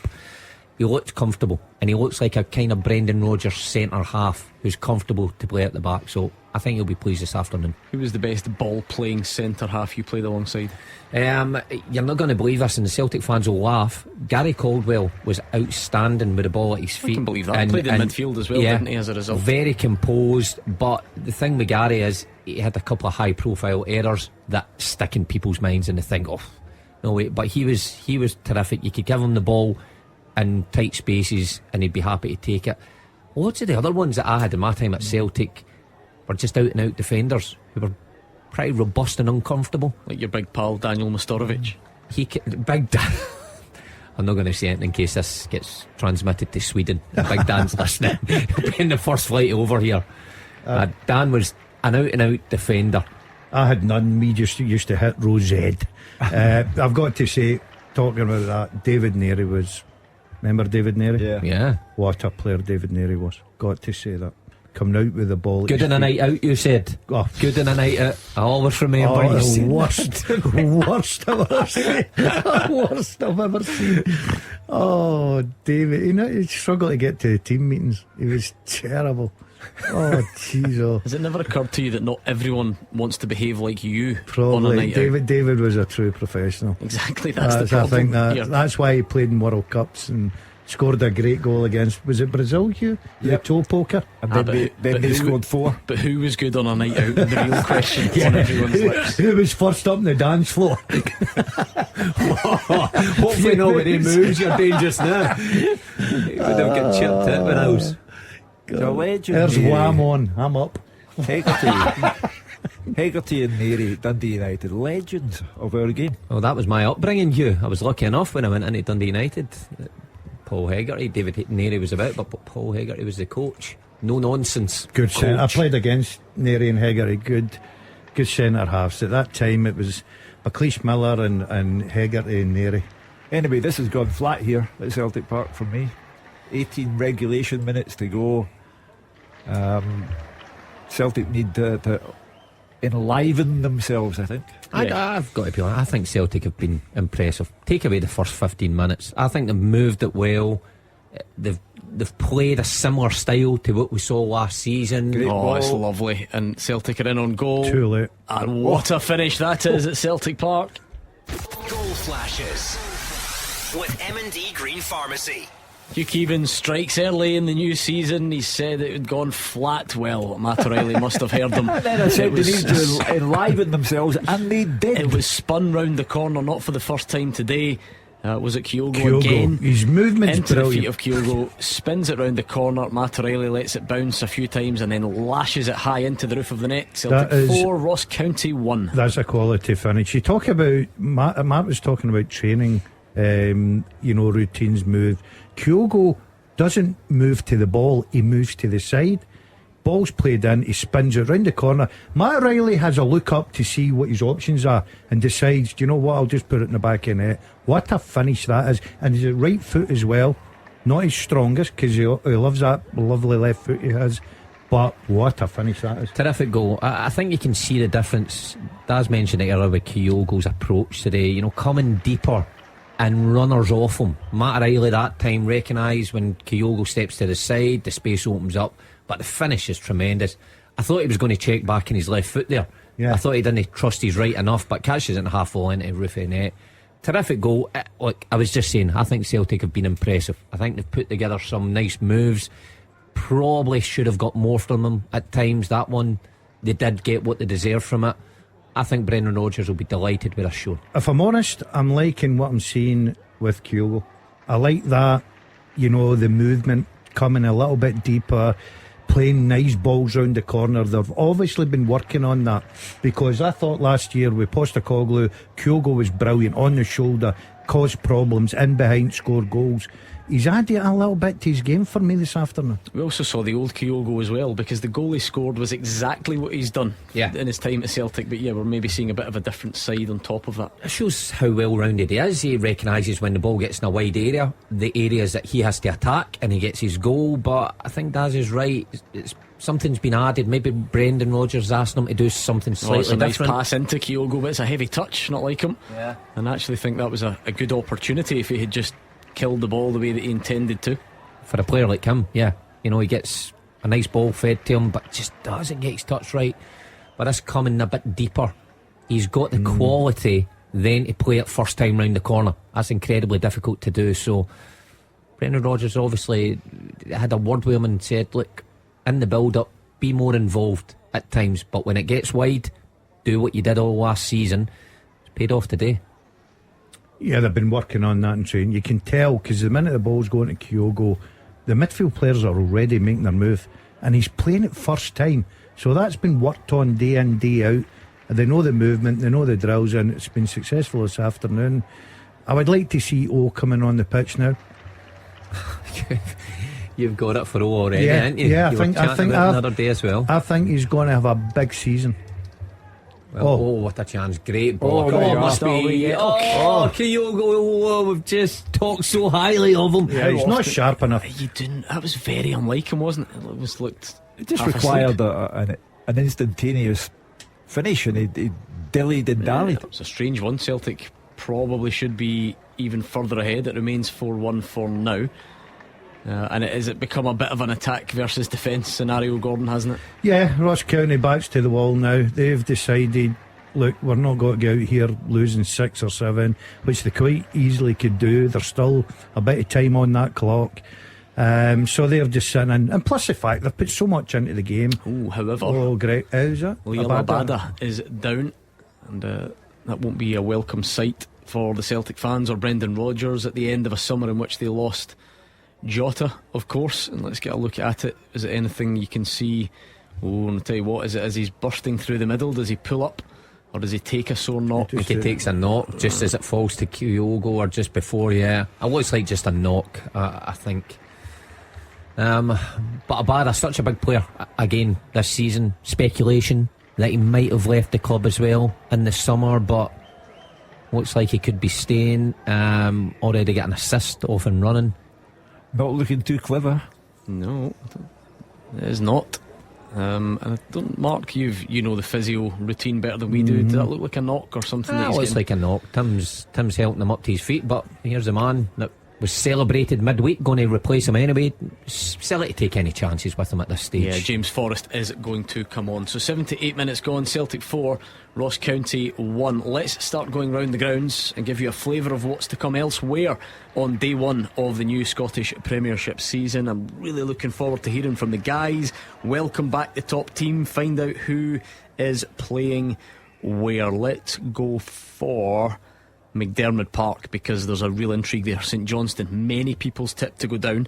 He looked comfortable, and he looks like a kind of Brendan Rodgers centre half who's comfortable to play at the back. So I think he'll be pleased this afternoon. Who was the best ball playing centre half you played alongside? You're not going to believe this, and the Celtic fans will laugh. Gary Caldwell was outstanding with the ball at his feet. I can believe that. Played in midfield as well, didn't he, as a result? Very composed. But the thing with Gary is he had a couple of high profile errors that stick in people's minds, and they think, oh no wait. But he was terrific. You could give him the ball in tight spaces and he'd be happy to take it. Lots of the other ones that I had in my time at Celtic were just out and out defenders who were pretty robust and uncomfortable. Like your big pal Daniel Mostorovic. I'm not going to say anything in case this gets transmitted to Sweden. Big Dan's listening. He'll be in the first flight over here. Dan was an out and out defender. I had none. We just used to hit Rosette. I've got to say, talking about that, David Neary was. Remember David Neary? Yeah. What a player David Neary was. Got to say that. Coming out with the ball. Good in a night out, you said. Oh. Good in a night out. I always remember you the saying worst I've ever seen. Worst I've ever seen. Oh, David, he struggled to get to the team meetings. He was terrible. Oh, jeez. Has it never occurred to you that not everyone wants to behave like you on a Probably. night out? David was a true professional. Exactly, that's the problem. I think that's why he played in World Cups and scored a great goal against, was it Brazil, Hugh? Yep. The toe poker. And then they scored 4. But who was good on a night out? The real question on everyone's lips. Who was first up on the dance floor? hopefully nobody moves. You're dangerous now. You would have got chipped at with those. The legend. There's Wham on. I'm up. Hegarty and Mary, Dundee United, legends of our game. Well, that was my upbringing, Hugh. I was lucky enough when I went into Dundee United. Paul Hegarty, David Neary was about, but Paul Hegarty was the coach. No nonsense. Good coach. centre. I played against Neary and Hegarty. Good centre halves. At that time, it was McLeish Miller and Hegarty and Neary. Anyway, this has gone flat here at Celtic Park for me. 18 regulation minutes to go. Celtic need to enliven themselves, I think. I've got to be honest, I think Celtic have been impressive. Take away the first 15 minutes, I think they've moved it well. They've played a similar style to what we saw last season. It's lovely. And Celtic are in on goal. Too late. And what a finish that is at Celtic Park. Goal flashes with M&D Green Pharmacy. Hugh Keevins strikes early in the new season. He said it had gone flat. Well, Matt O'Reilly must have heard him. And then I said they need to enliven themselves, and they did. It was spun round the corner, not for the first time today. Was it Kyogo again? His movement's into brilliant. the feet of Kyogo, spins it round the corner. Matt O'Reilly lets it bounce a few times and then lashes it high into the roof of the net. Celtic 4, Ross County 1. That's a quality finish. You talk about Matt was talking about training, routines move. Kyogo doesn't move to the ball, he moves to the side. Ball's played in, he spins it round the corner. Matt Riley has a look up to see what his options are and decides, do you know what, I'll just put it in the back of the net. What a finish that is. And he's a right foot as well. Not his strongest, because he loves that lovely left foot he has. But what a finish that is. Terrific goal. I think you can see the difference. Daz mentioned it earlier with Kyogo's approach today, coming deeper and runners off him. Matt Riley that time recognised when Kyogo steps to the side, the space opens up, but the finish is tremendous. I thought he was going to check back in his left foot there. Yeah. I thought he didn't trust his right enough, but catches it in half full into the roof of the net. Terrific goal. Look, I was just saying, I think Celtic have been impressive. I think they've put together some nice moves. Probably should have got more from them at times. That one, they did get what they deserved from it. I think Brendan Rodgers will be delighted with us show. If I'm honest, I'm liking what I'm seeing with Kyogo. I like that, the movement coming a little bit deeper, playing nice balls round the corner. They've obviously been working on that, because I thought last year with Postecoglou, Kyogo was brilliant on the shoulder, caused problems, in behind, scored goals. He's added a little bit to his game for me this afternoon. We also saw the old Kyogo as well, because the goal he scored was exactly what he's done in his time at Celtic. But we're maybe seeing a bit of a different side on top of that. It shows how well rounded he is. He recognises when the ball gets in a wide area, the areas that he has to attack, and he gets his goal. But I think Daz is right. Something's been added. Maybe Brendan Rodgers asked him to do something slightly it's a nice different. pass into Kyogo, but it's a heavy touch, not like him. Yeah. And I actually think that was a good opportunity if he had just killed the ball the way that he intended to. For a player like him, he gets a nice ball fed to him, but just doesn't get his touch right. But this coming a bit deeper, he's got the quality then to play it first time round the corner. That's incredibly difficult to do. So Brendan Rodgers obviously had a word with him and said, look, in the build-up, be more involved at times, but when it gets wide, do what you did all last season. It's paid off today. Yeah, they've been working on that in training. You can tell, because the minute the ball's going to Kyogo, the midfield players are already making their move, and he's playing it first time. So that's been worked on day in, day out. They know the movement, they know the drills, and it's been successful this afternoon. I would like to see O coming on the pitch now. You've got it for all already, Yeah, haven't you? yeah, I You were think chatting about it another day as well. I think he's going to have a big season. Well, what a chance. Great ball. there you Must are. be. Kyogo, we've just talked so highly of him. Yeah, he's not sharp enough. You didn't. That was very unlike him, wasn't it? It was looked. It just half required asleep. an instantaneous finish, and he dillied and dallied. It was a strange one. Celtic probably should be even further ahead. It remains 4-1 for now. And it become a bit of an attack versus defence scenario, Gordon, hasn't it? Yeah, Ross County backs to the wall now. They've decided, look, we're not going to go out here losing 6 or 7, which they quite easily could do. There's still a bit of time on that clock. So they're just sitting in. And plus the fact they've put so much into the game. However, Great. Is it? Liam Abada is down, and that won't be a welcome sight for the Celtic fans or Brendan Rodgers at the end of a summer in which they lost Jota, of course. And let's get a look at it. Is it anything you can see? I'll tell you what, is it as he's bursting through the middle? Does he pull up, or does he take a sore knock? I think he takes a knock just as it falls to Kyogo, or just before. Yeah, it looks like just a knock, I think. But Abada's such a big player again this season. Speculation that he might have left the club as well in the summer, but looks like he could be staying. Already got an assist off and running. Not looking too clever. No, it is not. And I don't, Mark, you know the physio routine better than we do. Does that look like a knock or something? It looks like a knock. Tim's helping him up to his feet, but here's a man that was celebrated midweek, going to replace him anyway. Silly to take any chances with him at this stage. Yeah, James Forrest is going to come on. So 78 minutes gone, Celtic 4, Ross County 1. Let's start going round the grounds and give you a flavour of what's to come elsewhere on day one of the new Scottish Premiership season. I'm really looking forward to hearing from the guys. Welcome back the top team. Find out who is playing where. Let's go for McDermott Park, because there's a real intrigue there. St Johnstone, many people's tip to go down,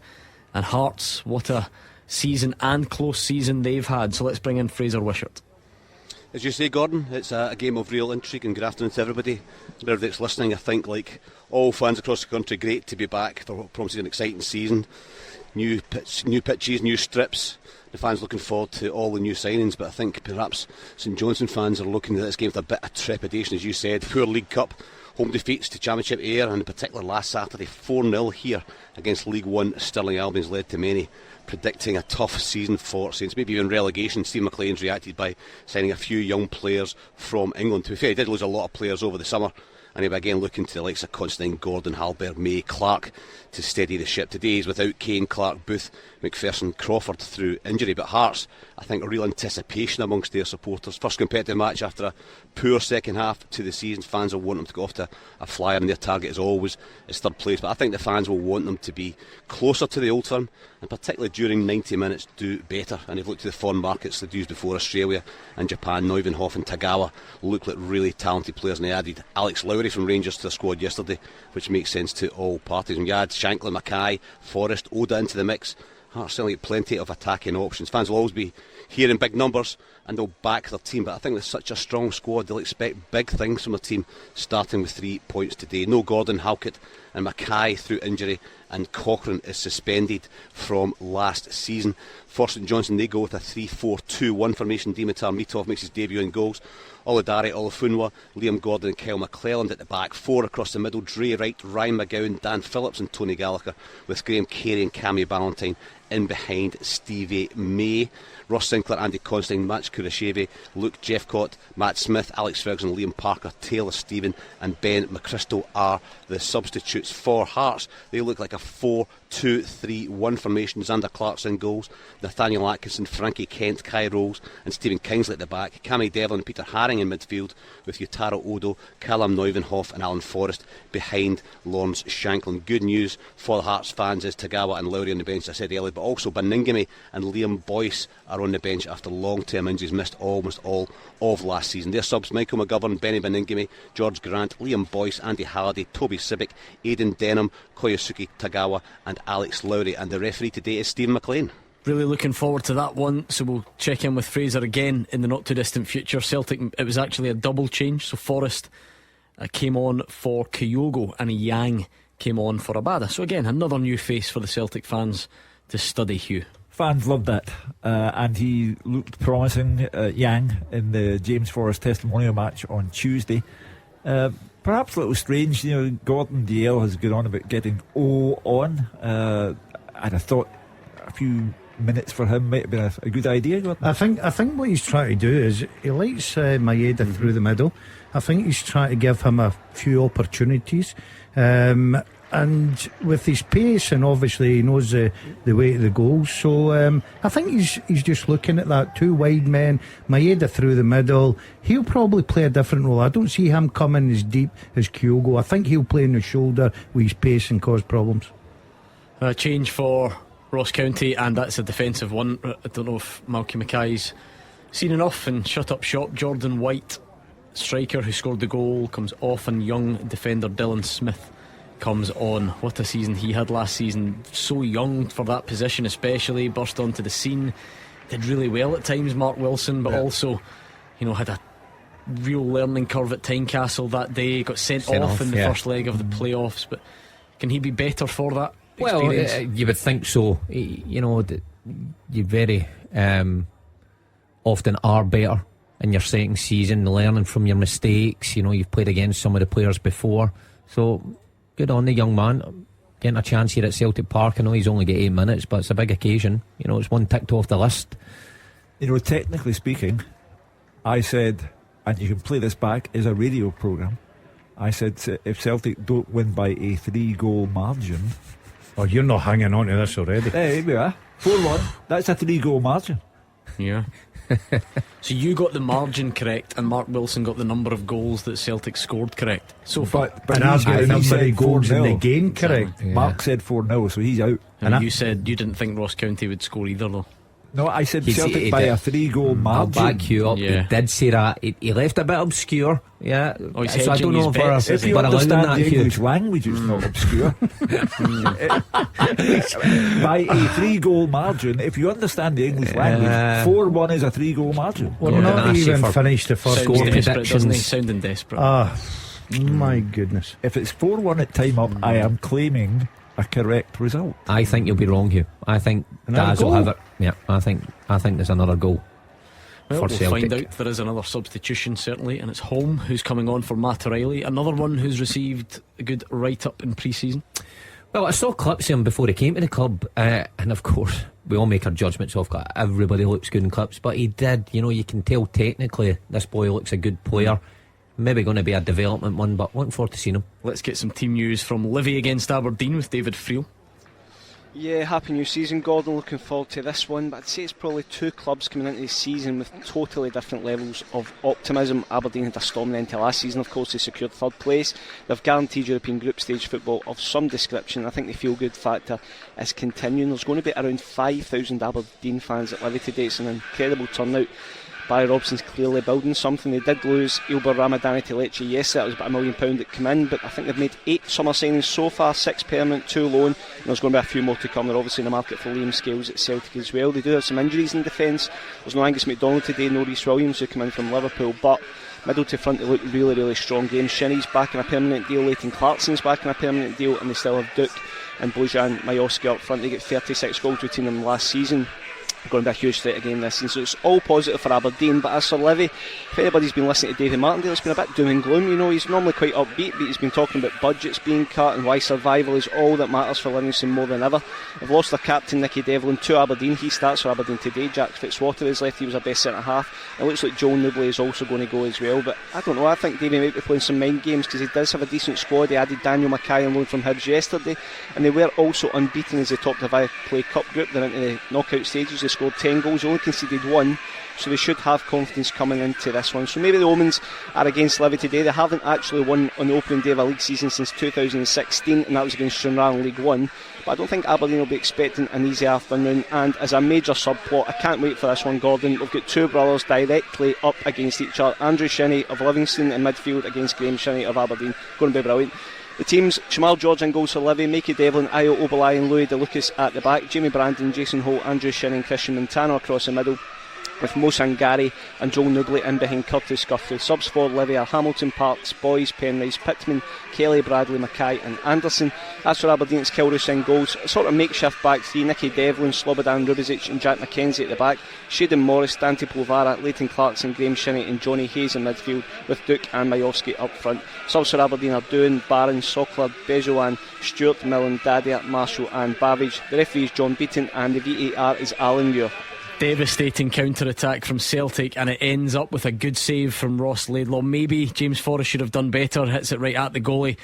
and Hearts, what a season and close season they've had. So let's bring in Fraser Wishart. As you say, Gordon, it's a game of real intrigue, and good afternoon to everybody that's listening. I think, like all fans across the country, great to be back. They're promising an exciting season. New pitches, new strips. The fans looking forward to all the new signings, but I think perhaps St Johnstone fans are looking at this game with a bit of trepidation. As you said, poor League Cup home defeats to Championship Ayr, and in particular last Saturday 4-0 here against League One Stirling Albion's led to many predicting a tough season for Saints, maybe even relegation. Steve McLean's reacted by signing a few young players from England. To be fair, he did lose a lot of players over the summer, and he'll be again looking to the likes of Constantine, Gordon, Halbert, May, Clark to steady the ship. Today he's without Kane, Clark, Booth, McPherson, Crawford through injury. But Hearts, I think, a real anticipation amongst their supporters. First competitive match after a poor second half to the season. Fans will want them to go off to a flyer, and their target is always is third place. But I think the fans will want them to be closer to the Old Firm, and particularly during 90 minutes do better. And they've looked to the foreign markets they've used before, Australia and Japan. Neuvenhoff and Tagawa look like really talented players, and they added Alex Lowry from Rangers to their squad yesterday, which makes sense to all parties. And you add Shankland, Mackay, Forrest, Oda into the mix. Hearts certainly get plenty of attacking options. Fans will always be here in big numbers, and they'll back their team, but I think with such a strong squad they'll expect big things from their team, starting with 3 points today. No Gordon, Halkett and Mackay through injury, and Cochrane is suspended from last season. For St Johnstone, they go with a 3-4-2-1 formation. Dimitar Mitov makes his debut in goals. Oludare, Olafunwa, Liam Gordon and Kyle McClelland at the back. 4 across the middle, Dre Wright, Ryan McGowan, Dan Phillips and Tony Gallagher, with Graham Carey and Cammy Ballantyne in behind Stevie May. Ross Sinclair, Andy Constantine, Matt Kurashevy, Luke Jeffcott, Matt Smith, Alex Ferguson, Liam Parker, Taylor Stephen and Ben McChrystal are the substitutes. For Hearts, they look like a 4-2-3-1 formation. Xander Clarkson goals, Nathaniel Atkinson, Frankie Kent, Kai Rowles and Stephen Kingsley at the back. Cammy Devlin and Peter Haring in midfield, with Yutaro Odo, Callum Neuvenhoff and Alan Forrest behind Lawrence Shankland. Good news for the Hearts fans is Tagawa and Lowry on the bench, I said earlier, but also Baningime and Liam Boyce are on the bench after long-term injuries, missed almost all of last season. Their subs: Michael McGovern, Benny Baningime, George Grant, Liam Boyce, Andy Halliday, Toby Sibic, Aidan Denham, Koyasuke Tagawa and Alex Lowry. And the referee today is Stephen McLean. Really looking forward to that one. So we'll check in with Fraser again in the not too distant future. Celtic, it was actually a double change. So Forrest came on for Kyogo and Yang came on for Abada. So again, another new face for the Celtic fans to study, Hugh. Fans loved it, and he looked promising, Yang, in the James Forrest testimonial match on Tuesday. Perhaps a little strange, Gordon Dalziel has gone on about getting on. I'd have thought a few minutes for him might have been a good idea, Gordon. I think what he's trying to do is he likes Maeda through the middle. I think he's trying to give him a few opportunities. And with his pace, and obviously he knows the way to the goals, so I think he's just looking at that. Two wide men, Maeda through the middle. He'll probably play a different role. I don't see him coming as deep as Kyogo. I think he'll play in the shoulder with his pace and cause problems. A change for Ross County, and that's a defensive one. I don't know if Malky Mackay's seen enough and shut up shop. Jordan White, striker who scored the goal, comes off, and young defender Dylan Smith comes on. What a season he had last season. So young for that position, especially. Burst onto the scene, did really well at times, Mark Wilson, but also had a real learning curve at Tynecastle that day. Got sent off in the first leg of the playoffs, but can he be better for that experience? Well, you would think so. You very often are better in your second season, learning from your mistakes. You've played against some of the players before, so good on the young man getting a chance here at Celtic Park. I know he's only got 8 minutes, but it's a big occasion. It's one ticked off the list. Technically speaking, I said, and you can play this back as a radio programme, I said if Celtic don't win by a 3-goal margin. Oh, you're not hanging on to this already. Hey, we are 4-1. That's a 3-goal margin. Yeah. So you got the margin correct, and Mark Wilson got the number of goals that Celtic scored correct. So far, but I've got the number of goals in the game correct. Yeah. Mark said 4-0, so he's out. And you said you didn't think Ross County would score either, though. No, I said Celtic by a 3-goal margin. I'll back you up. Yeah. He did say that. He left a bit obscure. Yeah. So I don't know if you understand the English language, it's not obscure. By a 3-goal margin, if you understand the English language, 4-1 is a 3-goal margin. We're not even finished the first score predictions. Sounding desperate. My goodness. If it's 4-1 at time up, I am claiming a correct result. I think you'll be wrong, Hugh. I think Daz will have it. Yeah, I think there's another goal. Well, for we'll Celtic. find out. There is another substitution, certainly, and it's Holm who's coming on for Matt O'Reilly. Another one who's received a good write-up in pre-season. Well, I saw clips of him before he came to the club, and of course we all make our judgments off everybody looks good in clips, but he did. You can tell technically this boy looks a good player. Maybe going to be a development one, but looking forward to seeing him. Let's get some team news from Livy against Aberdeen with David Friel. Yeah, happy new season, Gordon. Looking forward to this one, but I'd say it's probably two clubs coming into the season with totally different levels of optimism. Aberdeen had a storming end to last season. Of course, they secured third place. They've guaranteed European group stage football of some description. I think the feel-good factor is continuing. There's going to be around 5,000 Aberdeen fans at Livy today. It's an incredible turnout. Barry Robson's clearly building something. They did lose Ilber Ramadani to Lecce yesterday. That was about £1 million that came in, but I think they've made 8 summer signings so far, 6 permanent, 2 loan, and there's going to be a few more to come. They're obviously in the market for Liam Scales at Celtic as well. They do have some injuries in defence. There's no Angus MacDonald today, no Rhys Williams who come in from Liverpool, but middle to front they look really, really strong. Graham Shinney's back in a permanent deal, Leighton Clarkson's back in a permanent deal, and they still have Duke and Bojan Majowski up front. They get 36 goals between them last season. Going to be a huge threat again this season, so it's all positive for Aberdeen. But as for Livy, if anybody's been listening to David Martindale, it's been a bit doom and gloom. He's normally quite upbeat, but he's been talking about budgets being cut and why survival is all that matters for Livingston more than ever. They've lost their captain Nicky Devlin to Aberdeen. He starts for Aberdeen today. Jack Fitzwater is left. He was their best centre half. It looks like Joel Newbley is also going to go as well, but I don't know. I think Davy might be playing some mind games because he does have a decent squad. He added Daniel Mackay on loan from Hibs yesterday, and they were also unbeaten as they topped the Viaplay Cup group. They're into the knockout stages. They scored 10 goals, only conceded 1, so they should have confidence coming into this one. So maybe the omens are against Livy today. They haven't actually won on the opening day of a league season since 2016, and that was against Stranraer in League 1. But I don't think Aberdeen will be expecting an easy afternoon, and as a major subplot, I can't wait for this one, Gordon. We've got two brothers directly up against each other. Andrew Shinney of Livingston in midfield against Graham Shinney of Aberdeen. Going to be brilliant. The teams: Jamal George in goals for Livy, Mickey Devlin, Ayo Obalai and Louis De Lucas at the back, Jamie Brandon, Jason Holt, Andrew Shinney and Christian Montano across the middle. with Mo Sangari and Joel Newbley in behind Curtis Guthrie. Subs for Livy are Hamilton, Parks, Boys, Penrice, Pittman, Kelly, Bradley, Mackay and Anderson. As for Aberdeen, it's Kilrush in goals. A sort of makeshift back three: Nicky Devlin, Slobodan Rubizic and Jack McKenzie at the back. Shaden Morris, Dante Polvara, Leighton Clarkson, Graham Shinney and Johnny Hayes in midfield, with Duke and Majowski up front. Subs for Aberdeen are Doohan, Barron, Sokler, Bejoan, Stewart, Millen, Dadia, Marshall and Babbage. The referee is John Beaton and the VAR is Alan Muir. Devastating counter-attack from Celtic, and it ends up with a good save from Ross Laidlaw. Maybe James Forrest should have done better, hits it right at the goalie,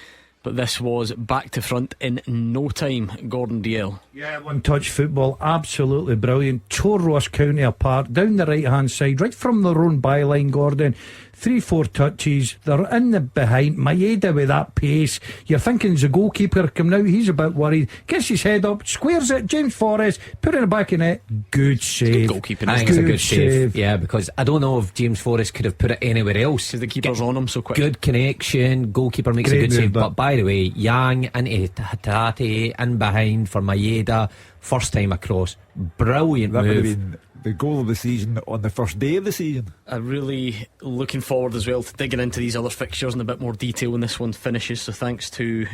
but this was back to front in no time. Gordon Dalziel. Yeah, one-touch football, absolutely brilliant. Tore Ross County apart, down the right-hand side, right from their own byline, Gordon. 3-4 touches, they're in the behind. Maeda with that pace, you're thinking there's a goalkeeper coming out, he's a bit worried, gets his head up, squares it, James Forrest, put it in the back of net. Good save. Good goalkeeping. I think it's a good save. Yeah, because I don't know if James Forrest could have put it anywhere else. Because the keeper's on him so quick. Good connection, goalkeeper makes Great a good move, save. But by the way, Yang into Hatate in behind for Maeda, first time across, brilliant That would have move. been the goal of the season on the first day of the season. I'm really looking forward as well to digging into these other fixtures in a bit more detail when this one finishes. So thanks to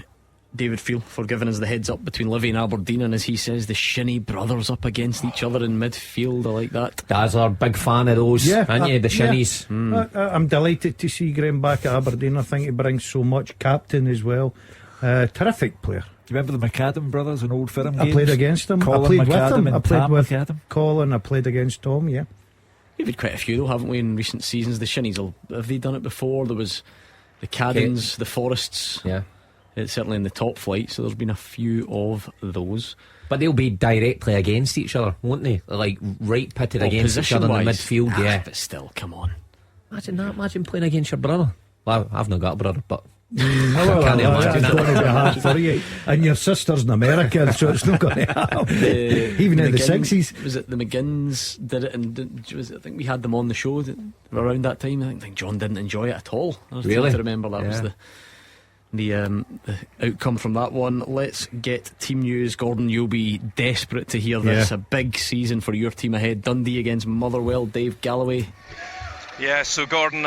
David Field for giving us the heads up between Livy and Aberdeen, and as he says, the Shinnie brothers up against each other in midfield. I like that. Dazzler, big fan of those, aren't you? The Shinnies. I'm delighted to see Graham back at Aberdeen. I think he brings so much. Captain as well. Terrific player. Do you remember the McAdam brothers in Old Firm games? I played against them. Colin I played McAdam with them. and I played Tam with McAdam. Colin. I played against Tom. Yeah. We've had quite a few though, haven't we, in recent seasons? The Shinnies, have they done it before? There was the Caddens, the Forests. Yeah. It's certainly in the top flight, so there's been a few of those. But they'll be directly against each other, won't they? Like right pitted against each other in the midfield. Yeah, but still, come on. Imagine that. Imagine playing against your brother. Well, I've not got a brother, but Well, can't imagine it's that. going to be hard for you. And your sister's in America, so it's not going to happen. Even in the 60s. Was it the McGinns did it? And I think we had them on the show around that time. I think John didn't enjoy it at all. I was Really? to remember that was the outcome from that one. Let's get team news. Gordon, you'll be desperate to hear this. Yeah. A big season for your team ahead. Dundee against Motherwell. Dave Galloway. Yeah, so Gordon,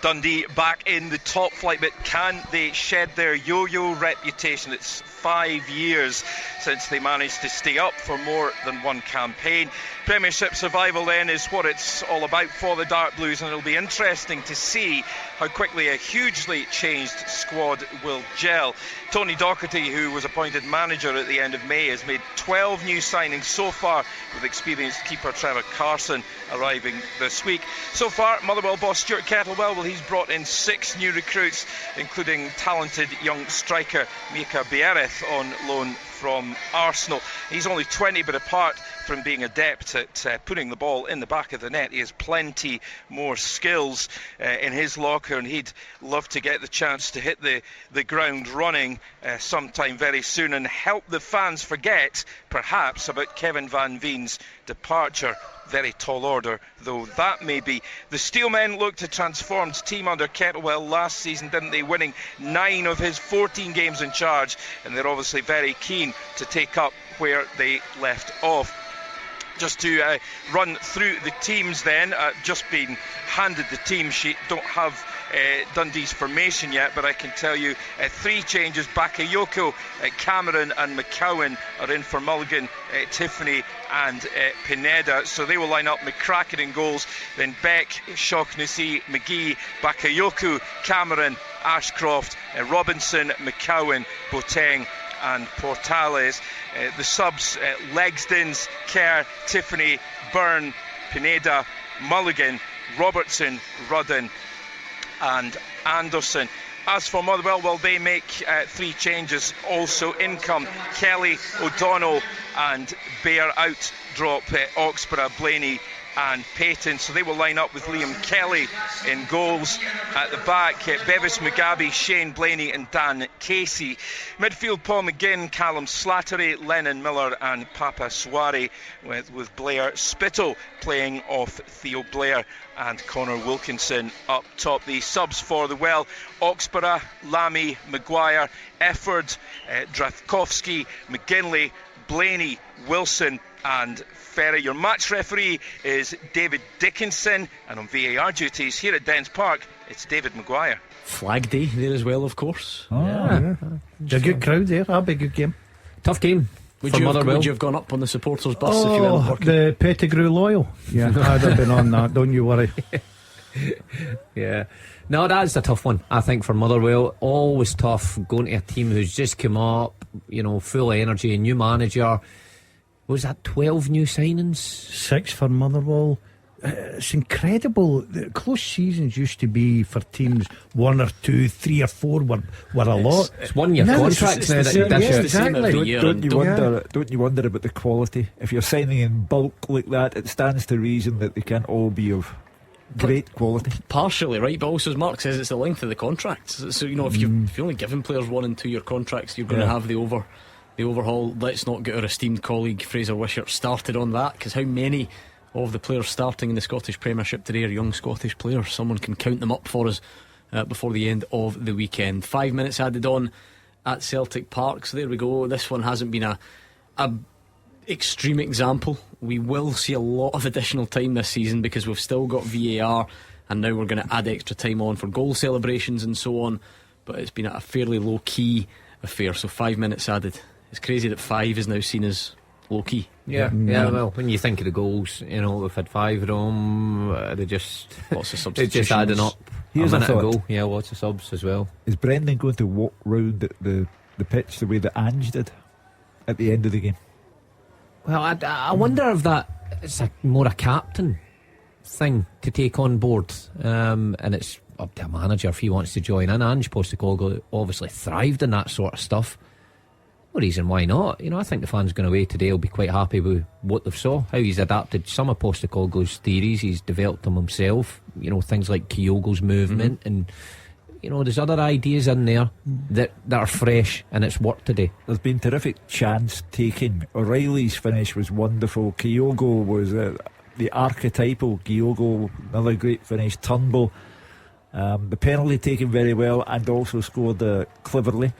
Dundee back in the top flight, but can they shed their yo-yo reputation? It's 5 years since they managed to stay up for more than one campaign. Premiership survival then is what it's all about for the Dark Blues, and it'll be interesting to see how quickly a hugely changed squad will gel. Tony Docherty, who was appointed manager at the end of May, has made 12 new signings so far, with experienced keeper Trevor Carson arriving this week. So far, Motherwell boss Stuart Kettlewell, well, he's brought in 6 new recruits, including talented young striker Mika Biereth on loan from Arsenal. He's only 20, but apart from being adept at putting the ball in the back of the net, he has plenty more skills in his locker, and he'd love to get the chance to hit the ground running sometime very soon and help the fans forget perhaps about Kevin Van Veen's departure. Very tall order, though that may be. The Steelmen looked a transformed team under Kettlewell last season, didn't they? Winning 9 of his 14 games in charge, and they're obviously very keen to take up where they left off. Just to run through the teams then, just been handed the team sheet, don't have Dundee's formation yet, but I can tell you 3 changes. Bakayoko, Cameron and McCowan are in for Mulligan, Tiffany and Pineda, so they will line up. McCracken in goals, then Beck, Shaughnessy, McGee, Bakayoko, Cameron, Ashcroft, Robinson, McCowan, Boateng and Portales. The subs, Legsdens, Kerr, Tiffany, Byrne, Pineda, Mulligan, Robertson, Rudden and Anderson. As for Motherwell, well, they make 3 changes. Also in come Kelly, O'Donnell and Bear out. Drop Oxborough, Blaney and Payton, so they will line up with Liam Kelly in goals. At the back, Bevis Mugabe, Shane Blaney and Dan Casey. Midfield, Paul McGinn, Callum Slattery, Lennon Miller and Papa Suare, with Blair Spittle playing off Theo Blair and Connor Wilkinson up top. The subs for the Well: Oxborough, Lamy, Maguire, Efford, Drathkowski, McGinley, Blaney, Wilson and Ferry. Your match referee is David Dickinson, and on VAR duties here at Dens Park, it's David Maguire. Flag day there as well, of course. It's a good crowd there. That'll be a good game. Tough game. Would you have gone up on the supporters bus if you weren't working? The Pettigrew Loyal. Yeah, I'd have been on that, don't you worry. Yeah. No, that's a tough one, I think, for Motherwell. Always tough going to a team who's just come up, full of energy, a new manager. Was that 12 new signings? 6 for Motherwell. It's incredible. The close seasons used to be for teams 1 or 2, 3 or 4 were a lot. It's 1 year contracts now that you dish out. Exactly. Don't you wonder about the quality? If you're signing in bulk like that, it stands to reason that they can't all be of great quality. Partially right, but also as Mark says, it's the length of the contracts. So if you're only giving players 1 and 2 year contracts, you're going to have the overhaul. Let's not get our esteemed colleague Fraser Wishart started on that, because how many of the players starting in the Scottish Premiership today are young Scottish players? Someone can count them up for us before the end of the weekend. 5 minutes added on at Celtic Park, so there we go. This one hasn't been a extreme example. We will see a lot of additional time this season because we've still got VAR, and now we're going to add extra time on for goal celebrations and so on, but it's been a fairly low key affair. So 5 minutes added. It's crazy that 5 is now seen as low key. Yeah, well, when you think of the goals, we've had 5 of them. They just lots of substitutions. It's just adding up. Here's a minute a thought. ago. Yeah, lots of subs as well. Is Brendan going to walk round the pitch the way that Ange did at the end of the game? Well, I wonder if that it's more a captain thing to take on board, and it's up to a manager if he wants to join in. Ange Postecoglou obviously thrived in that sort of stuff. No reason why not. I think the fans going away today will be quite happy with what they've saw, how he's adapted some of Postecoglou's theories. He's developed them himself. Things like Kyogo's movement, and there's other ideas in there that are fresh, and it's worked today. There's been terrific chance taking. O'Reilly's finish was wonderful. Kyogo was the archetypal Kyogo, another great finish. Turnbull, the penalty taken very well, and also scored cleverly.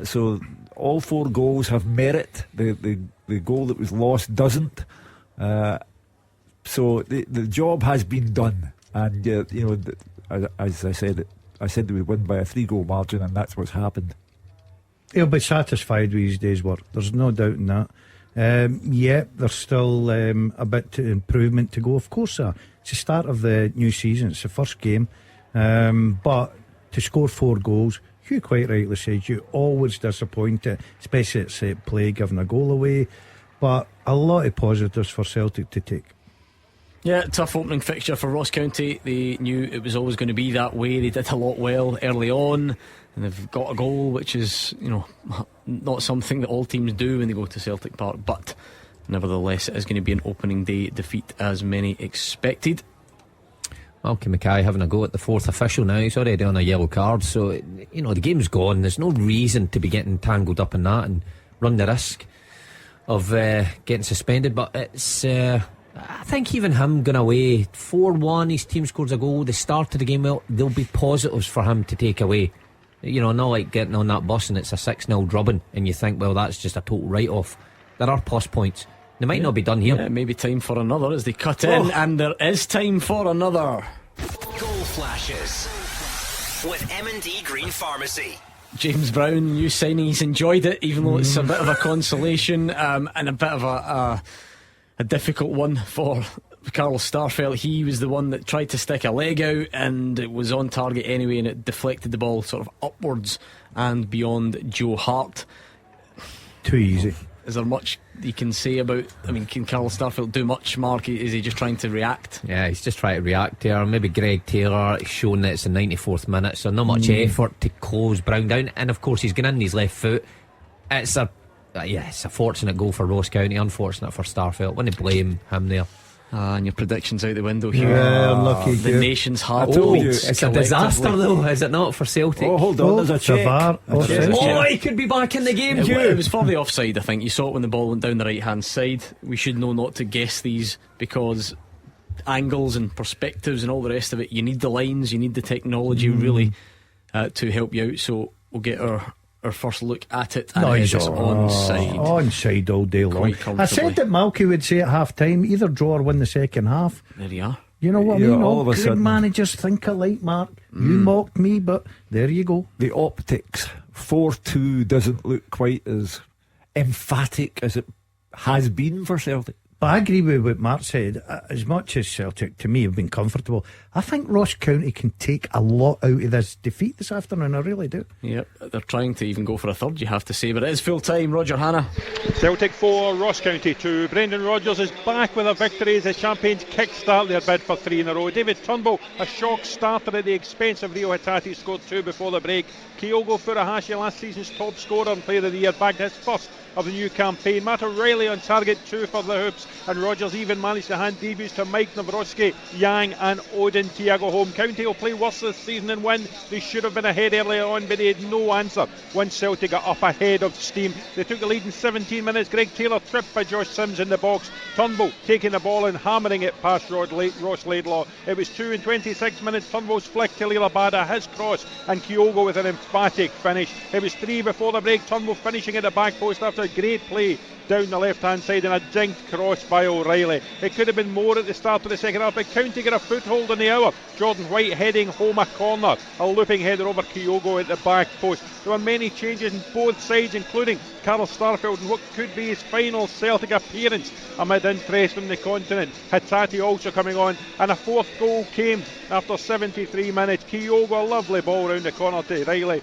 So all 4 goals have merit. The goal that was lost doesn't. So the job has been done, and as I said they would win by a 3-goal margin, and that's what's happened. He'll be satisfied with his day's work. There's no doubt in that. There's still a bit of improvement to go. Of course, it's the start of the new season. It's the first game, but to score 4 goals. Hugh quite rightly said you always disappointed, especially at set play, giving a goal away, but a lot of positives for Celtic to take. Yeah, tough opening fixture for Ross County. They knew it was always going to be that way. They did a lot well early on, and they've got a goal, which is not something that all teams do when they go to Celtic Park, but nevertheless it is going to be an opening day defeat as many expected. Malky Mackay having a go at the 4th official now. He's already on a yellow card, so the game's gone. There's no reason to be getting tangled up in that and run the risk of getting suspended. But it's I think even him going away 4-1, his team scores a goal, they started the game well. There'll be positives for him to take away. Not like getting on that bus and it's a 6-0 drubbing and you think, well, that's just a total write-off. There are plus points. They might not be done here. Yeah, maybe time for another as they cut in, and there is time for another. Goal flashes with M&D Green Pharmacy. James Brown, new signing. He's enjoyed it, even though it's a bit of a consolation and a bit of a difficult one for Carl Starfelt. He was the one that tried to stick a leg out, and it was on target anyway, and it deflected the ball sort of upwards and beyond Joe Hart. Too easy. Is there much you can say about, can Carl Starfelt do much, Mark? Is he just trying to react? Yeah, he's just trying to react there. Maybe Greg Taylor shown that it's the 94th minute, so not much effort to close Brown down, and of course he's gone in his left foot. It's a fortunate goal for Ross County, unfortunate for Starfelt. Wouldn't blame him there. And your predictions out the window here. Yeah, lucky the you. nation's heart. It's a disaster though, is it not, for Celtic? Oh, hold on, there's a check. VAR. He could be back in the game, Hugh. It was for the offside, I think. You saw it when the ball went down the right hand side. We should know not to guess these, because angles and perspectives and all the rest of it, you need the lines, you need the technology really to help you out. So we'll get our our first look at it, and it is onside. Onside all day long. I said that Malky would say at half time, either draw or win the second half. There you are. You know what I mean? All of a good sudden, managers think alike, Mark. You mocked me, but there you go. the optics 4-2 doesn't look quite as emphatic as it has been for Celtic. But I agree with what Mark said. As much as Celtic, to me, have been comfortable, I think Ross County can take a lot out of this defeat this afternoon. I really do. Yep, they're trying to even go for a third, you have to say, but it is full time. Roger Hannah. Celtic 4, Ross County 2. Brendan Rodgers is back with a victory as the champions kick-start their bid for 3 in a row. David Turnbull, a shock starter at the expense of Rio Hatate, scored 2 before the break. Kyogo Furuhashi, last season's top scorer and player of the year, bagged his first of the new campaign. Matt O'Reilly on target 2 for the Hoops, and Rodgers even managed to hand debuts to Mike Nawrocki, Yang and Odin Thiago home. County will play worse this season and win. They should have been ahead earlier on, but they had no answer once Celtic got up ahead of steam. They took the lead in 17 minutes. Greg Taylor tripped by Josh Sims in the box. Turnbull taking the ball and hammering it past Ross Laidlaw. It was 2 in 26 minutes. Turnbull's flick to Lila Bada, his cross, and Kyogo with an emphatic finish. It was 3 before the break. Turnbull finishing at the back post after great play down the left hand side and a dinked cross by O'Reilly. It could have been more at the start of the second half, but County get a foothold in the hour. Jordan White heading home a corner, a looping header over Kyogo at the back post. There were many changes on both sides, including Carl Starfelt in what could be his final Celtic appearance amid interest from the continent. Hatate also coming on, and a fourth goal came after 73 minutes. Kyogo, a lovely ball round the corner to Riley,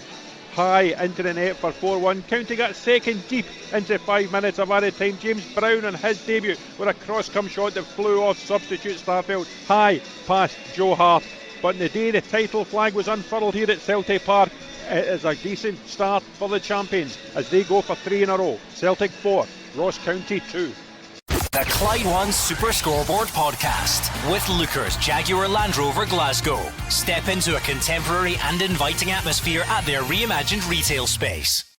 high into the net for 4-1. County got second deep into 5 minutes of added time. James Brown on his debut with a cross-come shot that flew off substitute Starfelt high past Joe Hart. But in the day the title flag was unfurled here at Celtic Park, it is a decent start for the champions as they go for 3 in a row. Celtic 4, Ross County 2. The Clyde One Super Scoreboard Podcast with Lookers Jaguar Land Rover Glasgow. Step into a contemporary and inviting atmosphere at their reimagined retail space.